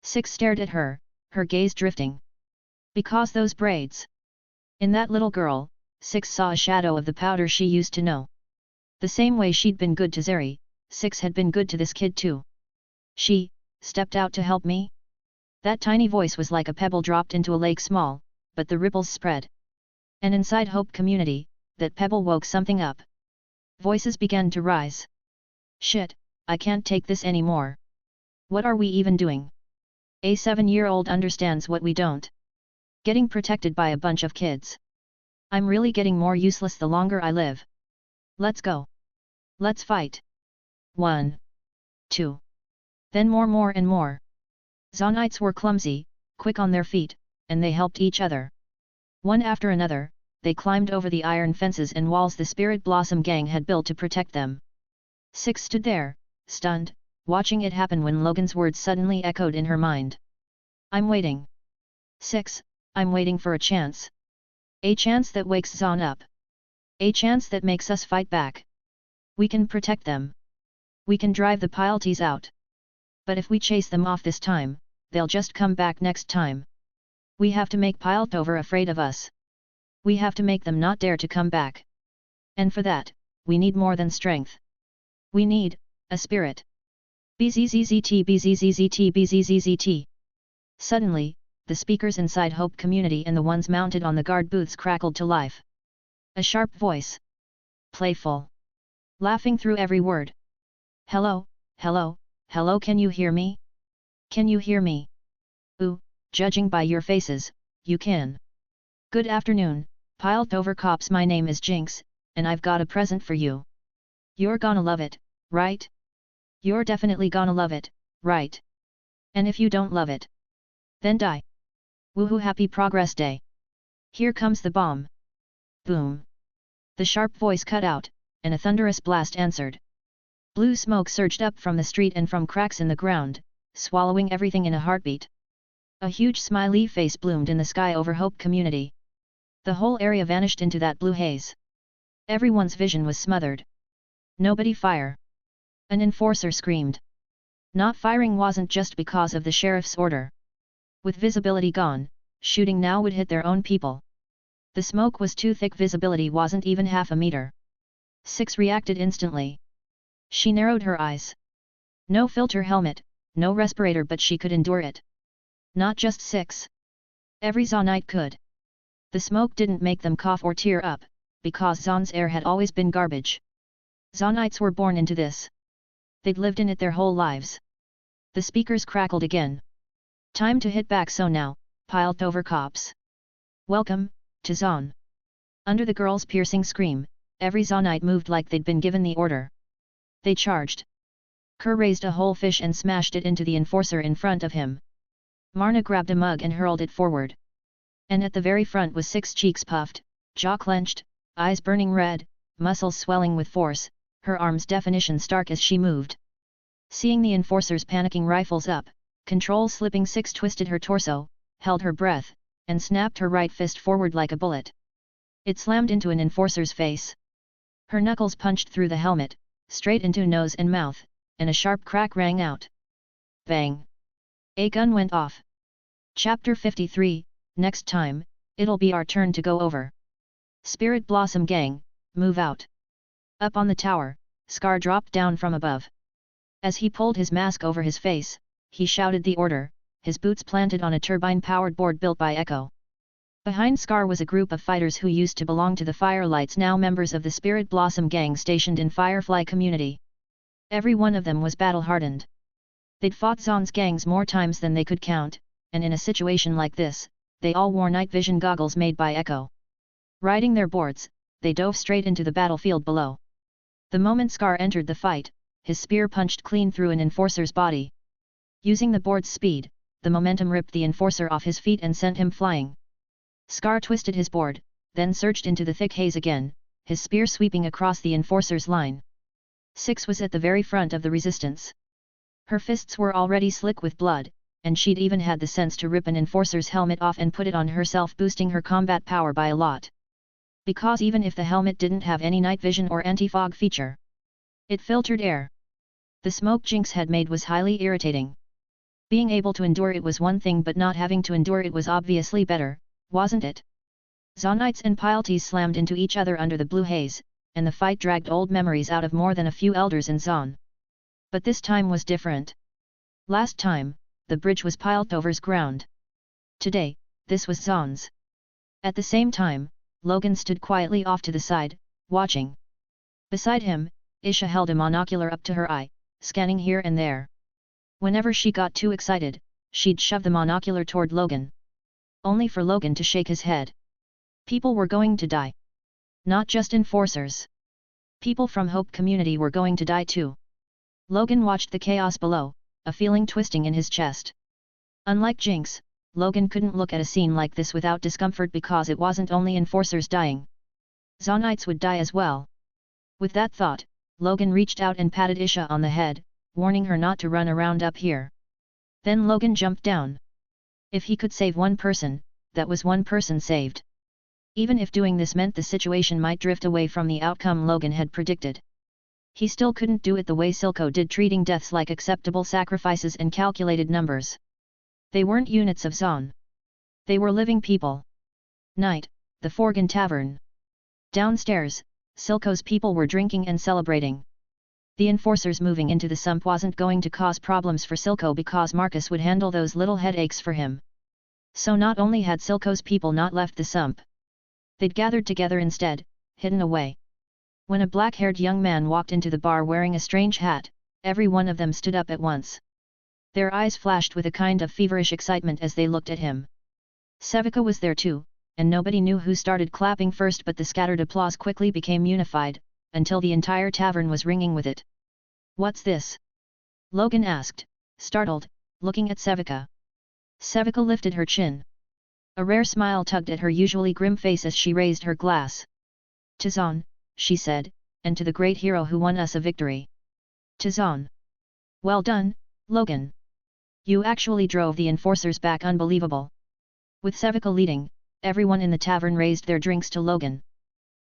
Six stared at her, her gaze drifting. Because those braids. In that little girl, Six saw a shadow of the powder she used to know. The same way she'd been good to Zeri, Six had been good to this kid too. She stepped out to help me? That tiny voice was like a pebble dropped into a lake, small, but the ripples spread. And inside Hope Community, that pebble woke something up. Voices began to rise. Shit, I can't take this anymore. What are we even doing? A 7-year-old understands what we don't. Getting protected by a bunch of kids. I'm really getting more useless the longer I live. Let's go. Let's fight. 1. 2. Then more and more. Zaunites were clumsy, quick on their feet, and they helped each other. One after another, they climbed over the iron fences and walls the Spirit Blossom gang had built to protect them. Six stood there, stunned, watching it happen when Logan's words suddenly echoed in her mind. I'm waiting. Six, I'm waiting for a chance. A chance that wakes Zaun up. A chance that makes us fight back. We can protect them. We can drive the Pileties out. But if we chase them off this time, they'll just come back next time. We have to make Piltover afraid of us. We have to make them not dare to come back. And for that, we need more than strength. We need a spirit. BZZZT BZZZT BZZZT. Suddenly, the speakers inside Hope Community and the ones mounted on the guard booths crackled to life. A sharp voice. Playful. Laughing through every word. Hello, hello, hello, can you hear me? Can you hear me? Ooh, judging by your faces, you can. Good afternoon, Piltover cops, my name is Jinx, and I've got a present for you. You're gonna love it, right? You're definitely gonna love it, right? And if you don't love it, then die. Woohoo, happy Progress Day. Here comes the bomb. Boom. The sharp voice cut out, and a thunderous blast answered. Blue smoke surged up from the street and from cracks in the ground, swallowing everything in a heartbeat. A huge smiley face bloomed in the sky over Hope Community. The whole area vanished into that blue haze. Everyone's vision was smothered. Nobody fire. An enforcer screamed. Not firing wasn't just because of the sheriff's order. With visibility gone, shooting now would hit their own people. The smoke was too thick, visibility wasn't even half a meter. Six reacted instantly. She narrowed her eyes. No filter helmet, no respirator, but she could endure it. Not just Six. Every Zaunite could. The smoke didn't make them cough or tear up, because Zaun's air had always been garbage. Zaunites were born into this. They'd lived in it their whole lives. The speakers crackled again. Time to hit back, so now, piled over cops. Welcome, to Zaun. Under the girl's piercing scream, every Zaunite moved like they'd been given the order. They charged. Kerr raised a whole fish and smashed it into the enforcer in front of him. Marna grabbed a mug and hurled it forward. And at the very front was Six, cheeks puffed, jaw clenched, eyes burning red, muscles swelling with force, her arms definition stark as she moved. Seeing the enforcers panicking, rifles up, control slipping, Six twisted her torso, held her breath, and snapped her right fist forward like a bullet. It slammed into an enforcer's face. Her knuckles punched through the helmet, straight into nose and mouth, and a sharp crack rang out. Bang! A gun went off. Chapter 53, next time, it'll be our turn to go over. Spirit Blossom Gang, move out. Up on the tower, Scar dropped down from above. As he pulled his mask over his face, he shouted the order, his boots planted on a turbine-powered board built by Ekko. Behind Scar was a group of fighters who used to belong to the Firelights, now members of the Spirit Blossom Gang stationed in Firefly community. Every one of them was battle-hardened. They'd fought Zaun's gangs more times than they could count, and in a situation like this, they all wore night vision goggles made by Ekko. Riding their boards, they dove straight into the battlefield below. The moment Scar entered the fight, his spear punched clean through an enforcer's body. Using the board's speed, the momentum ripped the enforcer off his feet and sent him flying. Scar twisted his board, then surged into the thick haze again, his spear sweeping across the enforcer's line. Six was at the very front of the resistance. Her fists were already slick with blood, and she'd even had the sense to rip an enforcer's helmet off and put it on herself, boosting her combat power by a lot. Because even if the helmet didn't have any night vision or anti-fog feature, it filtered air. The smoke Jinx had made was highly irritating. Being able to endure it was one thing, but not having to endure it was obviously better, wasn't it? Zaunites and Pileties slammed into each other under the blue haze, and the fight dragged old memories out of more than a few elders in Zaun. But this time was different. Last time, the bridge was Piltover's ground. Today, this was Zaun's. At the same time, Logan stood quietly off to the side, watching. Beside him, Isha held a monocular up to her eye, scanning here and there. Whenever she got too excited, she'd shove the monocular toward Logan. Only for Logan to shake his head. People were going to die. Not just enforcers. People from Hope community were going to die too. Logan watched the chaos below, a feeling twisting in his chest. Unlike Jinx, Logan couldn't look at a scene like this without discomfort, because it wasn't only enforcers dying. Zaunites would die as well. With that thought, Logan reached out and patted Isha on the head, warning her not to run around up here. Then Logan jumped down. If he could save one person, that was one person saved. Even if doing this meant the situation might drift away from the outcome Logan had predicted. He still couldn't do it the way Silco did, treating deaths like acceptable sacrifices and calculated numbers. They weren't units of Zaun. They were living people. Night, the Forgan Tavern. Downstairs, Silco's people were drinking and celebrating. The enforcers moving into the sump wasn't going to cause problems for Silco, because Marcus would handle those little headaches for him. So not only had Silco's people not left the sump, they'd gathered together instead, hidden away. When a black-haired young man walked into the bar wearing a strange hat, every one of them stood up at once. Their eyes flashed with a kind of feverish excitement as they looked at him. Sevika was there too, and nobody knew who started clapping first, but the scattered applause quickly became unified, until the entire tavern was ringing with it. "What's this?" Logan asked, startled, looking at Sevika. Sevika lifted her chin. A rare smile tugged at her usually grim face as she raised her glass. "To Zaun," she said, "and to the great hero who won us a victory." "To Zaun. Well done, Logan. You actually drove the enforcers back, unbelievable." With Sevika leading, everyone in the tavern raised their drinks to Logan.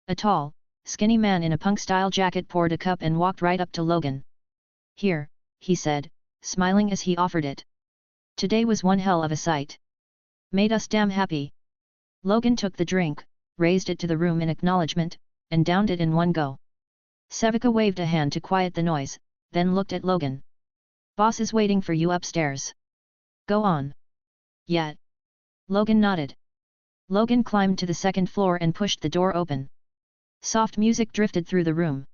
A tall, skinny man in a punk-style jacket poured a cup and walked right up to Logan. "Here," he said, smiling as he offered it. "Today was one hell of a sight. Made us damn happy." Logan took the drink, raised it to the room in acknowledgement, and downed it in one go. Sevika waved a hand to quiet the noise, then looked at Logan. "Boss is waiting for you upstairs. Go on." "Yeah." Logan nodded. Logan climbed to the second floor and pushed the door open. Soft music drifted through the room.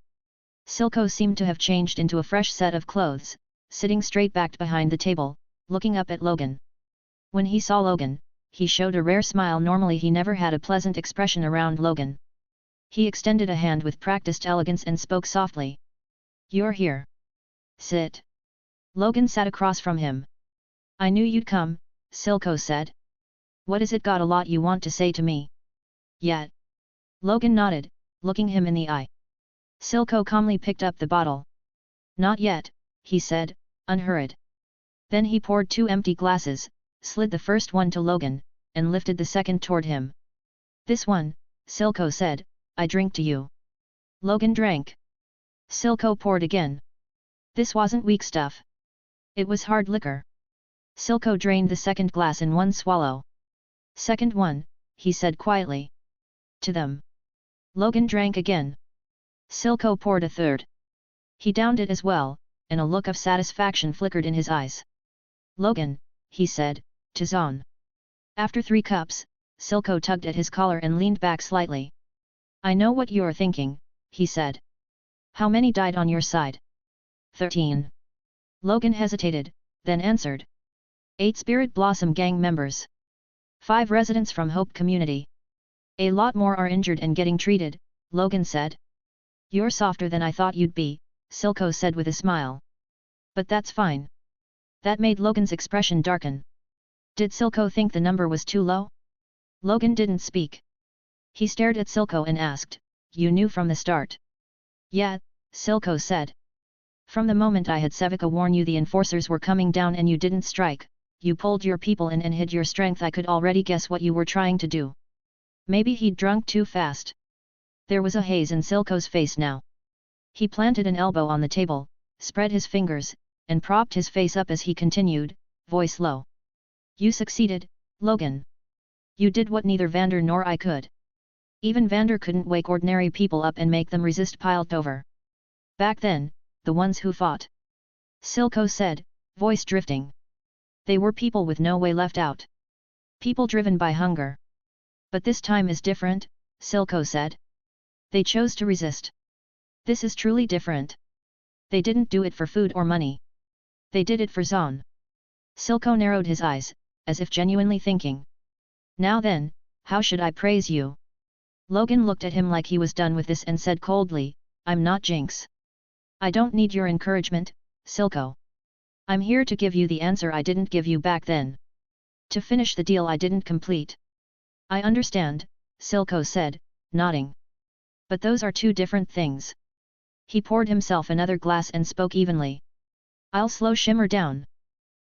Silco seemed to have changed into a fresh set of clothes, sitting straight-backed behind the table, looking up at Logan. When he saw Logan, he showed a rare smile. Normally he never had a pleasant expression around Logan. He extended a hand with practiced elegance and spoke softly. "You're here. Sit." Logan sat across from him. "I knew you'd come," Silco said. "What is it, got a lot you want to say to me?" "Yet." Logan nodded, looking him in the eye. Silco calmly picked up the bottle. "Not yet," he said, unhurried. Then he poured 2 empty glasses, slid the first one to Logan, and lifted the second toward him. "This one," Silco said, "I drink to you." Logan drank. Silco poured again. This wasn't weak stuff. It was hard liquor. Silco drained the second glass in one swallow. "Second one," he said quietly. "To them." Logan drank again. Silco poured a third. He downed it as well, and a look of satisfaction flickered in his eyes. "Logan," he said, to Zaun. After 3 cups, Silco tugged at his collar and leaned back slightly. "I know what you're thinking," he said. "How many died on your side?" 13. Logan hesitated, then answered. 8 Spirit Blossom Gang members. 5 residents from Hope Community. A lot more are injured and getting treated, Logan said. "You're softer than I thought you'd be," Silco said with a smile. "But that's fine." That made Logan's expression darken. Did Silco think the number was too low? Logan didn't speak. He stared at Silco and asked, "You knew from the start?" "Yeah," Silco said. "From the moment I had Sevika warn you the enforcers were coming down and you didn't strike, you pulled your people in and hid your strength, I could already guess what you were trying to do." Maybe he'd drunk too fast. There was a haze in Silco's face now. He planted an elbow on the table, spread his fingers, and propped his face up as he continued, voice low. "You succeeded, Logan. You did what neither Vander nor I could. Even Vander couldn't wake ordinary people up and make them resist Piltover. Back then, the ones who fought," Silco said, voice drifting. "They were people with no way left out. People driven by hunger. But this time is different," Silco said. "They chose to resist. This is truly different. They didn't do it for food or money. They did it for Zaun." Silco narrowed his eyes, as if genuinely thinking. "Now then, how should I praise you?" Logan looked at him like he was done with this and said coldly, "I'm not Jinx. I don't need your encouragement, Silco. I'm here to give you the answer I didn't give you back then. To finish the deal I didn't complete." "I understand," Silco said, nodding. "But those are 2 different things." He poured himself another glass and spoke evenly. "I'll slow Shimmer down.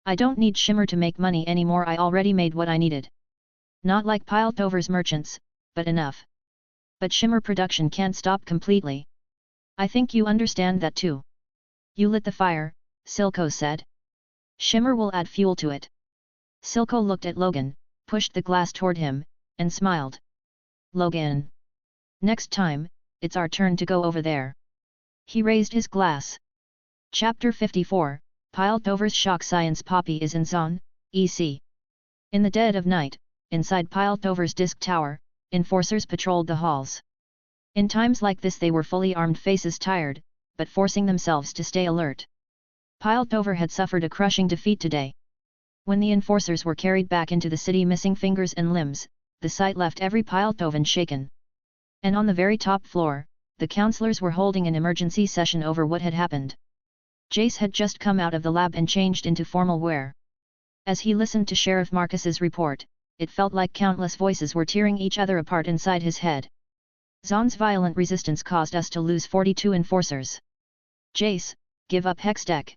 I don't need Shimmer to make money anymore, I already made what I needed. Not like Piltover's merchants, but enough. But Shimmer production can't stop completely. I think you understand that too." "You lit the fire," Silco said. "Shimmer will add fuel to it." Silco looked at Logan, pushed the glass toward him, and smiled. "Logan. Next time, it's our turn to go over there." He raised his glass. Chapter 54, Piltover's Shock Science. Poppy is in Zaun, EC. In the dead of night, inside Piltover's disk tower, enforcers patrolled the halls. In times like this they were fully armed, faces tired, but forcing themselves to stay alert. Piltover had suffered a crushing defeat today. When the enforcers were carried back into the city missing fingers and limbs, the sight left every Piltovan shaken. And on the very top floor, the councillors were holding an emergency session over what had happened. Jace had just come out of the lab and changed into formal wear. As he listened to Sheriff Marcus's report, it felt like countless voices were tearing each other apart inside his head. Zaun's violent resistance caused us to lose 42 enforcers. Jace, give up Hextech.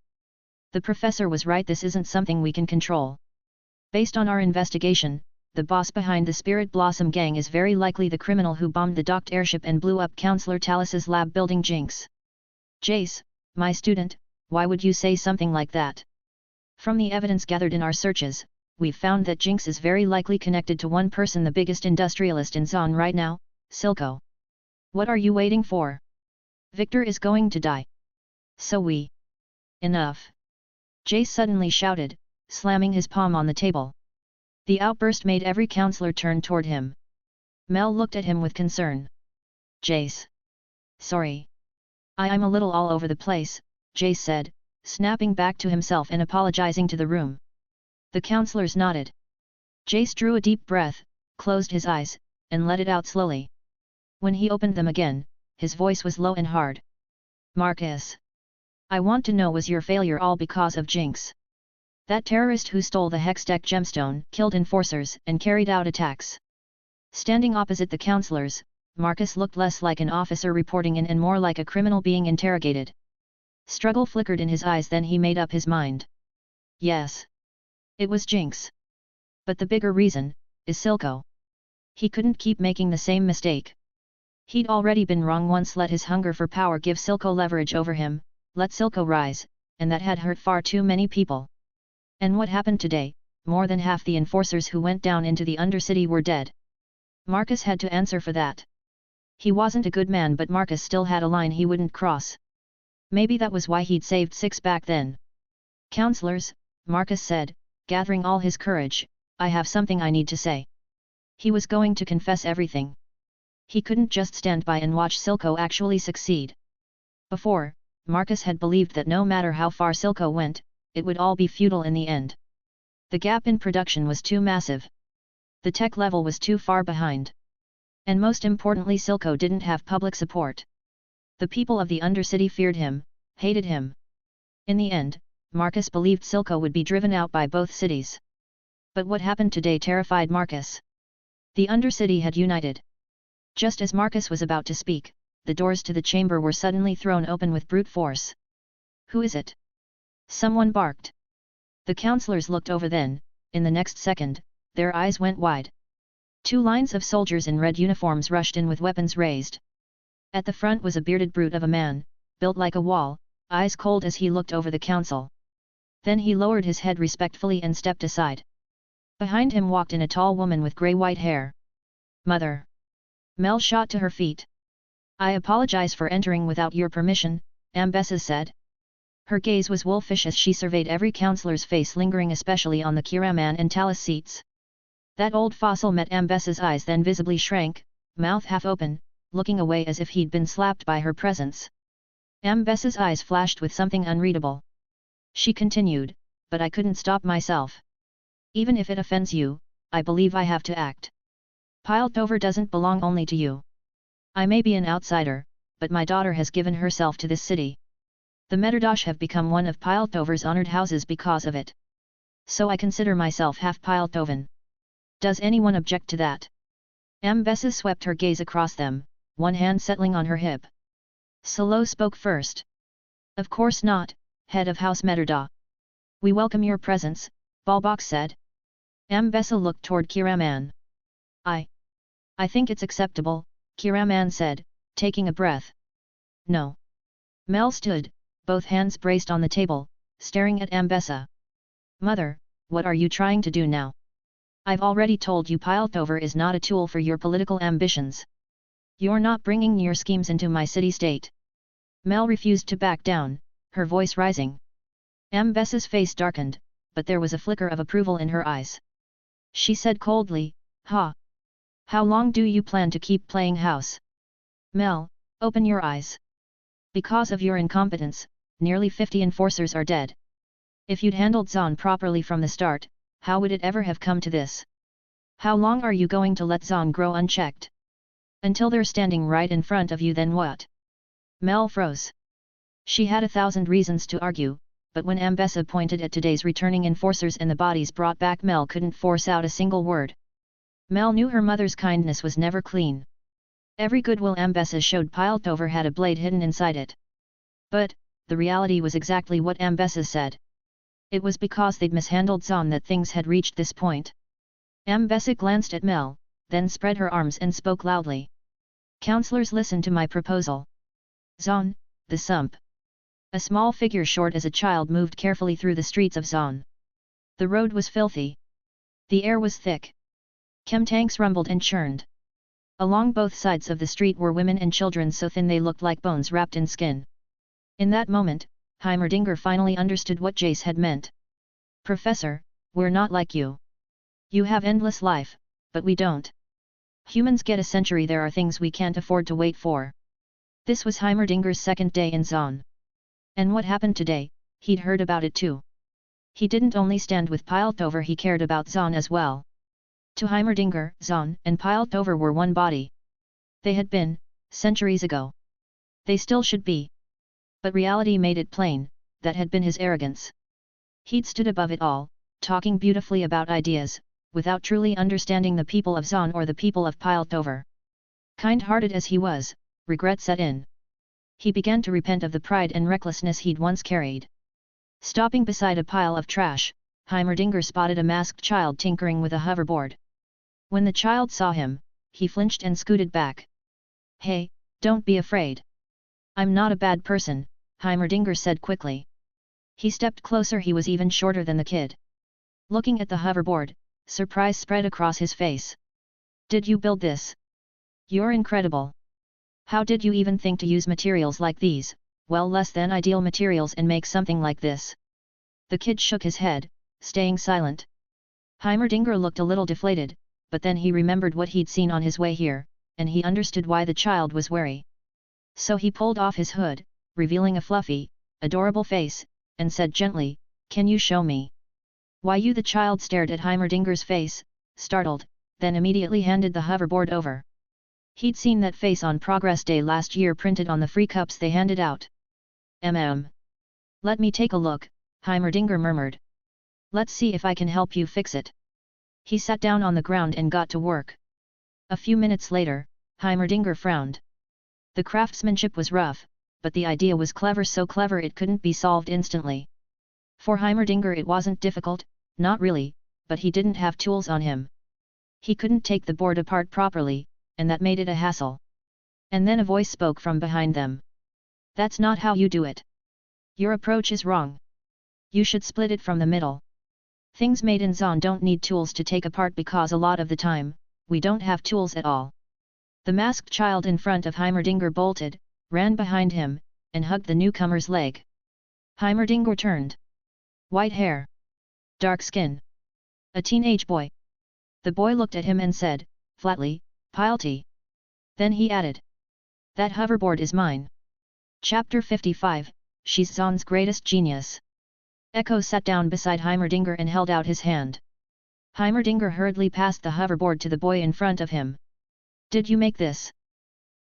The professor was right, this isn't something we can control. Based on our investigation, the boss behind the Spirit Blossom gang is very likely the criminal who bombed the docked airship and blew up Councillor Talus's lab building. Jinx. Jace, my student, why would you say something like that? From the evidence gathered in our searches, we've found that Jinx is very likely connected to one person, the biggest industrialist in Zaun right now, Silco. What are you waiting for? Victor is going to die. So we... Enough! Jace suddenly shouted, slamming his palm on the table. The outburst made every councillor turn toward him. Mel looked at him with concern. Jace. Sorry. I'm a little all over the place, Jace said, snapping back to himself and apologizing to the room. The counselors nodded. Jace drew a deep breath, closed his eyes, and let it out slowly. When he opened them again, his voice was low and hard. Marcus. I want to know, was your failure all because of Jinx? That terrorist who stole the Hextech gemstone, killed enforcers, and carried out attacks. Standing opposite the counselors, Marcus looked less like an officer reporting in and more like a criminal being interrogated. Struggle flickered in his eyes, then he made up his mind. Yes. It was Jinx. But the bigger reason is Silco. He couldn't keep making the same mistake. He'd already been wrong once, let his hunger for power give Silco leverage over him, let Silco rise, and that had hurt far too many people. And what happened today? More than half the enforcers who went down into the Undercity were dead. Marcus had to answer for that. He wasn't a good man, but Marcus still had a line he wouldn't cross. Maybe that was why he'd saved 6 back then. Counselors, Marcus said, gathering all his courage, I have something I need to say. He was going to confess everything. He couldn't just stand by and watch Silco actually succeed. Before, Marcus had believed that no matter how far Silco went, it would all be futile in the end. The gap in production was too massive. The tech level was too far behind. And most importantly, Silco didn't have public support. The people of the Undercity feared him, hated him. In the end, Marcus believed Silco would be driven out by both cities. But what happened today terrified Marcus. The Undercity had united. Just as Marcus was about to speak, the doors to the chamber were suddenly thrown open with brute force. Who is it? Someone barked. The counselors looked over then, in the next second, their eyes went wide. 2 lines of soldiers in red uniforms rushed in with weapons raised. At the front was a bearded brute of a man, built like a wall, eyes cold as he looked over the council. Then he lowered his head respectfully and stepped aside. Behind him walked in a tall woman with grey-white hair. Mother! Mel shot to her feet. I apologize for entering without your permission, Ambessa said. Her gaze was wolfish as she surveyed every counselor's face, lingering especially on the Kiraman and Talus seats. That old fossil met Ambessa's eyes, then visibly shrank, mouth half open, looking away as if he'd been slapped by her presence. Ambessa's eyes flashed with something unreadable. She continued, but I couldn't stop myself. Even if it offends you, I believe I have to act. Piltover doesn't belong only to you. I may be an outsider, but my daughter has given herself to this city. The Medardosh have become one of Piltover's honored houses because of it. So I consider myself half Piltovan. Does anyone object to that? Ambessa swept her gaze across them, one hand settling on her hip. Silo spoke first. Of course not, head of House Medarda. We welcome your presence, Balbok said. Ambessa looked toward Kiraman. I think it's acceptable, Kiraman said, taking a breath. No. Mel stood, both hands braced on the table, staring at Ambessa. Mother, what are you trying to do now? I've already told you Piltover is not a tool for your political ambitions. You're not bringing your schemes into my city-state. Mel refused to back down, her voice rising. Ambessa's face darkened, but there was a flicker of approval in her eyes. She said coldly, Ha! How long do you plan to keep playing house? Mel, open your eyes. Because of your incompetence, nearly 50 enforcers are dead. If you'd handled Zaun properly from the start, how would it ever have come to this? How long are you going to let Zaun grow unchecked? Until they're standing right in front of you, then what? Mel froze. She had 1,000 reasons to argue, but when Ambessa pointed at today's returning enforcers and the bodies brought back, Mel couldn't force out a single word. Mel knew her mother's kindness was never clean. Every goodwill Ambessa showed Piltover had a blade hidden inside it. But, the reality was exactly what Ambessa said. It was because they'd mishandled Zaun that things had reached this point. Ambessa glanced at Mel, then spread her arms and spoke loudly. Counselors, listen to my proposal. Zaun, the sump. A small figure short as a child moved carefully through the streets of Zaun. The road was filthy. The air was thick. Chem tanks rumbled and churned. Along both sides of the street were women and children so thin they looked like bones wrapped in skin. In that moment, Heimerdinger finally understood what Jace had meant. Professor, we're not like you. You have endless life, but we don't. Humans get a century. There are things we can't afford to wait for. This was Heimerdinger's second day in Zaun. And what happened today, he'd heard about it too. He didn't only stand with Piltover, he cared about Zaun as well. To Heimerdinger, Zaun and Piltover were one body. They had been, centuries ago. They still should be. But reality made it plain, that had been his arrogance. He'd stood above it all, talking beautifully about ideas, without truly understanding the people of Zaun or the people of Piltover. Kind-hearted as he was, regret set in. He began to repent of the pride and recklessness he'd once carried. Stopping beside a pile of trash, Heimerdinger spotted a masked child tinkering with a hoverboard. When the child saw him, he flinched and scooted back. "Hey, don't be afraid. I'm not a bad person," Heimerdinger said quickly. He stepped closer. He was even shorter than the kid. Looking at the hoverboard, surprise spread across his face. "Did you build this? You're incredible. How did you even think to use materials like these, well, less than ideal materials, and make something like this?" The kid shook his head, staying silent. Heimerdinger looked a little deflated, but then he remembered what he'd seen on his way here, and he understood why the child was wary. So he pulled off his hood, revealing a fluffy, adorable face, and said gently, "Can you show me?" "Why you?" The child stared at Heimerdinger's face, startled, then immediately handed the hoverboard over. He'd seen that face on Progress Day last year printed on the free cups they handed out. Let me take a look," Heimerdinger murmured. "Let's see if I can help you fix it." He sat down on the ground and got to work. A few minutes later, Heimerdinger frowned. The craftsmanship was rough, but the idea was clever, so clever it couldn't be solved instantly. For Heimerdinger it wasn't difficult, not really, but he didn't have tools on him. He couldn't take the board apart properly, and that made it a hassle. And then a voice spoke from behind them. "That's not how you do it. Your approach is wrong. You should split it from the middle. Things made in Zaun don't need tools to take apart, because a lot of the time, we don't have tools at all." The masked child in front of Heimerdinger bolted, ran behind him, and hugged the newcomer's leg. Heimerdinger turned. White hair. Dark skin. A teenage boy. The boy looked at him and said, flatly, "Pilty." Then he added, "That hoverboard is mine." Chapter 55, She's Zaun's greatest genius. Ekko sat down beside Heimerdinger and held out his hand. Heimerdinger hurriedly passed the hoverboard to the boy in front of him. "Did you make this?"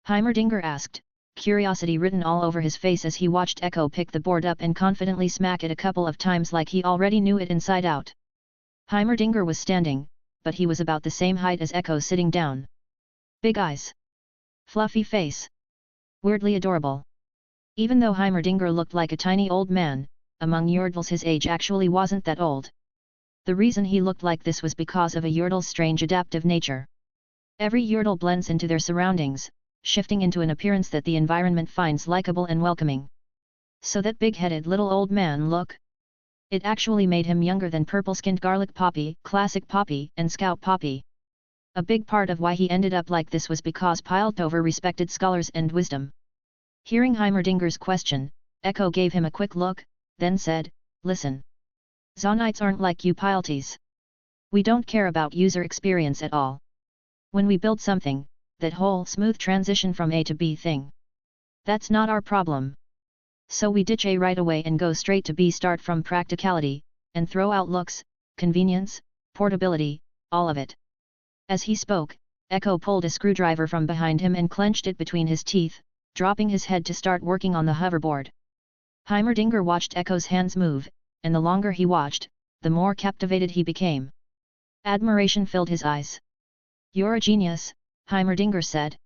Heimerdinger asked, curiosity written all over his face as he watched Ekko pick the board up and confidently smack it a couple of times like he already knew it inside out. Heimerdinger was standing, but he was about the same height as Ekko sitting down. Big eyes. Fluffy face. Weirdly adorable. Even though Heimerdinger looked like a tiny old man, among Yordles his age actually wasn't that old. The reason he looked like this was because of a Yordle's strange adaptive nature. Every Yordle blends into their surroundings, shifting into an appearance that the environment finds likable and welcoming. So that big-headed little old man look? It actually made him younger than purple-skinned Garlic Poppy, Classic Poppy, and Scout Poppy. A big part of why he ended up like this was because Piltover respected scholars and wisdom. Hearing Heimerdinger's question, Ekko gave him a quick look, then said, "Listen. Zaunites aren't like you Pilties. We don't care about user experience at all. When we build something, that whole smooth transition from A to B thing. That's not our problem. So we ditch A right away and go straight to B, start from practicality, and throw out looks, convenience, portability, all of it." As he spoke, Ekko pulled a screwdriver from behind him and clenched it between his teeth, dropping his head to start working on the hoverboard. Heimerdinger watched Ekko's hands move, and the longer he watched, the more captivated he became. Admiration filled his eyes. "You're a genius," Heimerdinger said.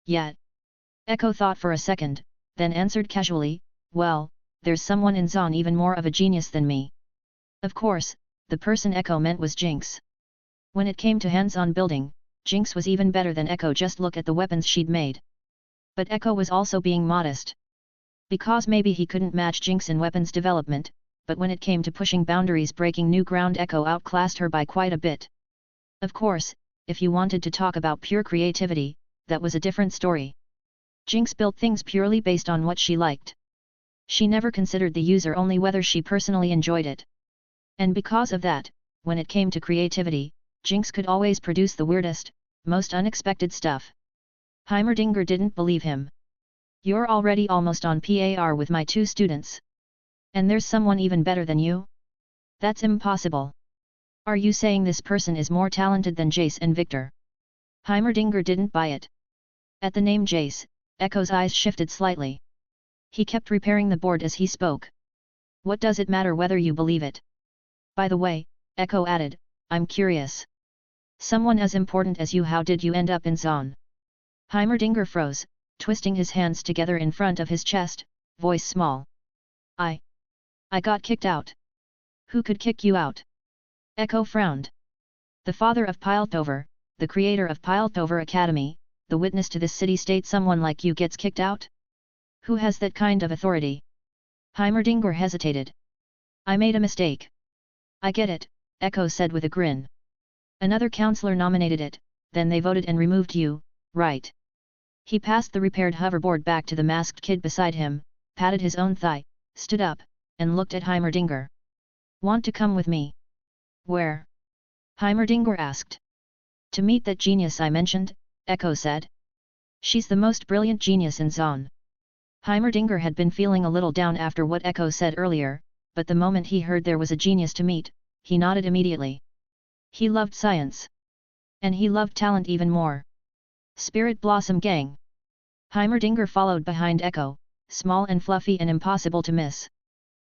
"Yeah." Ekko thought for a second, then answered casually, "Well, there's someone in Zaun even more of a genius than me." Of course, the person Ekko meant was Jinx. When it came to hands-on building, Jinx was even better than Ekko. Just look at the weapons she'd made. But Ekko was also being modest. Because maybe he couldn't match Jinx in weapons development, but when it came to pushing boundaries, breaking new ground, Ekko outclassed her by quite a bit. Of course, if you wanted to talk about pure creativity, that was a different story. Jinx built things purely based on what she liked. She never considered the user, only whether she personally enjoyed it. And because of that, when it came to creativity, Jinx could always produce the weirdest, most unexpected stuff. Heimerdinger didn't believe him. "You're already almost on par with my 2 students. And there's someone even better than you? That's impossible. Are you saying this person is more talented than Jace and Victor? Heimerdinger didn't buy it. At the name Jace, Ekko's eyes shifted slightly. He kept repairing the board as he spoke. What does it matter whether you believe it? By the way, Ekko added, I'm curious. Someone as important as you, how did you end up in Zaun? Heimerdinger froze, twisting his hands together in front of his chest, voice small. I got kicked out. Who could kick you out? Ekko frowned. The father of Piltover, the creator of Piltover Academy, the witness to this city-state. Someone like you gets kicked out? Who has that kind of authority? Heimerdinger hesitated. I made a mistake. I get it, Ekko said with a grin. Another counselor nominated it, then they voted and removed you, right? He passed the repaired hoverboard back to the masked kid beside him, patted his own thigh, stood up, and looked at Heimerdinger. Want to come with me? Where? Heimerdinger asked. To meet that genius I mentioned, Ekko said. She's the most brilliant genius in Zaun. Heimerdinger had been feeling a little down after what Ekko said earlier, but the moment he heard there was a genius to meet, he nodded immediately. He loved science. And he loved talent even more. Spirit Blossom Gang. Heimerdinger followed behind Ekko, small and fluffy and impossible to miss.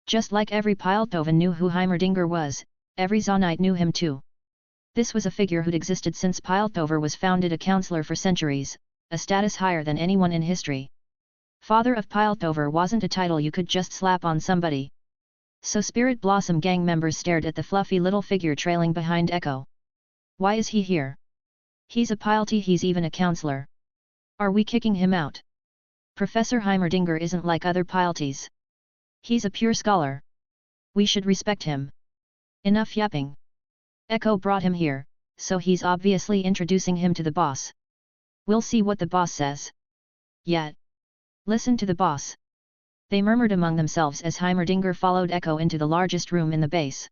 Just like every Piltovan knew who Heimerdinger was, every Zaunite knew him too. This was a figure who'd existed since Piltover was founded, a counselor for centuries, a status higher than anyone in history. Father of Piltover wasn't a title you could just slap on somebody. So Spirit Blossom Gang members stared at the fluffy little figure trailing behind Ekko. Why is he here? He's a Piltie, he's even a counselor. Are we kicking him out? Professor Heimerdinger isn't like other Pilties. He's a pure scholar. We should respect him. Enough yapping. Ekko brought him here, so he's obviously introducing him to the boss. We'll see what the boss says. Yeah. Listen to the boss. They murmured among themselves as Heimerdinger followed Ekko into the largest room in the base.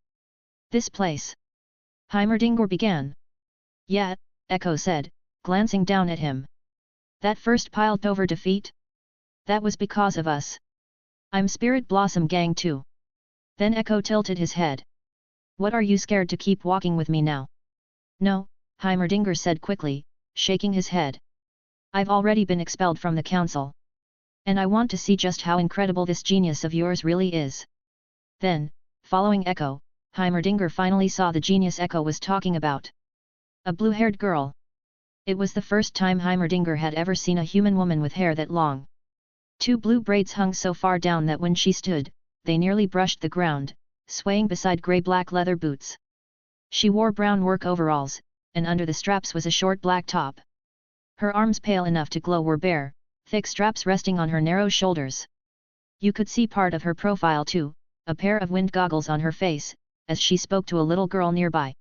This place. Heimerdinger began. Yeah, Ekko said, glancing down at him. That first Piltover defeat? That was because of us. I'm Spirit Blossom Gang too. Then Ekko tilted his head. What are you scared to keep walking with me now? No, Heimerdinger said quickly, shaking his head. I've already been expelled from the council. And I want to see just how incredible this genius of yours really is. Then, following Ekko, Heimerdinger finally saw the genius Ekko was talking about. A blue-haired girl. It was the first time Heimerdinger had ever seen a human woman with hair that long. Two blue braids hung so far down that when she stood, they nearly brushed the ground, swaying beside grey-black leather boots. She wore brown work overalls, and under the straps was a short black top. Her arms, pale enough to glow, were bare, thick straps resting on her narrow shoulders. You could see part of her profile too, a pair of wind goggles on her face, as she spoke to a little girl nearby.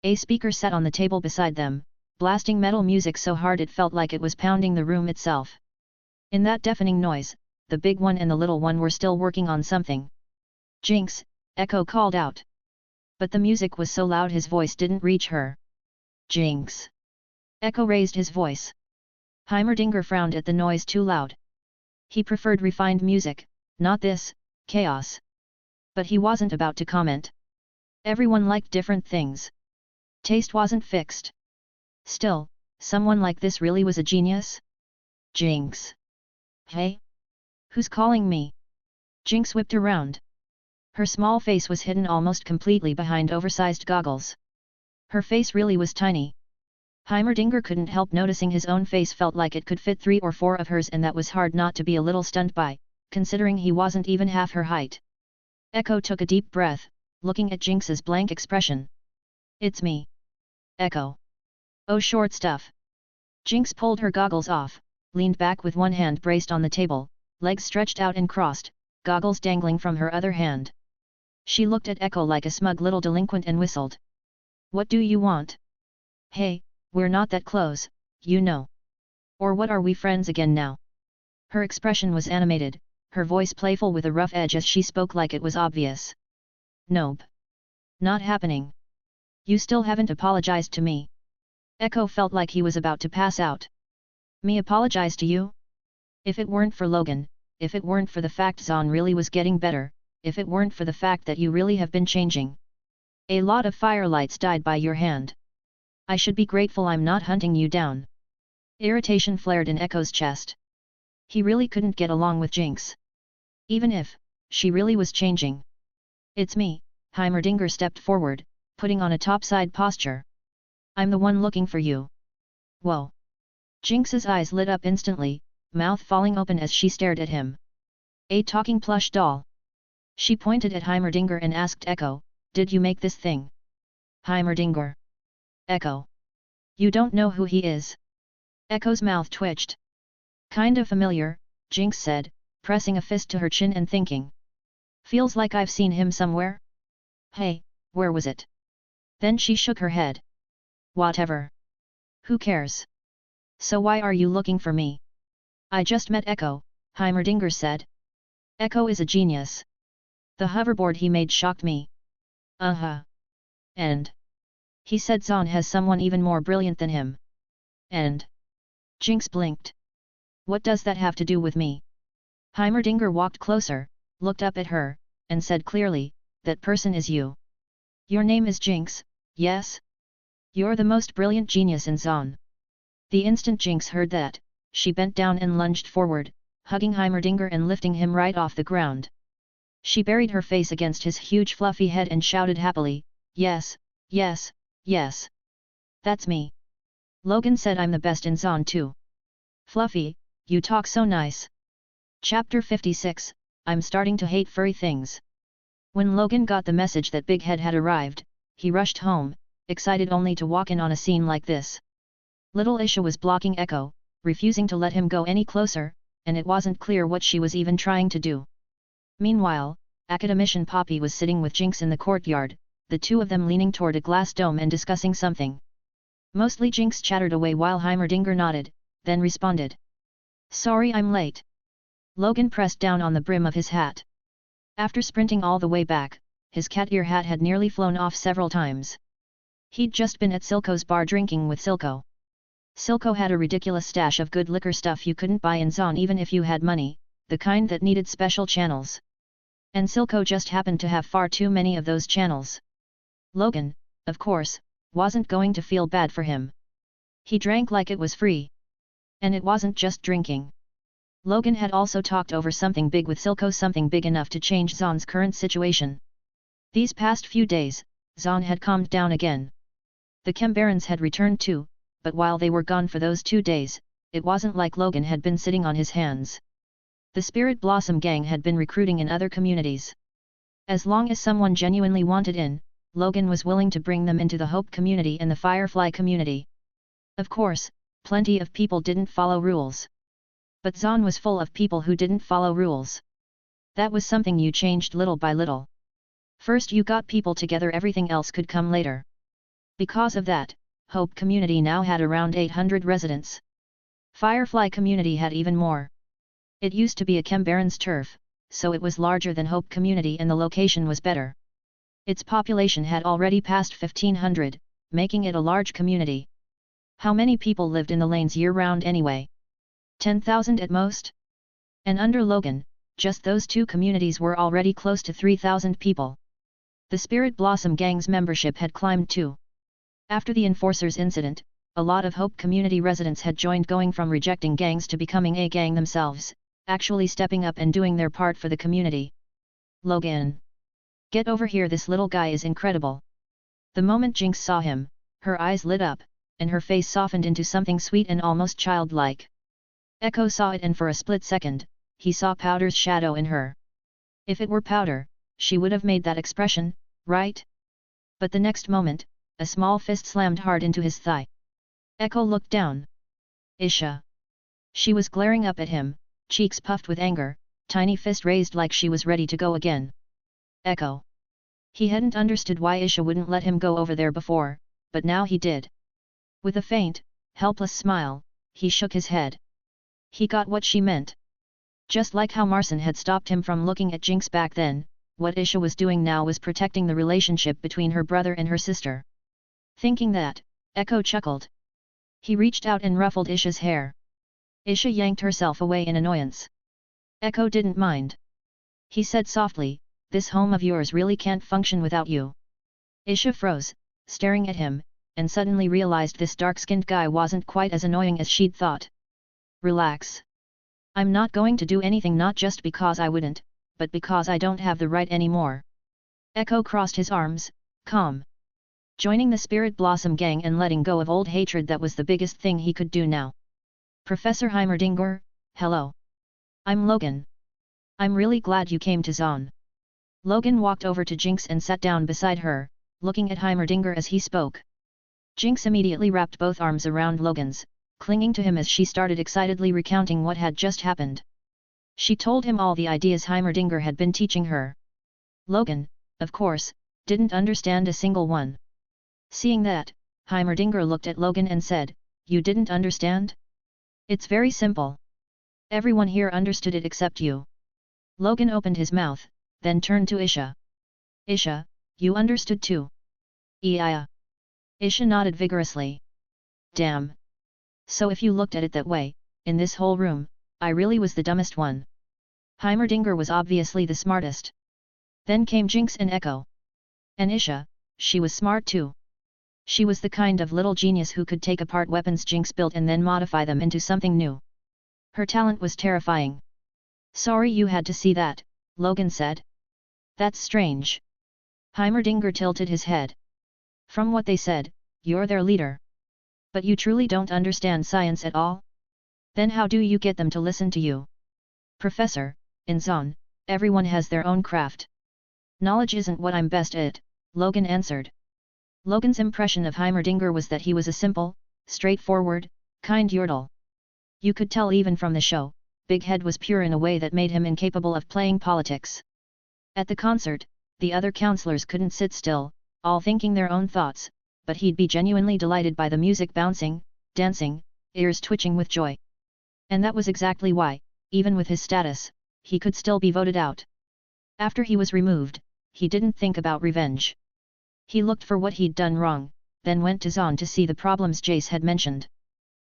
A speaker sat on the table beside them, blasting metal music so hard it felt like it was pounding the room itself. In that deafening noise, the big one and the little one were still working on something. Jinx, Ekko called out. But the music was so loud his voice didn't reach her. Jinx. Ekko raised his voice. Heimerdinger frowned at the noise too loud. He preferred refined music, not this, chaos. But he wasn't about to comment. Everyone liked different things. Taste wasn't fixed. Still, someone like this really was a genius? Jinx. Hey? Who's calling me? Jinx whipped around. Her small face was hidden almost completely behind oversized goggles. Her face really was tiny. Heimerdinger couldn't help noticing his own face felt like it could fit 3 or 4 of hers, and that was hard not to be a little stunned by, considering he wasn't even half her height. Ekko took a deep breath, looking at Jinx's blank expression. It's me. Ekko. Oh, short stuff. Jinx pulled her goggles off, leaned back with one hand braced on the table, legs stretched out and crossed, goggles dangling from her other hand. She looked at Ekko like a smug little delinquent and whistled. What do you want? Hey, we're not that close, you know. Or what, are we friends again now? Her expression was animated, her voice playful with a rough edge as she spoke like it was obvious. Nope. Not happening. You still haven't apologized to me. Ekko felt like he was about to pass out. Me apologize to you? If it weren't for Logan, if it weren't for the fact Zaun really was getting better, if it weren't for the fact that you really have been changing. A lot of firelights died by your hand. I should be grateful I'm not hunting you down. Irritation flared in Ekko's chest. He really couldn't get along with Jinx. Even if she really was changing. It's me, Heimerdinger stepped forward, putting on a topside posture. I'm the one looking for you. Whoa. Jinx's eyes lit up instantly, mouth falling open as she stared at him. A talking plush doll. She pointed at Heimerdinger and asked Ekko, did you make this thing? Heimerdinger. Ekko. You don't know who he is? Ekko's mouth twitched. Kinda familiar, Jinx said, pressing a fist to her chin and thinking. Feels like I've seen him somewhere? Hey, where was it? Then she shook her head. Whatever. Who cares? So why are you looking for me? I just met Ekko, Heimerdinger said. Ekko is a genius. The hoverboard he made shocked me. And? He said Zaun has someone even more brilliant than him. And? Jinx blinked. What does that have to do with me? Heimerdinger walked closer, looked up at her, and said clearly, that person is you. Your name is Jinx, yes? You're the most brilliant genius in Zaun. The instant Jinx heard that, she bent down and lunged forward, hugging Heimerdinger and lifting him right off the ground. She buried her face against his huge fluffy head and shouted happily, yes, yes, yes. That's me. Logan said I'm the best in Zaun too. Fluffy, you talk so nice. Chapter 56, I'm starting to hate furry things. When Logan got the message that Big Head had arrived, he rushed home, excited only to walk in on a scene like this. Little Isha was blocking Ekko, refusing to let him go any closer, and it wasn't clear what she was even trying to do. Meanwhile, Academician Poppy was sitting with Jinx in the courtyard, the two of them leaning toward a glass dome and discussing something. Mostly Jinx chattered away while Heimerdinger nodded, then responded. Sorry I'm late. Logan pressed down on the brim of his hat. After sprinting all the way back, his cat ear hat had nearly flown off several times. He'd just been at Silco's bar drinking with Silco. Silco had a ridiculous stash of good liquor stuff you couldn't buy in Zaun even if you had money, the kind that needed special channels. And Silco just happened to have far too many of those channels. Logan, of course, wasn't going to feel bad for him. He drank like it was free. And it wasn't just drinking. Logan had also talked over something big with Silco, something big enough to change Zaun's current situation. These past few days, Zaun had calmed down again. The Chem-Barons had returned too, but while they were gone for those 2 days, it wasn't like Logan had been sitting on his hands. The Spirit Blossom gang had been recruiting in other communities. As long as someone genuinely wanted in, Logan was willing to bring them into the Hope community and the Firefly community. Of course, plenty of people didn't follow rules. But Zaun was full of people who didn't follow rules. That was something you changed little by little. First you got people together, everything else could come later. Because of that, Hope community now had around 800 residents. Firefly community had even more. It used to be a Chem-Baron's turf, so it was larger than Hope community and the location was better. Its population had already passed 1500, making it a large community. How many people lived in the lanes year-round anyway? 10,000 at most? And under Logan, just those two communities were already close to 3,000 people. The Spirit Blossom gang's membership had climbed too. After the Enforcers incident, a lot of Hope community residents had joined, going from rejecting gangs to becoming a gang themselves, actually stepping up and doing their part for the community. Logan! Get over here, this little guy is incredible. The moment Jinx saw him, her eyes lit up, and her face softened into something sweet and almost childlike. Ekko saw it, and for a split second, he saw Powder's shadow in her. If it were Powder, she would have made that expression, right? But the next moment, a small fist slammed hard into his thigh. Ekko looked down. Isha. She was glaring up at him, cheeks puffed with anger, tiny fist raised like she was ready to go again. Ekko. He hadn't understood why Isha wouldn't let him go over there before, but now he did. With a faint, helpless smile, he shook his head. He got what she meant. Just like how Marcin had stopped him from looking at Jinx back then, what Isha was doing now was protecting the relationship between her brother and her sister. Thinking that, Ekko chuckled. He reached out and ruffled Isha's hair. Isha yanked herself away in annoyance. Ekko didn't mind. He said softly, this home of yours really can't function without you. Isha froze, staring at him, and suddenly realized this dark-skinned guy wasn't quite as annoying as she'd thought. Relax. I'm not going to do anything, not just because I wouldn't, but because I don't have the right anymore. Ekko crossed his arms, calm. Joining the Spirit Blossom gang and letting go of old hatred, that was the biggest thing he could do now. Professor Heimerdinger, hello. I'm Logan. I'm really glad you came to Zaun. Logan walked over to Jinx and sat down beside her, looking at Heimerdinger as he spoke. Jinx immediately wrapped both arms around Logan's, clinging to him as she started excitedly recounting what had just happened. She told him all the ideas Heimerdinger had been teaching her. Logan, of course, didn't understand a single one. Seeing that, Heimerdinger looked at Logan and said, "You didn't understand? It's very simple. Everyone here understood it except you." Logan opened his mouth, then turned to Isha. "Isha, you understood too?" "Yeah." Isha nodded vigorously. "Damn. So if you looked at it that way, in this whole room, I really was the dumbest one." Heimerdinger was obviously the smartest. Then came Jinx and Ekko. And Isha, she was smart too. She was the kind of little genius who could take apart weapons Jinx built and then modify them into something new. Her talent was terrifying. "Sorry you had to see that," Logan said. "That's strange." Heimerdinger tilted his head. "From what they said, you're their leader. But you truly don't understand science at all? Then how do you get them to listen to you?" "Professor, in Zaun, everyone has their own craft. Knowledge isn't what I'm best at," Logan answered. Logan's impression of Heimerdinger was that he was a simple, straightforward, kind yordle. You could tell even from the show, Big Head was pure in a way that made him incapable of playing politics. At the concert, the other counselors couldn't sit still, all thinking their own thoughts, but he'd be genuinely delighted by the music, bouncing, dancing, ears twitching with joy. And that was exactly why, even with his status, he could still be voted out. After he was removed, he didn't think about revenge. He looked for what he'd done wrong, then went to Zaun to see the problems Jace had mentioned.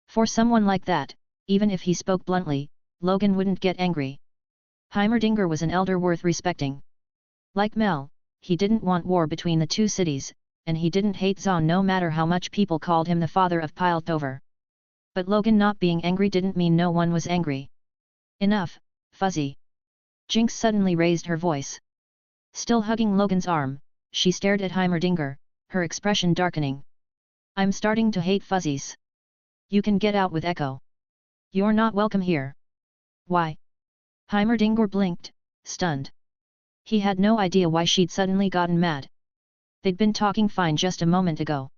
For someone like that, even if he spoke bluntly, Logan wouldn't get angry. Heimerdinger was an elder worth respecting. Like Mel, he didn't want war between the two cities, and he didn't hate Zaun no matter how much people called him the father of Piltover. But Logan not being angry didn't mean no one was angry. "Enough, Fuzzy." Jinx suddenly raised her voice. Still hugging Logan's arm, she stared at Heimerdinger, her expression darkening. "I'm starting to hate fuzzies. You can get out with Ekko. You're not welcome here." "Why?" Heimerdinger blinked, stunned. He had no idea why she'd suddenly gotten mad. They'd been talking fine just a moment ago.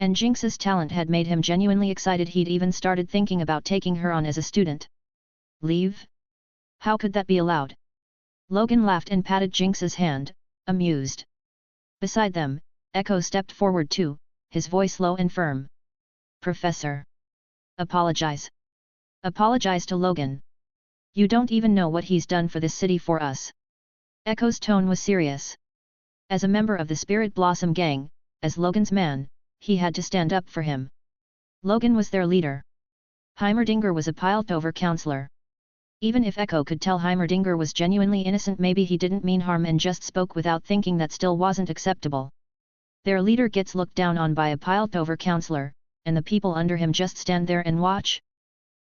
And Jinx's talent had made him genuinely excited. He'd even started thinking about taking her on as a student. "Leave? How could that be allowed?" Logan laughed and patted Jinx's hand, amused. Beside them, Ekko stepped forward too, his voice low and firm. "Professor. Apologize. Apologize to Logan. You don't even know what he's done for this city for us." Ekko's tone was serious. As a member of the Spirit Blossom gang, as Logan's man, he had to stand up for him. Logan was their leader. Heimerdinger was a Piltover counselor. Even if Ekko could tell Heimerdinger was genuinely innocent, maybe he didn't mean harm and just spoke without thinking, that still wasn't acceptable. Their leader gets looked down on by a Piltover counselor, and the people under him just stand there and watch?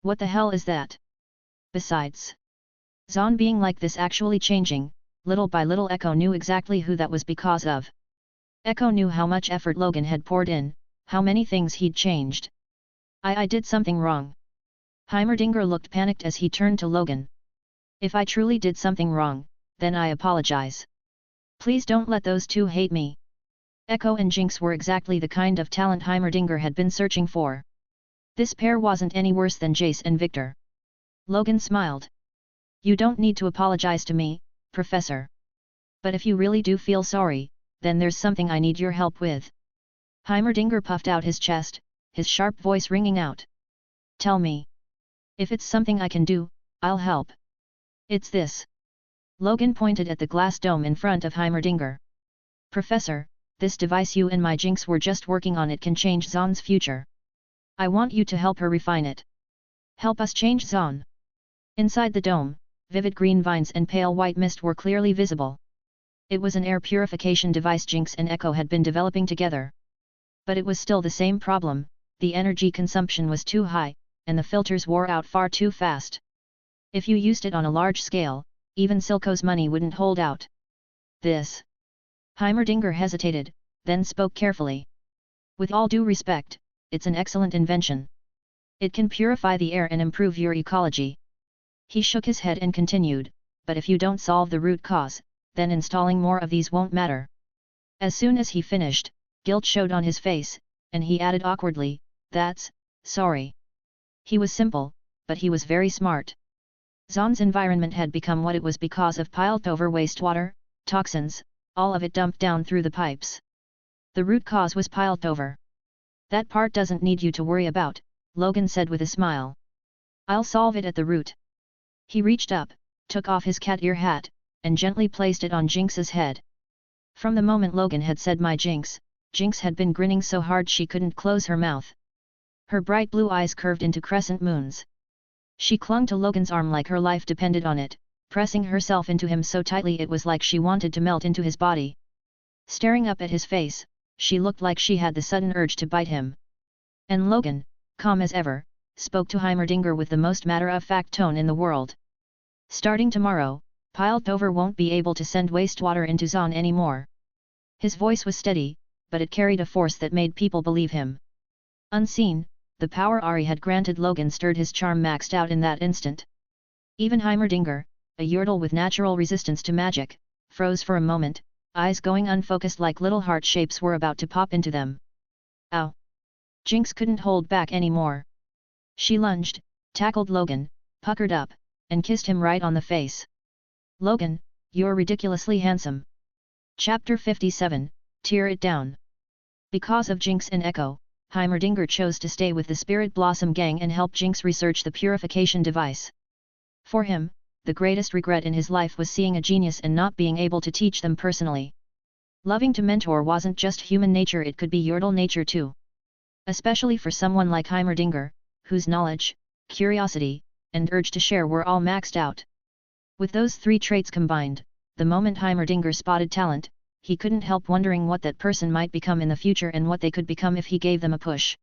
What the hell is that? Besides, Zaun being like this actually changing, little by little Ekko knew exactly who that was because of. Ekko knew how much effort Logan had poured in, how many things he'd changed. I did something wrong." Heimerdinger looked panicked as he turned to Logan. "If I truly did something wrong, then I apologize. Please don't let those two hate me." Ekko and Jinx were exactly the kind of talent Heimerdinger had been searching for. This pair wasn't any worse than Jace and Victor. Logan smiled. "You don't need to apologize to me, Professor. But if you really do feel sorry, then there's something I need your help with." Heimerdinger puffed out his chest, his sharp voice ringing out. "Tell me. If it's something I can do, I'll help." "It's this." Logan pointed at the glass dome in front of Heimerdinger. "Professor, this device you and my Jinx were just working on, it can change Zaun's future. I want you to help her refine it. Help us change Zaun." Inside the dome, vivid green vines and pale white mist were clearly visible. It was an air purification device Jinx and Ekko had been developing together. But it was still the same problem, the energy consumption was too high, and the filters wore out far too fast. If you used it on a large scale, even Silco's money wouldn't hold out. This. Heimerdinger hesitated, then spoke carefully. With all due respect, it's an excellent invention. It can purify the air and improve your ecology. He shook his head and continued, but if you don't solve the root cause, then installing more of these won't matter. As soon as he finished, guilt showed on his face, and he added awkwardly, that's, sorry. He was simple, but he was very smart. Zaun's environment had become what it was because of piled-over wastewater, toxins, all of it dumped down through the pipes. The root cause was piled over. That part doesn't need you to worry about, Logan said with a smile. I'll solve it at the root. He reached up, took off his cat ear hat, and gently placed it on Jinx's head. From the moment Logan had said my Jinx, Jinx had been grinning so hard she couldn't close her mouth. Her bright blue eyes curved into crescent moons. She clung to Logan's arm like her life depended on it, pressing herself into him so tightly it was like she wanted to melt into his body. Staring up at his face, she looked like she had the sudden urge to bite him. And Logan, calm as ever, spoke to Heimerdinger with the most matter-of-fact tone in the world. Starting tomorrow, Piltover won't be able to send wastewater into Zaun anymore. His voice was steady, but it carried a force that made people believe him. Unseen, the power Ari had granted Logan stirred his charm maxed out in that instant. Even Heimerdinger, a Yordle with natural resistance to magic, froze for a moment, eyes going unfocused like little heart shapes were about to pop into them. Ow! Jinx couldn't hold back anymore. She lunged, tackled Logan, puckered up, and kissed him right on the face. Logan, you're ridiculously handsome. Chapter 57, Tear It Down. Because of Jinx and Ekko, Heimerdinger chose to stay with the Spirit Blossom gang and help Jinx research the purification device. For him, the greatest regret in his life was seeing a genius and not being able to teach them personally. Loving to mentor wasn't just human nature, it could be Yordle nature too. Especially for someone like Heimerdinger, whose knowledge, curiosity, and urge to share were all maxed out. With those three traits combined, the moment Heimerdinger spotted talent, he couldn't help wondering what that person might become in the future and what they could become if he gave them a push.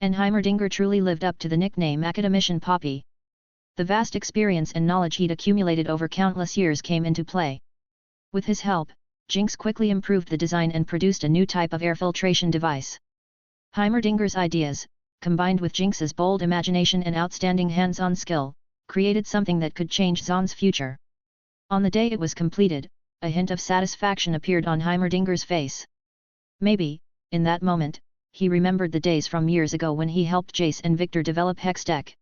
And Heimerdinger truly lived up to the nickname Academician Poppy. The vast experience and knowledge he'd accumulated over countless years came into play. With his help, Jinx quickly improved the design and produced a new type of air filtration device. Heimerdinger's ideas, combined with Jinx's bold imagination and outstanding hands-on skill, created something that could change Zaun's future. On the day it was completed, a hint of satisfaction appeared on Heimerdinger's face. Maybe, in that moment, he remembered the days from years ago when he helped Jace and Victor develop Hextech.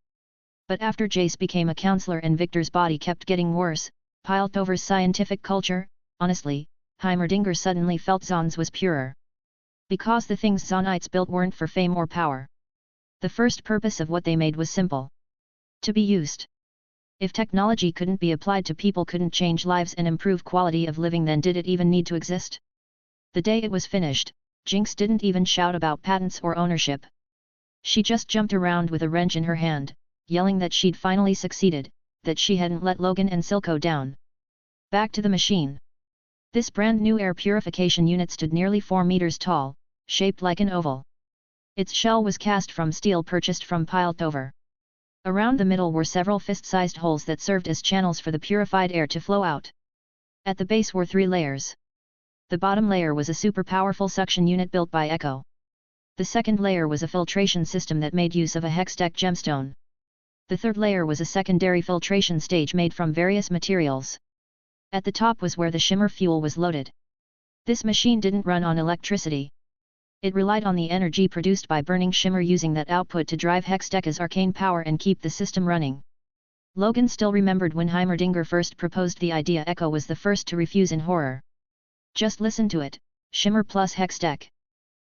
But after Jace became a counselor and Victor's body kept getting worse, Piltover's scientific culture, honestly, Heimerdinger suddenly felt Zaun's was purer. Because the things Zaunites built weren't for fame or power. The first purpose of what they made was simple. To be used. If technology couldn't be applied to people, couldn't change lives and improve quality of living, then did it even need to exist? The day it was finished, Jinx didn't even shout about patents or ownership. She just jumped around with a wrench in her hand, yelling that she'd finally succeeded, that she hadn't let Logan and Silco down. Back to the machine. This brand new air purification unit stood nearly 4 meters tall, shaped like an oval. Its shell was cast from steel purchased from Piltover. Around the middle were several fist-sized holes that served as channels for the purified air to flow out. At the base were 3 layers. The bottom layer was a super powerful suction unit built by Ekko. The second layer was a filtration system that made use of a Hextech gemstone. The third layer was a secondary filtration stage made from various materials. At the top was where the shimmer fuel was loaded. This machine didn't run on electricity. It relied on the energy produced by burning shimmer, using that output to drive Hextech's arcane power and keep the system running. Logan still remembered when Heimerdinger first proposed the idea. Ekko was the first to refuse in horror. Just listen to it, shimmer plus Hextech.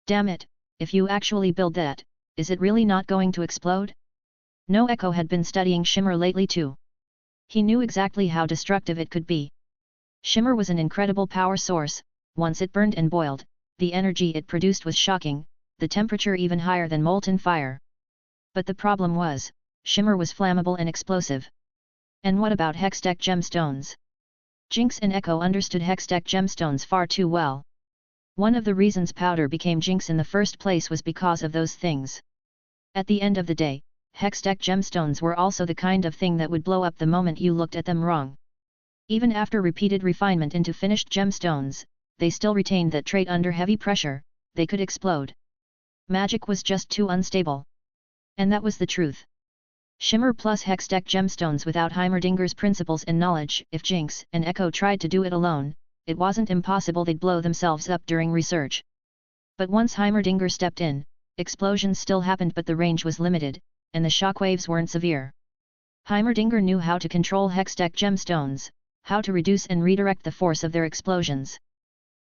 Damn it, if you actually build that, is it really not going to explode? No, Ekko had been studying shimmer lately too. He knew exactly how destructive it could be. Shimmer was an incredible power source. Once it burned and boiled, the energy it produced was shocking, the temperature even higher than molten fire. But the problem was, shimmer was flammable and explosive. And what about Hextech gemstones? Jinx and Ekko understood Hextech gemstones far too well. One of the reasons powder became Jinx in the first place was because of those things. At the end of the day, Hextech gemstones were also the kind of thing that would blow up the moment you looked at them wrong. Even after repeated refinement into finished gemstones, they still retained that trait under heavy pressure, they could explode. Magic was just too unstable. And that was the truth. Shimmer plus Hextech gemstones without Heimerdinger's principles and knowledge. If Jinx and Ekko tried to do it alone, it wasn't impossible they'd blow themselves up during research. But once Heimerdinger stepped in, explosions still happened but the range was limited, and the shockwaves weren't severe. Heimerdinger knew how to control Hextech gemstones, how to reduce and redirect the force of their explosions.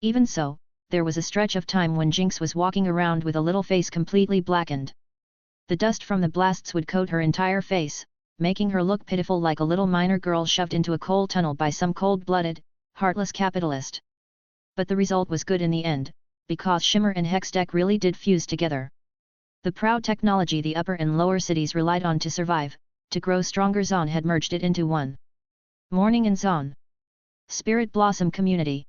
Even so, there was a stretch of time when Jinx was walking around with a little face completely blackened. The dust from the blasts would coat her entire face, making her look pitiful like a little miner girl shoved into a coal tunnel by some cold-blooded, heartless capitalist. But the result was good in the end, because Shimmer and Hextech really did fuse together. The proud technology the upper and lower cities relied on to survive, to grow stronger, Zaun had merged it into one. Morning in Zaun. Spirit Blossom Community.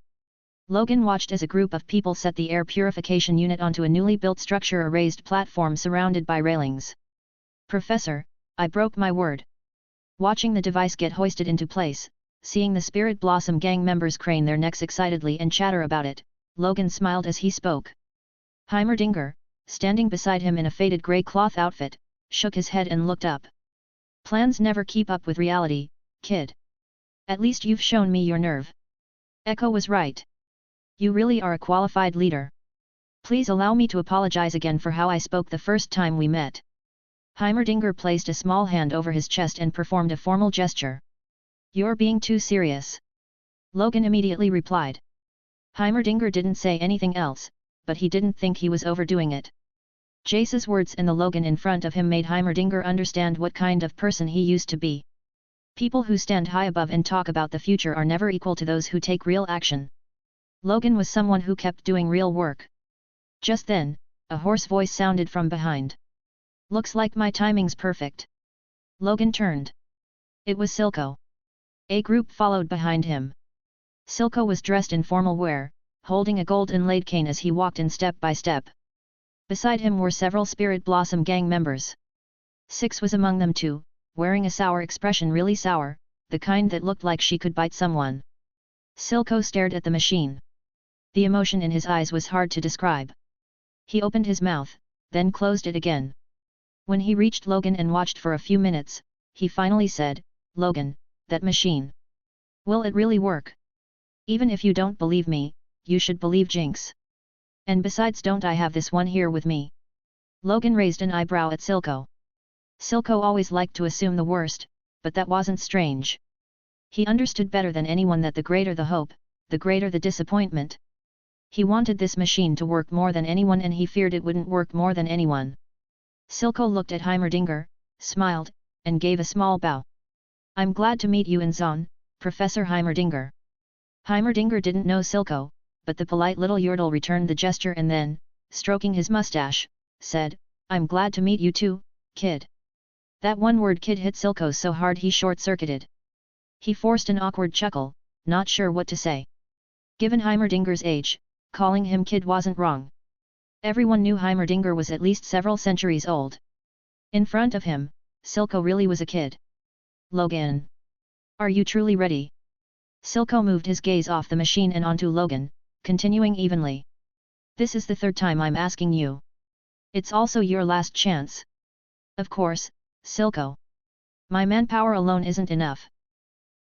Logan watched as a group of people set the air purification unit onto a newly built structure, a raised platform surrounded by railings. Professor, I broke my word. Watching the device get hoisted into place, seeing the Spirit Blossom gang members crane their necks excitedly and chatter about it, Logan smiled as he spoke. Heimerdinger, standing beside him in a faded grey cloth outfit, shook his head and looked up. Plans never keep up with reality, kid. At least you've shown me your nerve. Ekko was right. You really are a qualified leader. Please allow me to apologize again for how I spoke the first time we met. Heimerdinger placed a small hand over his chest and performed a formal gesture. You're being too serious. Logan immediately replied. Heimerdinger didn't say anything else, but he didn't think he was overdoing it. Jace's words and the Logan in front of him made Heimerdinger understand what kind of person he used to be. People who stand high above and talk about the future are never equal to those who take real action. Logan was someone who kept doing real work. Just then, a hoarse voice sounded from behind. Looks like my timing's perfect. Logan turned. It was Silco. A group followed behind him. Silco was dressed in formal wear, holding a gold inlaid cane as he walked in step by step. Beside him were several Spirit Blossom gang members. Six was among them too, wearing a sour expression, really sour, the kind that looked like she could bite someone. Silco stared at the machine. The emotion in his eyes was hard to describe. He opened his mouth, then closed it again. When he reached Logan and watched for a few minutes, he finally said, Logan, that machine. Will it really work? Even if you don't believe me, you should believe Jinx. And besides, don't I have this one here with me? Logan raised an eyebrow at Silco. Silco always liked to assume the worst, but that wasn't strange. He understood better than anyone that the greater the hope, the greater the disappointment. He wanted this machine to work more than anyone, and he feared it wouldn't work more than anyone. Silco looked at Heimerdinger, smiled, and gave a small bow. I'm glad to meet you in Zaun, Professor Heimerdinger. Heimerdinger didn't know Silco, but the polite little Yordle returned the gesture and then, stroking his mustache, said, I'm glad to meet you too, kid. That one word kid hit Silco so hard he short-circuited. He forced an awkward chuckle, not sure what to say. Given Heimerdinger's age, calling him kid wasn't wrong. Everyone knew Heimerdinger was at least several centuries old. In front of him, Silco really was a kid. Logan. Are you truly ready? Silco moved his gaze off the machine and onto Logan, continuing evenly. This is the third time I'm asking you. It's also your last chance. Of course, Silco. My manpower alone isn't enough.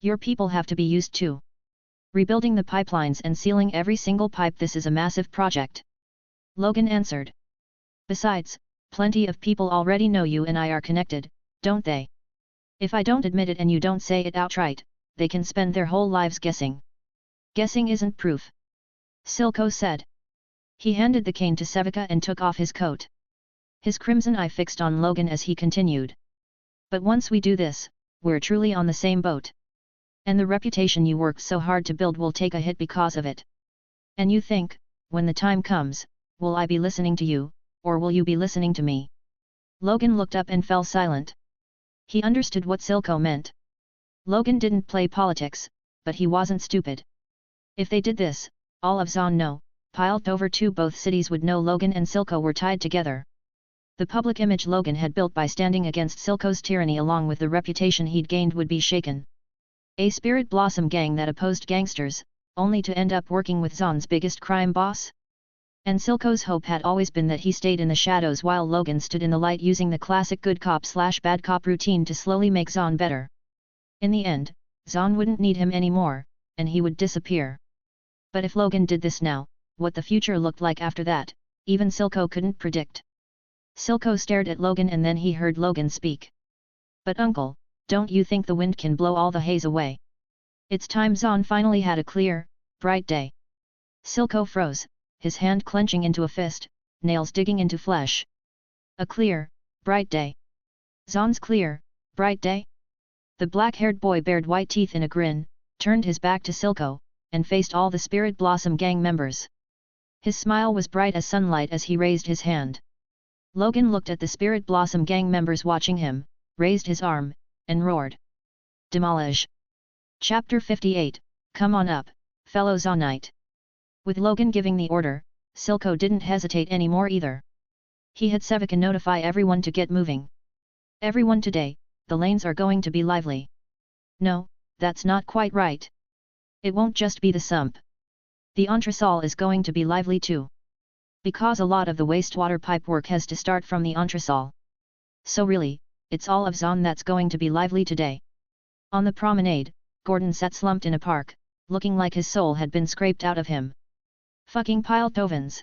Your people have to be used too. Rebuilding the pipelines and sealing every single pipe, this is a massive project. Logan answered. Besides, plenty of people already know you and I are connected, don't they? If I don't admit it and you don't say it outright, they can spend their whole lives guessing. Guessing isn't proof. Silco said. He handed the cane to Sevika and took off his coat. His crimson eye fixed on Logan as he continued. But once we do this, we're truly on the same boat. And the reputation you worked so hard to build will take a hit because of it. And you think, when the time comes, will I be listening to you, or will you be listening to me? Logan looked up and fell silent. He understood what Silco meant. Logan didn't play politics, but he wasn't stupid. If they did this, all of Zaun know, piled over to both cities would know Logan and Silco were tied together. The public image Logan had built by standing against Silco's tyranny along with the reputation he'd gained would be shaken. A spirit blossom gang that opposed gangsters, only to end up working with Zaun's biggest crime boss? And Silco's hope had always been that he stayed in the shadows while Logan stood in the light using the classic good cop/bad cop routine to slowly make Zaun better. In the end, Zaun wouldn't need him anymore, and he would disappear. But if Logan did this now, what the future looked like after that, even Silco couldn't predict. Silco stared at Logan and then he heard Logan speak. "But uncle, don't you think the wind can blow all the haze away? It's time Zaun finally had a clear, bright day." Silco froze, his hand clenching into a fist, nails digging into flesh. A clear, bright day. Zaun's clear, bright day? The black-haired boy bared white teeth in a grin, turned his back to Silco, and faced all the Spirit Blossom gang members. His smile was bright as sunlight as he raised his hand. Logan looked at the Spirit Blossom gang members watching him, raised his arm, and roared. "Demolish!" Chapter 58, Come on up, fellow Zaunite. With Logan giving the order, Silco didn't hesitate anymore either. He had Sevika notify everyone to get moving. "Everyone today, the lanes are going to be lively." "No, that's not quite right. It won't just be the sump. The entresol is going to be lively too. Because a lot of the wastewater pipe work has to start from the entresol. So really, it's all of Zaun that's going to be lively today." On the promenade, Gordon sat slumped in a park, looking like his soul had been scraped out of him. Fucking Piltovans!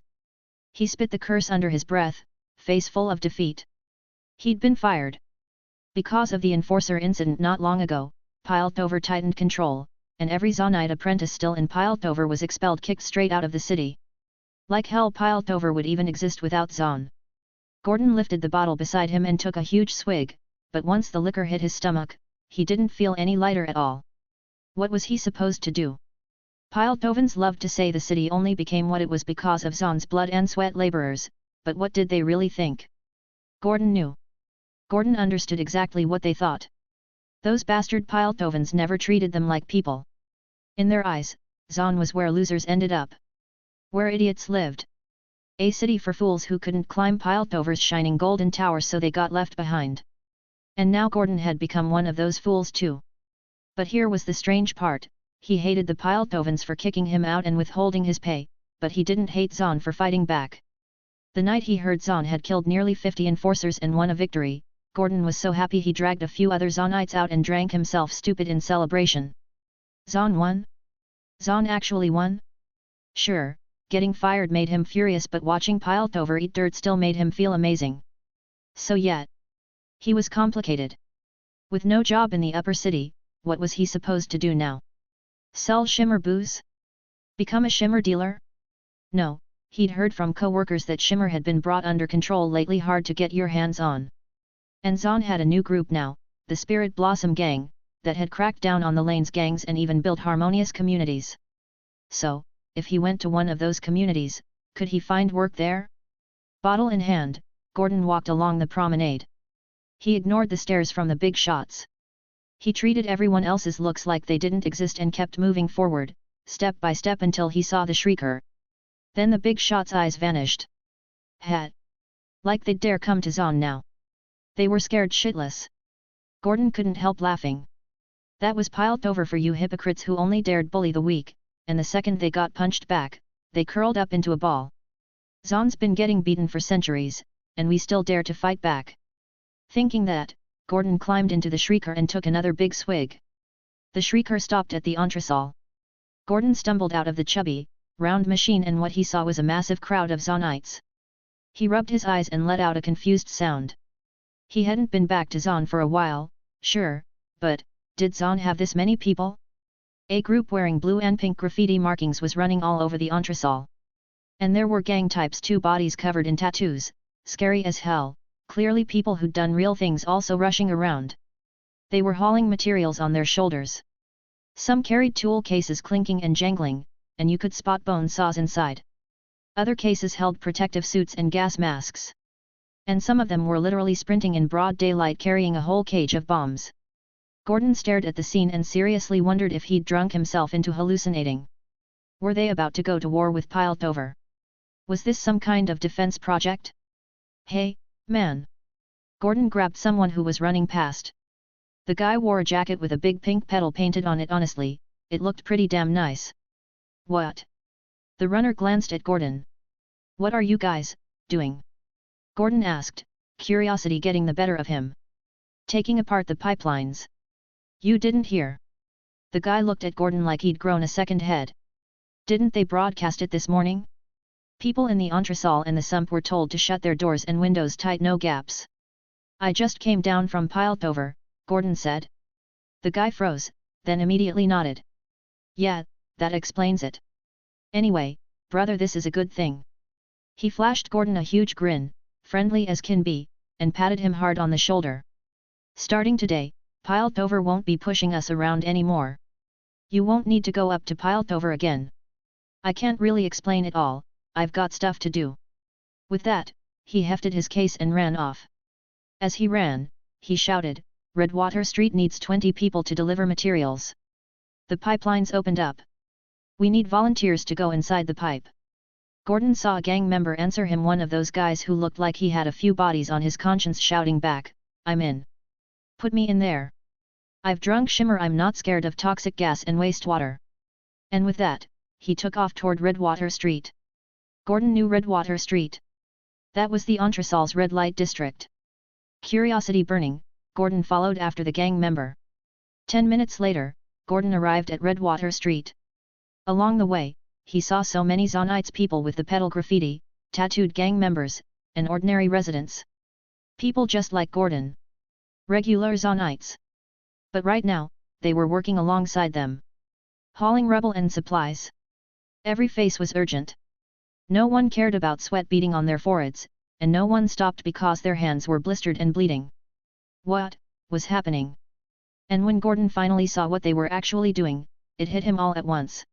He spit the curse under his breath, face full of defeat. He'd been fired. Because of the Enforcer incident not long ago, Piltover tightened control, and every Zaunite apprentice still in Piltover was expelled, kicked straight out of the city. Like hell Piltover would even exist without Zaun. Gordon lifted the bottle beside him and took a huge swig, but once the liquor hit his stomach, he didn't feel any lighter at all. What was he supposed to do? Piltovans loved to say the city only became what it was because of Zaun's blood and sweat laborers, but what did they really think? Gordon knew. Gordon understood exactly what they thought. Those bastard Piltovans never treated them like people. In their eyes, Zaun was where losers ended up. Where idiots lived. A city for fools who couldn't climb Piltover's shining golden tower, so they got left behind. And now Gordon had become one of those fools too. But here was the strange part. He hated the Piltovans for kicking him out and withholding his pay, but he didn't hate Zaun for fighting back. The night he heard Zaun had killed nearly 50 enforcers and won a victory, Gordon was so happy he dragged a few other Zaunites out and drank himself stupid in celebration. Zaun won? Zaun actually won? Sure, getting fired made him furious, but watching Piltover eat dirt still made him feel amazing. So yet, he was complicated. With no job in the upper city, what was he supposed to do now? Sell shimmer booze? Become a shimmer dealer? No, he'd heard from co-workers that shimmer had been brought under control lately, hard to get your hands on. And Zaun had a new group now, the Spirit Blossom Gang, that had cracked down on the lanes gangs and even built harmonious communities. So, if he went to one of those communities, could he find work there? Bottle in hand, Gordon walked along the promenade. He ignored the stares from the big shots. He treated everyone else's looks like they didn't exist and kept moving forward, step by step, until he saw the Shrieker. Then the big shot's eyes vanished. Hat! Like they'd dare come to Zaun now. They were scared shitless. Gordon couldn't help laughing. That was Piltover for you hypocrites who only dared bully the weak, and the second they got punched back, they curled up into a ball. Zaun's been getting beaten for centuries, and we still dare to fight back. Thinking that, Gordon climbed into the Shrieker and took another big swig. The Shrieker stopped at the entresol. Gordon stumbled out of the chubby, round machine, and what he saw was a massive crowd of Zaunites. He rubbed his eyes and let out a confused sound. He hadn't been back to Zaun for a while, sure, but, did Zaun have this many people? A group wearing blue and pink graffiti markings was running all over the entresol. And there were gang types too, bodies covered in tattoos, scary as hell. Clearly people who'd done real things also rushing around. They were hauling materials on their shoulders. Some carried tool cases clinking and jangling, and you could spot bone saws inside. Other cases held protective suits and gas masks. And some of them were literally sprinting in broad daylight carrying a whole cage of bombs. Gordon stared at the scene and seriously wondered if he'd drunk himself into hallucinating. Were they about to go to war with Piltover? Was this some kind of defense project? Hey, man! Gordon grabbed someone who was running past. The guy wore a jacket with a big pink petal painted on it. Honestly, it looked pretty damn nice. What? The runner glanced at Gordon. What are you guys doing? Gordon asked, curiosity getting the better of him. Taking apart the pipelines. You didn't hear? The guy looked at Gordon like he'd grown a second head. Didn't they broadcast it this morning? People in the entresol and the sump were told to shut their doors and windows tight, no gaps. I just came down from Piltover, Gordon said. The guy froze, then immediately nodded. Yeah, that explains it. Anyway, brother, this is a good thing. He flashed Gordon a huge grin, friendly as can be, and patted him hard on the shoulder. Starting today, Piltover won't be pushing us around anymore. You won't need to go up to Piltover again. I can't really explain it all, I've got stuff to do. With that, he hefted his case and ran off. As he ran, he shouted, Redwater Street needs 20 people to deliver materials. The pipelines opened up. We need volunteers to go inside the pipe. Gordon saw a gang member answer him, one of those guys who looked like he had a few bodies on his conscience, shouting back, I'm in. Put me in there. I've drunk Shimmer, I'm not scared of toxic gas and wastewater. And with that, he took off toward Redwater Street. Gordon knew Redwater Street. That was the entresol's red light district. Curiosity burning, Gordon followed after the gang member. 10 minutes later, Gordon arrived at Redwater Street. Along the way, he saw so many Zaunites, people with the pedal graffiti, tattooed gang members, and ordinary residents. People just like Gordon. Regular Zaunites. But right now, they were working alongside them. Hauling rubble and supplies. Every face was urgent. No one cared about sweat beading on their foreheads, and no one stopped because their hands were blistered and bleeding. What was happening? And when Gordon finally saw what they were actually doing, it hit him all at once.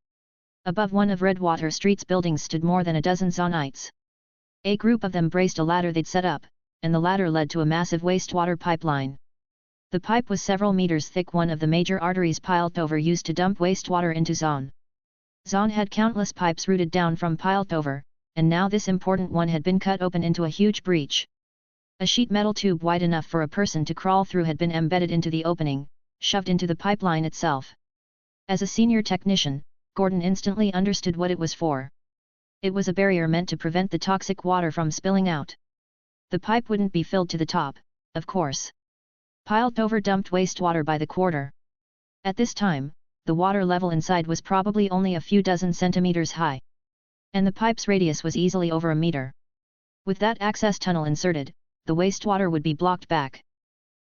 Above one of Redwater Street's buildings stood more than a dozen Zaunites. A group of them braced a ladder they'd set up, and the ladder led to a massive wastewater pipeline. The pipe was several meters thick, one of the major arteries Piltover used to dump wastewater into Zaun. Zaun had countless pipes routed down from Piltover, and now this important one had been cut open into a huge breach. A sheet metal tube wide enough for a person to crawl through had been embedded into the opening, shoved into the pipeline itself. As a senior technician, Gordon instantly understood what it was for. It was a barrier meant to prevent the toxic water from spilling out. The pipe wouldn't be filled to the top, of course. Piltover dumped wastewater by the quarter. At this time, the water level inside was probably only a few dozen centimeters high. And the pipe's radius was easily over a meter. With that access tunnel inserted, the wastewater would be blocked back.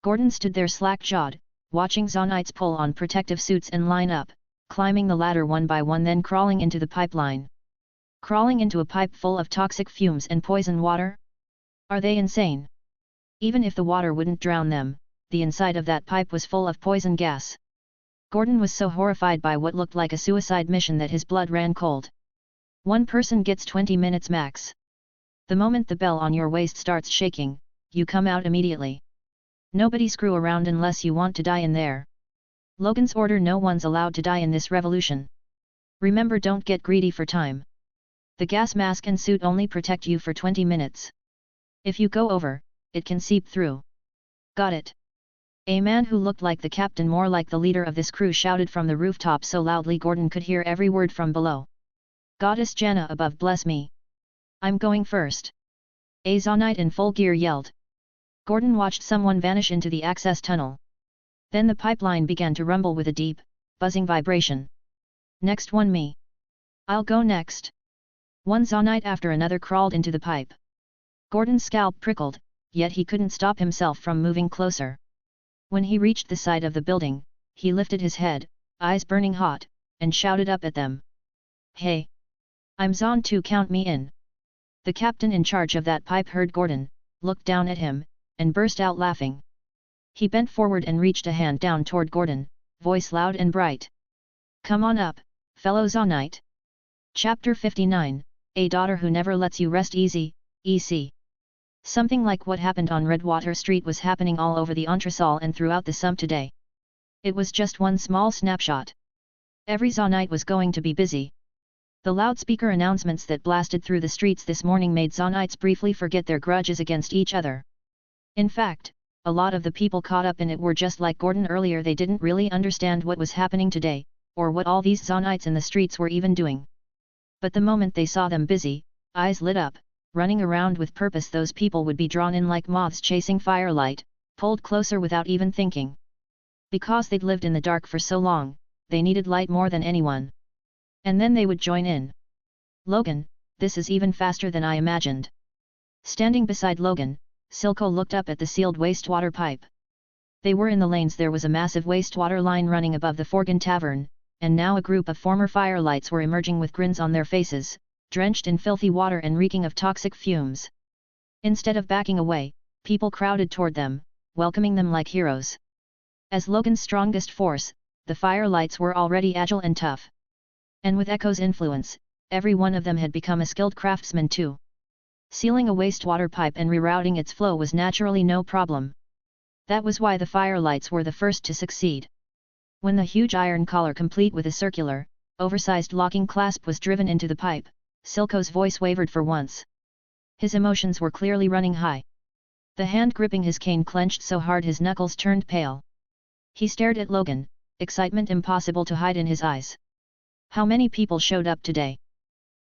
Gordon stood there slack-jawed, watching Zaunites pull on protective suits and line up, climbing the ladder one by one, then crawling into the pipeline. Crawling into a pipe full of toxic fumes and poison water? Are they insane? Even if the water wouldn't drown them, the inside of that pipe was full of poison gas. Gordon was so horrified by what looked like a suicide mission that his blood ran cold. One person gets 20 minutes max. The moment the bell on your waist starts shaking, you come out immediately. Nobody screw around unless you want to die in there. Logan's order: no one's allowed to die in this revolution. Remember, don't get greedy for time. The gas mask and suit only protect you for 20 minutes. If you go over, it can seep through. Got it? A man who looked like the captain, more like the leader of this crew, shouted from the rooftop so loudly Gordon could hear every word from below. Goddess Janna above bless me. I'm going first. A Zaunite in full gear yelled. Gordon watched someone vanish into the access tunnel. Then the pipeline began to rumble with a deep, buzzing vibration. Next one, me. I'll go next. One Zaunite after another crawled into the pipe. Gordon's scalp prickled, yet he couldn't stop himself from moving closer. When he reached the side of the building, he lifted his head, eyes burning hot, and shouted up at them. Hey! I'm Zaun 2, count me in. The captain in charge of that pipe heard Gordon, looked down at him, and burst out laughing. He bent forward and reached a hand down toward Gordon, voice loud and bright. Come on up, fellow Zaunite. Chapter 59, A Daughter Who Never Lets You Rest Easy, EC. Something like what happened on Redwater Street was happening all over the entresol and throughout the sump today. It was just one small snapshot. Every Zaunite was going to be busy. The loudspeaker announcements that blasted through the streets this morning made Zaunites briefly forget their grudges against each other. In fact, a lot of the people caught up in it were just like Gordon earlier. They didn't really understand what was happening today, or what all these Zaunites in the streets were even doing. But the moment they saw them busy, eyes lit up, running around with purpose, those people would be drawn in like moths chasing firelight, pulled closer without even thinking. Because they'd lived in the dark for so long, they needed light more than anyone. And then they would join in. Logan, this is even faster than I imagined. Standing beside Logan, Silco looked up at the sealed wastewater pipe. They were in the lanes. There was a massive wastewater line running above the Forgan Tavern, and now a group of former firelights were emerging with grins on their faces, drenched in filthy water and reeking of toxic fumes. Instead of backing away, people crowded toward them, welcoming them like heroes. As Logan's strongest force, the firelights were already agile and tough. And with Ekko's influence, every one of them had become a skilled craftsman too. Sealing a wastewater pipe and rerouting its flow was naturally no problem. That was why the firelights were the first to succeed. When the huge iron collar complete with a circular, oversized locking clasp was driven into the pipe, Silco's voice wavered for once. His emotions were clearly running high. The hand gripping his cane clenched so hard his knuckles turned pale. He stared at Logan, excitement impossible to hide in his eyes. How many people showed up today?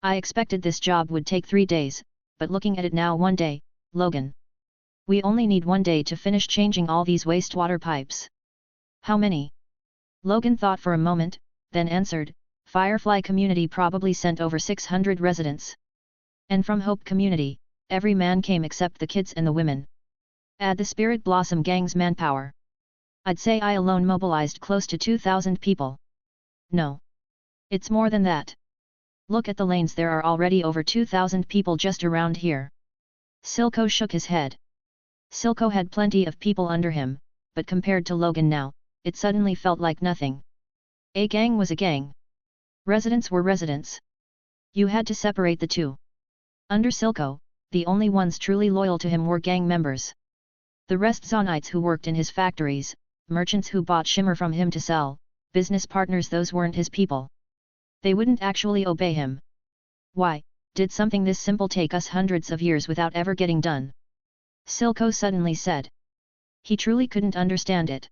I expected this job would take 3 days, but looking at it now, 1 day, Logan. We only need 1 day to finish changing all these wastewater pipes. How many? Logan thought for a moment, then answered, Firefly Community probably sent over 600 residents. And from Hope Community, every man came except the kids and the women. Add the Spirit Blossom Gang's manpower. I'd say I alone mobilized close to 2,000 people. No. It's more than that. Look at the lanes, there are already over 2,000 people just around here. Silco shook his head. Silco had plenty of people under him, but compared to Logan now, it suddenly felt like nothing. A gang was a gang. Residents were residents. You had to separate the two. Under Silco, the only ones truly loyal to him were gang members. The rest Zaunites who worked in his factories, merchants who bought shimmer from him to sell, business partners, those weren't his people. They wouldn't actually obey him. Why did something this simple take us hundreds of years without ever getting done? Silco suddenly said. He truly couldn't understand it.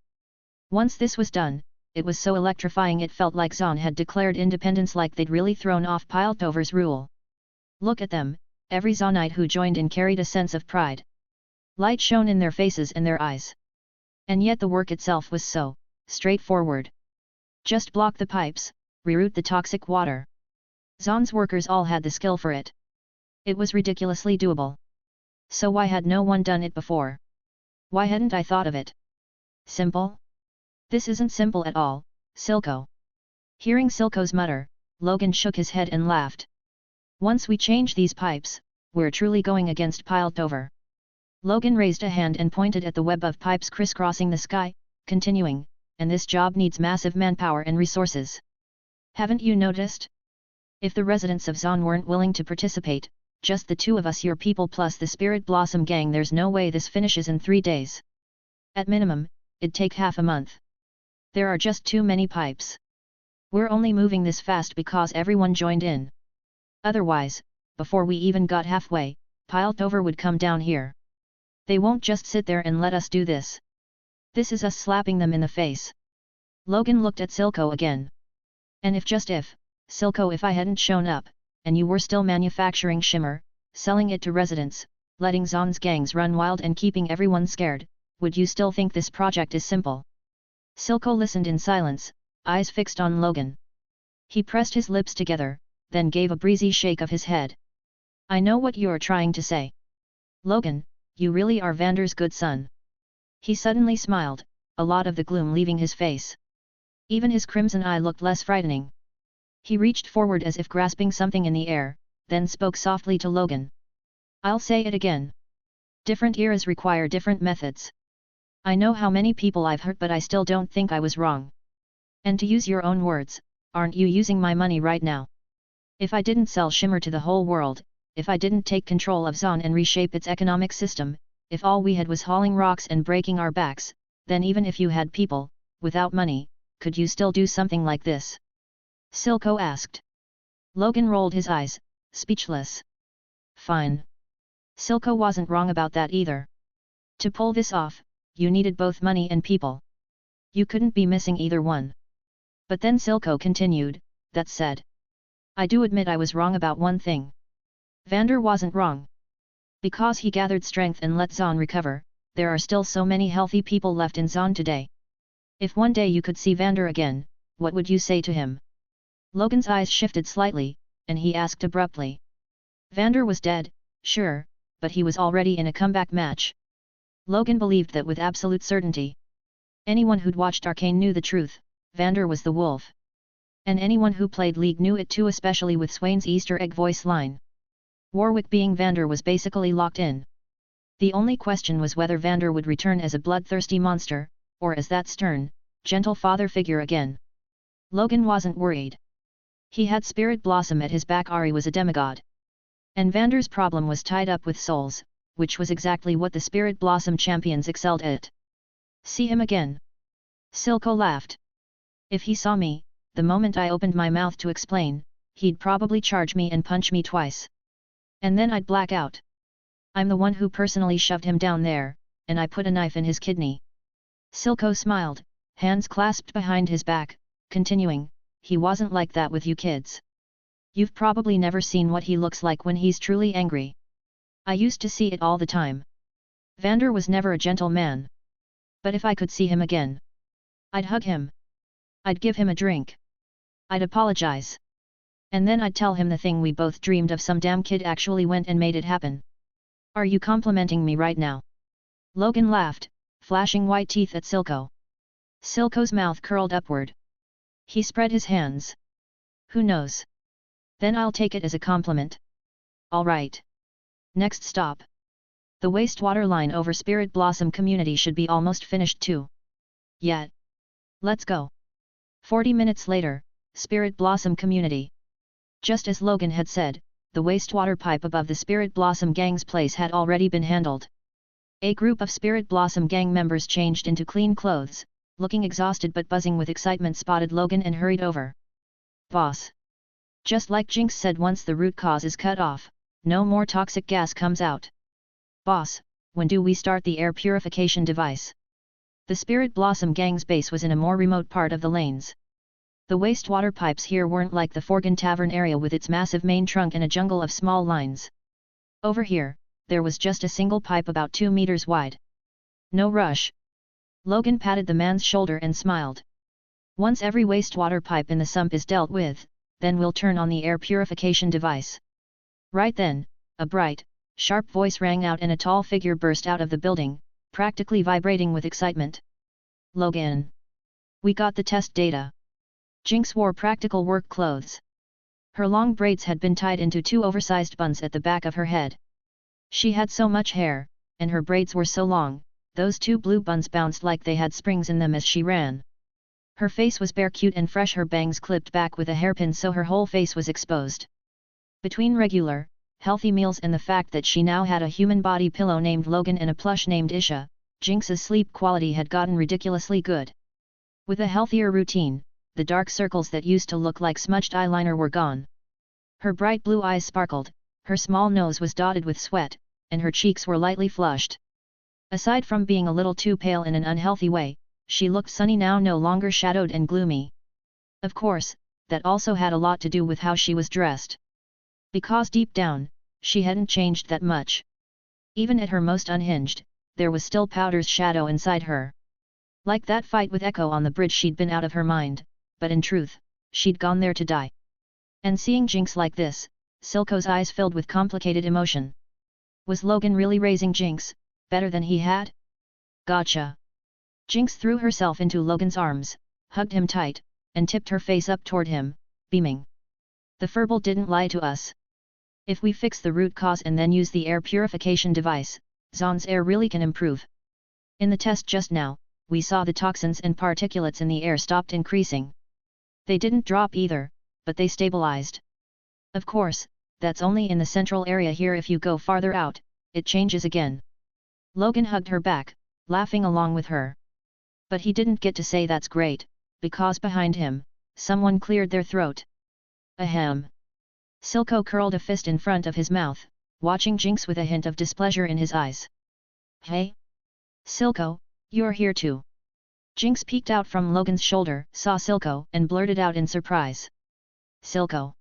Once this was done, it was so electrifying it felt like Zaun had declared independence, like they'd really thrown off Piltover's rule. Look at them, every Zaunite who joined in carried a sense of pride. Light shone in their faces and their eyes. And yet the work itself was so straightforward. Just block the pipes, reroute the toxic water. Zaun's workers all had the skill for it. It was ridiculously doable. So why had no one done it before? Why hadn't I thought of it? Simple? This isn't simple at all, Silco. Hearing Silco's mutter, Logan shook his head and laughed. Once we change these pipes, we're truly going against Piltover. Logan raised a hand and pointed at the web of pipes crisscrossing the sky, continuing, and this job needs massive manpower and resources. Haven't you noticed? If the residents of Zaun weren't willing to participate, just the two of us, your people plus the Spirit Blossom Gang, there's no way this finishes in 3 days. At minimum, it'd take half a month. There are just too many pipes. We're only moving this fast because everyone joined in. Otherwise, before we even got halfway, Piltover would come down here. They won't just sit there and let us do this. This is us slapping them in the face. Logan looked at Silco again. And Silco, if I hadn't shown up, and you were still manufacturing shimmer, selling it to residents, letting Zaun's gangs run wild and keeping everyone scared, would you still think this project is simple? Silco listened in silence, eyes fixed on Logan. He pressed his lips together, then gave a breezy shake of his head. I know what you're trying to say. Logan, you really are Vander's good son. He suddenly smiled, a lot of the gloom leaving his face. Even his crimson eye looked less frightening. He reached forward as if grasping something in the air, then spoke softly to Logan. I'll say it again. Different eras require different methods. I know how many people I've hurt, but I still don't think I was wrong. And to use your own words, aren't you using my money right now? If I didn't sell shimmer to the whole world, if I didn't take control of Zaun and reshape its economic system, if all we had was hauling rocks and breaking our backs, then even if you had people, without money, could you still do something like this? Silco asked. Logan rolled his eyes, speechless. Fine. Silco wasn't wrong about that either. To pull this off, you needed both money and people. You couldn't be missing either one. But then Silco continued, that said, I do admit I was wrong about one thing. Vander wasn't wrong. Because he gathered strength and let Zaun recover, there are still so many healthy people left in Zaun today. If one day you could see Vander again, what would you say to him? Logan's eyes shifted slightly, and he asked abruptly. Vander was dead, sure, but he was already in a comeback match. Logan believed that with absolute certainty. Anyone who'd watched Arcane knew the truth, Vander was the wolf. And anyone who played League knew it too, especially with Swain's Easter egg voice line. Warwick being Vander was basically locked in. The only question was whether Vander would return as a bloodthirsty monster, or as that stern, gentle father figure again. Logan wasn't worried. He had Spirit Blossom at his back. Ari was a demigod. And Vander's problem was tied up with souls, which was exactly what the Spirit Blossom champions excelled at. See him again? Silco laughed. If he saw me, the moment I opened my mouth to explain, he'd probably charge me and punch me twice. And then I'd black out. I'm the one who personally shoved him down there, and I put a knife in his kidney. Silco smiled, hands clasped behind his back, continuing, he wasn't like that with you kids. You've probably never seen what he looks like when he's truly angry. I used to see it all the time. Vander was never a gentle man. But if I could see him again, I'd hug him. I'd give him a drink. I'd apologize. And then I'd tell him the thing we both dreamed of. Some damn kid actually went and made it happen. Are you complimenting me right now? Logan laughed, flashing white teeth at Silco. Silco's mouth curled upward. He spread his hands. Who knows? Then I'll take it as a compliment. All right. Next stop. The wastewater line over Spirit Blossom community should be almost finished too. Yet. Let's go. 40 minutes later, Spirit Blossom community. Just as Logan had said, the wastewater pipe above the Spirit Blossom gang's place had already been handled. A group of Spirit Blossom gang members changed into clean clothes, looking exhausted but buzzing with excitement, spotted Logan and hurried over. Boss. Just like Jinx said, once the root cause is cut off, no more toxic gas comes out. Boss, when do we start the air purification device? The Spirit Blossom gang's base was in a more remote part of the lanes. The wastewater pipes here weren't like the Forgan Tavern area with its massive main trunk and a jungle of small lines. Over here, there was just a single pipe about 2 meters wide. No rush. Logan patted the man's shoulder and smiled. Once every wastewater pipe in the sump is dealt with, then we'll turn on the air purification device. Right then, a bright, sharp voice rang out and a tall figure burst out of the building, practically vibrating with excitement. Logan! We got the test data. Jinx wore practical work clothes. Her long braids had been tied into 2 oversized buns at the back of her head. She had so much hair, and her braids were so long, those 2 blue buns bounced like they had springs in them as she ran. Her face was bare, cute and fresh, her bangs clipped back with a hairpin so her whole face was exposed. Between regular, healthy meals and the fact that she now had a human body pillow named Logan and a plush named Isha, Jinx's sleep quality had gotten ridiculously good. With a healthier routine, the dark circles that used to look like smudged eyeliner were gone. Her bright blue eyes sparkled, her small nose was dotted with sweat, and her cheeks were lightly flushed. Aside from being a little too pale in an unhealthy way, she looked sunny now, no longer shadowed and gloomy. Of course, that also had a lot to do with how she was dressed. Because deep down, she hadn't changed that much. Even at her most unhinged, there was still Powder's shadow inside her. Like that fight with Ekko on the bridge, she'd been out of her mind, but in truth, she'd gone there to die. And seeing Jinx like this, Silco's eyes filled with complicated emotion. Was Logan really raising Jinx, better than he had? Gotcha. Jinx threw herself into Logan's arms, hugged him tight, and tipped her face up toward him, beaming. The furball didn't lie to us. If we fix the root cause and then use the air purification device, Zaun's air really can improve. In the test just now, we saw the toxins and particulates in the air stopped increasing. They didn't drop either, but they stabilized. Of course, that's only in the central area here. If you go farther out, it changes again. Logan hugged her back, laughing along with her. But he didn't get to say that's great, because behind him, someone cleared their throat. Ahem. Silco curled a fist in front of his mouth, watching Jinx with a hint of displeasure in his eyes. Hey? Silco, you're here too. Jinx peeked out from Logan's shoulder, saw Silco, and blurted out in surprise. Silco.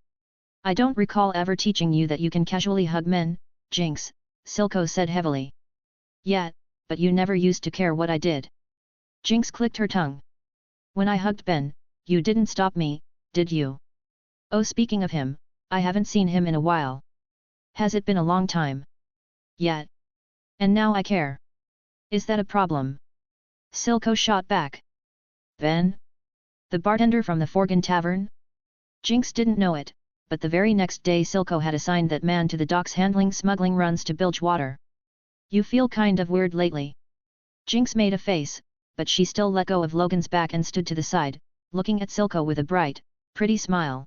I don't recall ever teaching you that you can casually hug men, Jinx, Silco said heavily. Yeah, but you never used to care what I did. Jinx clicked her tongue. When I hugged Ben, you didn't stop me, did you? Oh, speaking of him, I haven't seen him in a while. Has it been a long time? Yeah. And now I care. Is that a problem? Silco shot back. Ben? The bartender from the Forgan Tavern? Jinx didn't know it, but the very next day Silco had assigned that man to the docks handling smuggling runs to Bilgewater. You feel kind of weird lately. Jinx made a face, but she still let go of Logan's back and stood to the side, looking at Silco with a bright, pretty smile.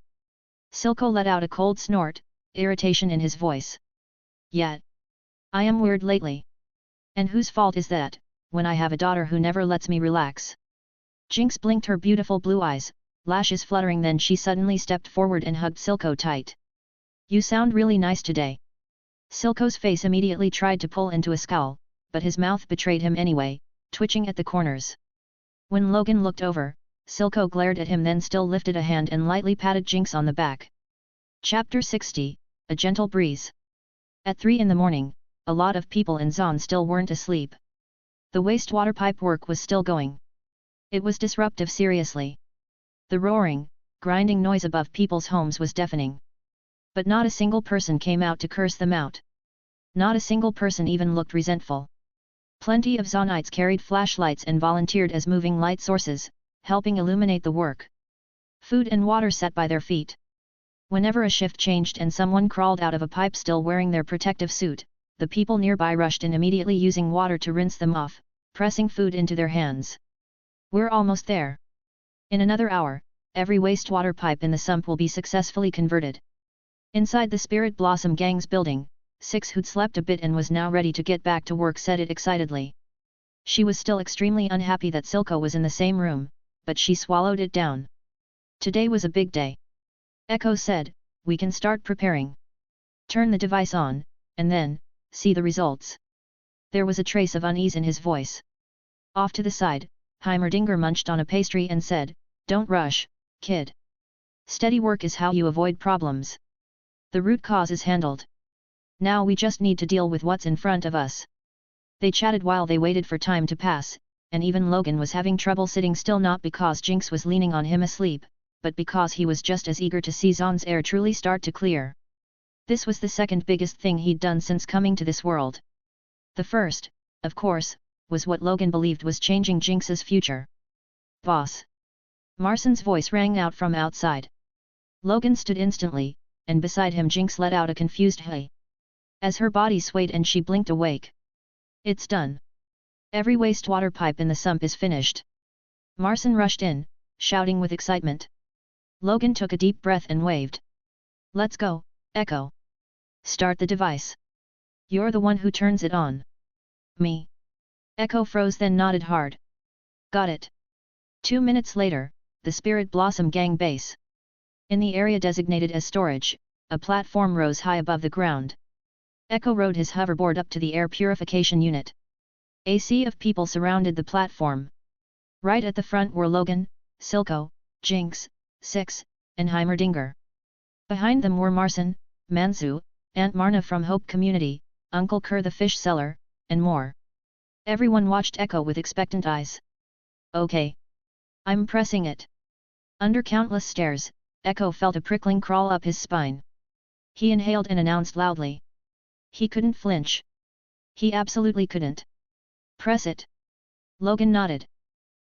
Silco let out a cold snort, irritation in his voice. Yeah. I am weird lately. And whose fault is that, when I have a daughter who never lets me relax? Jinx blinked her beautiful blue eyes, lashes fluttering, then she suddenly stepped forward and hugged Silco tight. You sound really nice today. Silco's face immediately tried to pull into a scowl, but his mouth betrayed him anyway, twitching at the corners. When Logan looked over, Silco glared at him, then still lifted a hand and lightly patted Jinx on the back. Chapter 60, A Gentle Breeze. At 3 in the morning, a lot of people in Zaun still weren't asleep. The wastewater pipe work was still going. It was disruptive, seriously. The roaring, grinding noise above people's homes was deafening. But not a single person came out to curse them out. Not a single person even looked resentful. Plenty of Zaunites carried flashlights and volunteered as moving light sources, helping illuminate the work. Food and water sat by their feet. Whenever a shift changed and someone crawled out of a pipe still wearing their protective suit, the people nearby rushed in, immediately using water to rinse them off, pressing food into their hands. We're almost there. In another hour, every wastewater pipe in the sump will be successfully converted. Inside the Spirit Blossom Gang's building, Six, who'd slept a bit and was now ready to get back to work, said it excitedly. She was still extremely unhappy that Silco was in the same room, but she swallowed it down. Today was a big day. Ekko said, we can start preparing. Turn the device on, and then, see the results. There was a trace of unease in his voice. Off to the side, Heimerdinger munched on a pastry and said, don't rush, kid. Steady work is how you avoid problems. The root cause is handled. Now we just need to deal with what's in front of us. They chatted while they waited for time to pass, and even Logan was having trouble sitting still, not because Jinx was leaning on him asleep, but because he was just as eager to see Zaun's air truly start to clear. This was the second biggest thing he'd done since coming to this world. The first, of course, was what Logan believed was changing Jinx's future. Boss. Marcin's voice rang out from outside. Logan stood instantly, and beside him Jinx let out a confused hey. As her body swayed and she blinked awake. It's done. Every wastewater pipe in the sump is finished. Marcin rushed in, shouting with excitement. Logan took a deep breath and waved. Let's go, Ekko. Start the device. You're the one who turns it on. Me. Ekko froze, then nodded hard. Got it. 2 minutes later, the Spirit Blossom Gang base. In the area designated as storage, a platform rose high above the ground. Ekko rode his hoverboard up to the air purification unit. A sea of people surrounded the platform. Right at the front were Logan, Silco, Jinx, Six, and Heimerdinger. Behind them were Marcin, Mansu, Aunt Marna from Hope Community, Uncle Kerr the fish seller, and more. Everyone watched Ekko with expectant eyes. Okay. I'm pressing it. Under countless stares, Ekko felt a prickling crawl up his spine. He inhaled and announced loudly. He couldn't flinch. He absolutely couldn't. Press it. Logan nodded.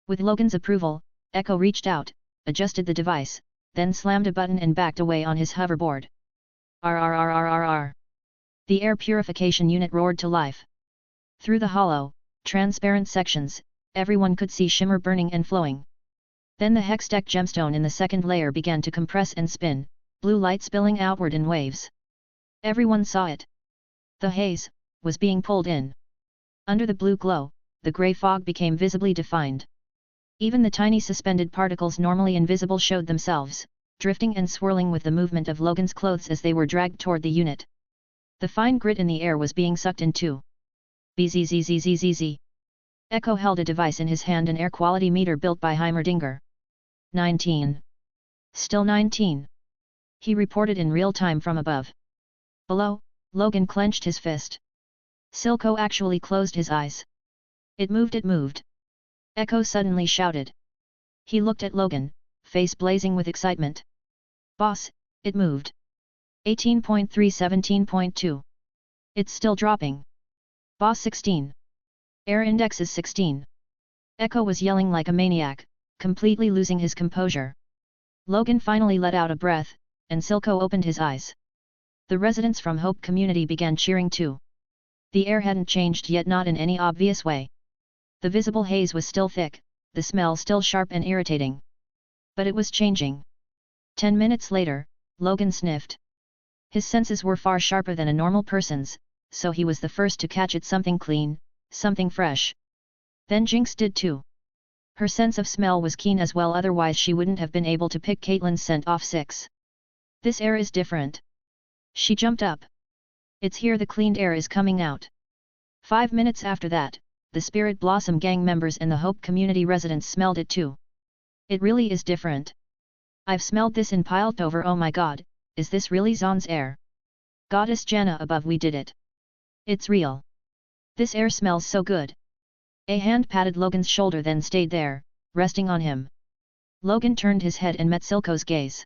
With Logan's approval, Ekko reached out, adjusted the device, then slammed a button and backed away on his hoverboard. RRRRRR. The air purification unit roared to life. Through the hollow, transparent sections, everyone could see shimmer burning and flowing. Then the hextech gemstone in the second layer began to compress and spin, blue light spilling outward in waves. Everyone saw it. The haze was being pulled in. Under the blue glow, the grey fog became visibly defined. Even the tiny suspended particles normally invisible showed themselves, drifting and swirling with the movement of Logan's clothes as they were dragged toward the unit. The fine grit in the air was being sucked in too. Bzzzzzzz. Ekko held a device in his hand, an air quality meter built by Heimerdinger. 19. Still 19. He reported in real time from above. Below, Logan clenched his fist. Silco actually closed his eyes. It moved, it moved. Ekko suddenly shouted. He looked at Logan, face blazing with excitement. Boss, it moved. 18.3 17.2. It's still dropping. Boss 16. Air index is 16. Ekko was yelling like a maniac, completely losing his composure. Logan finally let out a breath, and Silco opened his eyes. The residents from Hope Community began cheering too. The air hadn't changed yet, not in any obvious way. The visible haze was still thick, the smell still sharp and irritating. But it was changing. 10 minutes later, Logan sniffed. His senses were far sharper than a normal person's, so he was the first to catch it, something clean, something fresh. Then Jinx did too. Her sense of smell was keen as well, otherwise she wouldn't have been able to pick Caitlyn's scent off 6. This air is different. She jumped up. It's here, the cleaned air is coming out. 5 minutes after that, the Spirit Blossom gang members and the Hope Community residents smelled it too. It really is different. I've smelled this in Piltover, oh my god, is this really Zaun's air? Goddess Janna above, we did it. It's real. This air smells so good. A hand patted Logan's shoulder, then stayed there, resting on him. Logan turned his head and met Silco's gaze.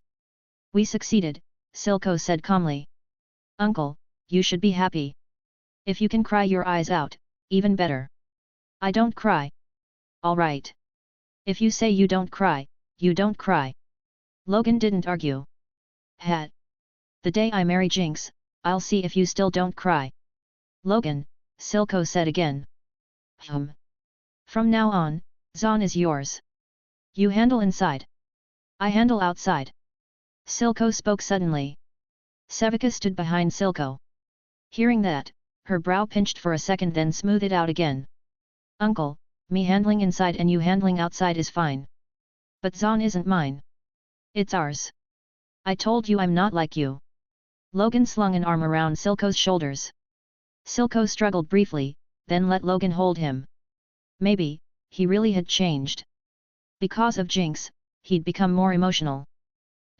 We succeeded, Silco said calmly. Uncle, you should be happy. If you can cry your eyes out, even better. I don't cry. All right. If you say you don't cry, you don't cry. Logan didn't argue. Hat. The day I marry Jinx, I'll see if you still don't cry. Logan, Silco said again. From now on, Zaun is yours. You handle inside. I handle outside. Silco spoke suddenly. Sevika stood behind Silco. Hearing that, her brow pinched for a second, then smoothed out again. Uncle, me handling inside and you handling outside is fine. But Zaun isn't mine. It's ours. I told you I'm not like you. Logan slung an arm around Silco's shoulders. Silco struggled briefly, then let Logan hold him. Maybe, he really had changed. Because of Jinx, he'd become more emotional.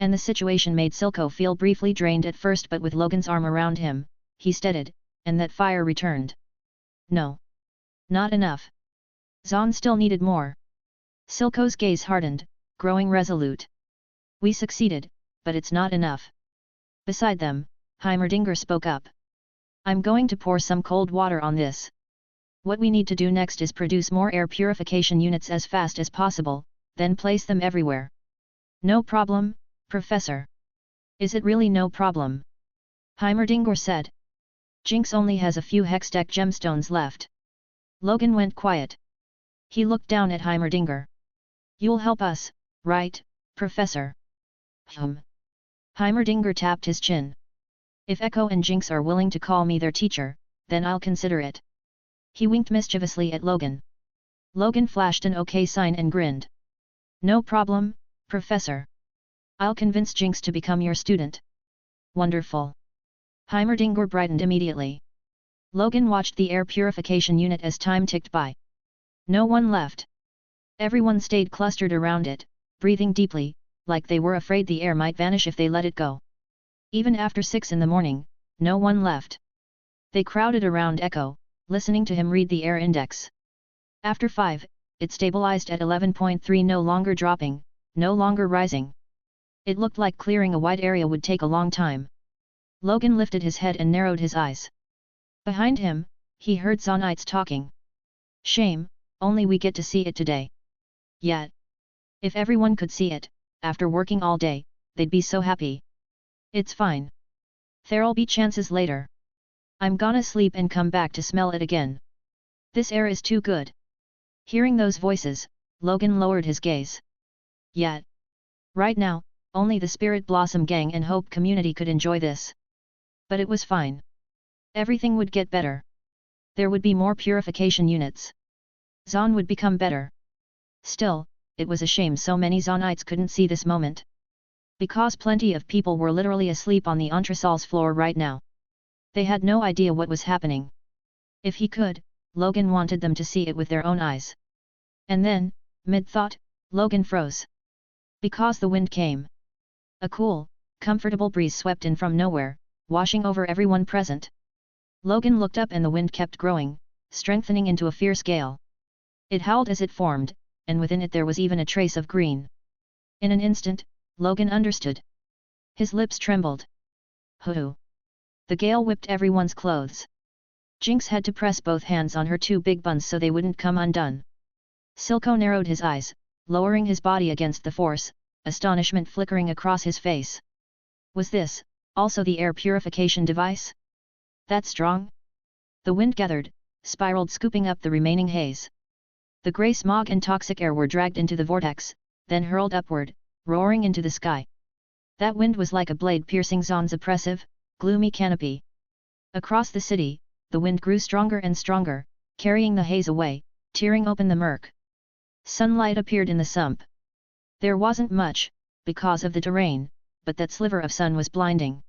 And the situation made Silco feel briefly drained at first, but with Logan's arm around him, he steadied, and that fire returned. No. Not enough. Zaun still needed more. Silco's gaze hardened, growing resolute. We succeeded, but it's not enough. Beside them, Heimerdinger spoke up. I'm going to pour some cold water on this. What we need to do next is produce more air purification units as fast as possible, then place them everywhere. No problem, Professor. Is it really no problem? Heimerdinger said. Jinx only has a few hextech gemstones left. Logan went quiet. He looked down at Heimerdinger. You'll help us, right, Professor? Heimerdinger tapped his chin. If Ekko and Jinx are willing to call me their teacher, then I'll consider it. He winked mischievously at Logan. Logan flashed an OK sign and grinned. No problem, Professor. I'll convince Jinx to become your student. Wonderful. Heimerdinger brightened immediately. Logan watched the air purification unit as time ticked by. No one left. Everyone stayed clustered around it, breathing deeply, like they were afraid the air might vanish if they let it go. Even after 6 in the morning, no one left. They crowded around Ekko, listening to him read the air index. After 5, it stabilized at 11.3, no longer dropping, no longer rising. It looked like clearing a wide area would take a long time. Logan lifted his head and narrowed his eyes. Behind him, he heard Zaunites talking. Shame, only we get to see it today. Yet. If everyone could see it, after working all day, they'd be so happy. It's fine. There'll be chances later. I'm gonna sleep and come back to smell it again. This air is too good. Hearing those voices, Logan lowered his gaze. Yet. Right now, only the Spirit Blossom gang and Hope Community could enjoy this. But it was fine. Everything would get better. There would be more purification units. Zaun would become better. Still, it was a shame so many Zaunites couldn't see this moment. Because plenty of people were literally asleep on the entresal's floor right now. They had no idea what was happening. If he could, Logan wanted them to see it with their own eyes. And then, mid-thought, Logan froze. Because the wind came. A cool, comfortable breeze swept in from nowhere, washing over everyone present. Logan looked up and the wind kept growing, strengthening into a fierce gale. It howled as it formed, and within it there was even a trace of green. In an instant, Logan understood. His lips trembled. Hoo! The gale whipped everyone's clothes. Jinx had to press both hands on her two big buns so they wouldn't come undone. Silco narrowed his eyes, lowering his body against the force, astonishment flickering across his face. Was this also the air purification device? That strong? The wind gathered, spiraled, scooping up the remaining haze. The grey smog and toxic air were dragged into the vortex, then hurled upward, roaring into the sky. That wind was like a blade piercing Zaun's oppressive, gloomy canopy. Across the city, the wind grew stronger and stronger, carrying the haze away, tearing open the murk. Sunlight appeared in the sump. There wasn't much, because of the terrain, but that sliver of sun was blinding.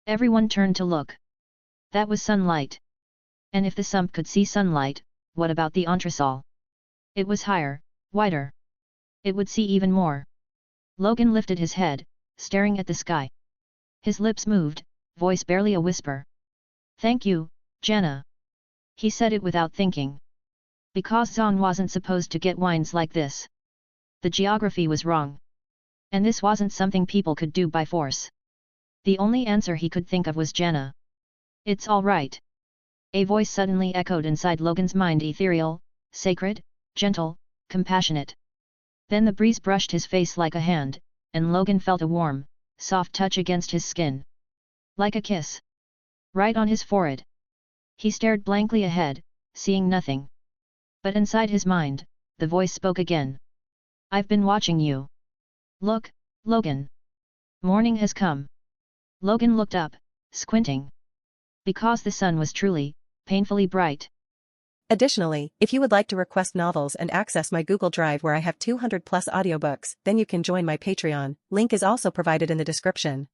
Everyone turned to look. That was sunlight. And if the sump could see sunlight, what about the entresol? It was higher, wider. It would see even more. Logan lifted his head, staring at the sky. His lips moved, voice barely a whisper. "Thank you, Janna." He said it without thinking. Because Zaun wasn't supposed to get wines like this. The geography was wrong. And this wasn't something people could do by force. The only answer he could think of was Janna. "It's all right." A voice suddenly echoed inside Logan's mind, ethereal, sacred, gentle, compassionate. Then the breeze brushed his face like a hand, and Logan felt a warm, soft touch against his skin. Like a kiss. Right on his forehead. He stared blankly ahead, seeing nothing. But inside his mind, the voice spoke again. "I've been watching you. Look, Logan. Morning has come." Logan looked up, squinting. Because the sun was truly, painfully bright. Additionally, if you would like to request novels and access my Google Drive where I have 200+ audiobooks, then you can join my Patreon. Link is also provided in the description.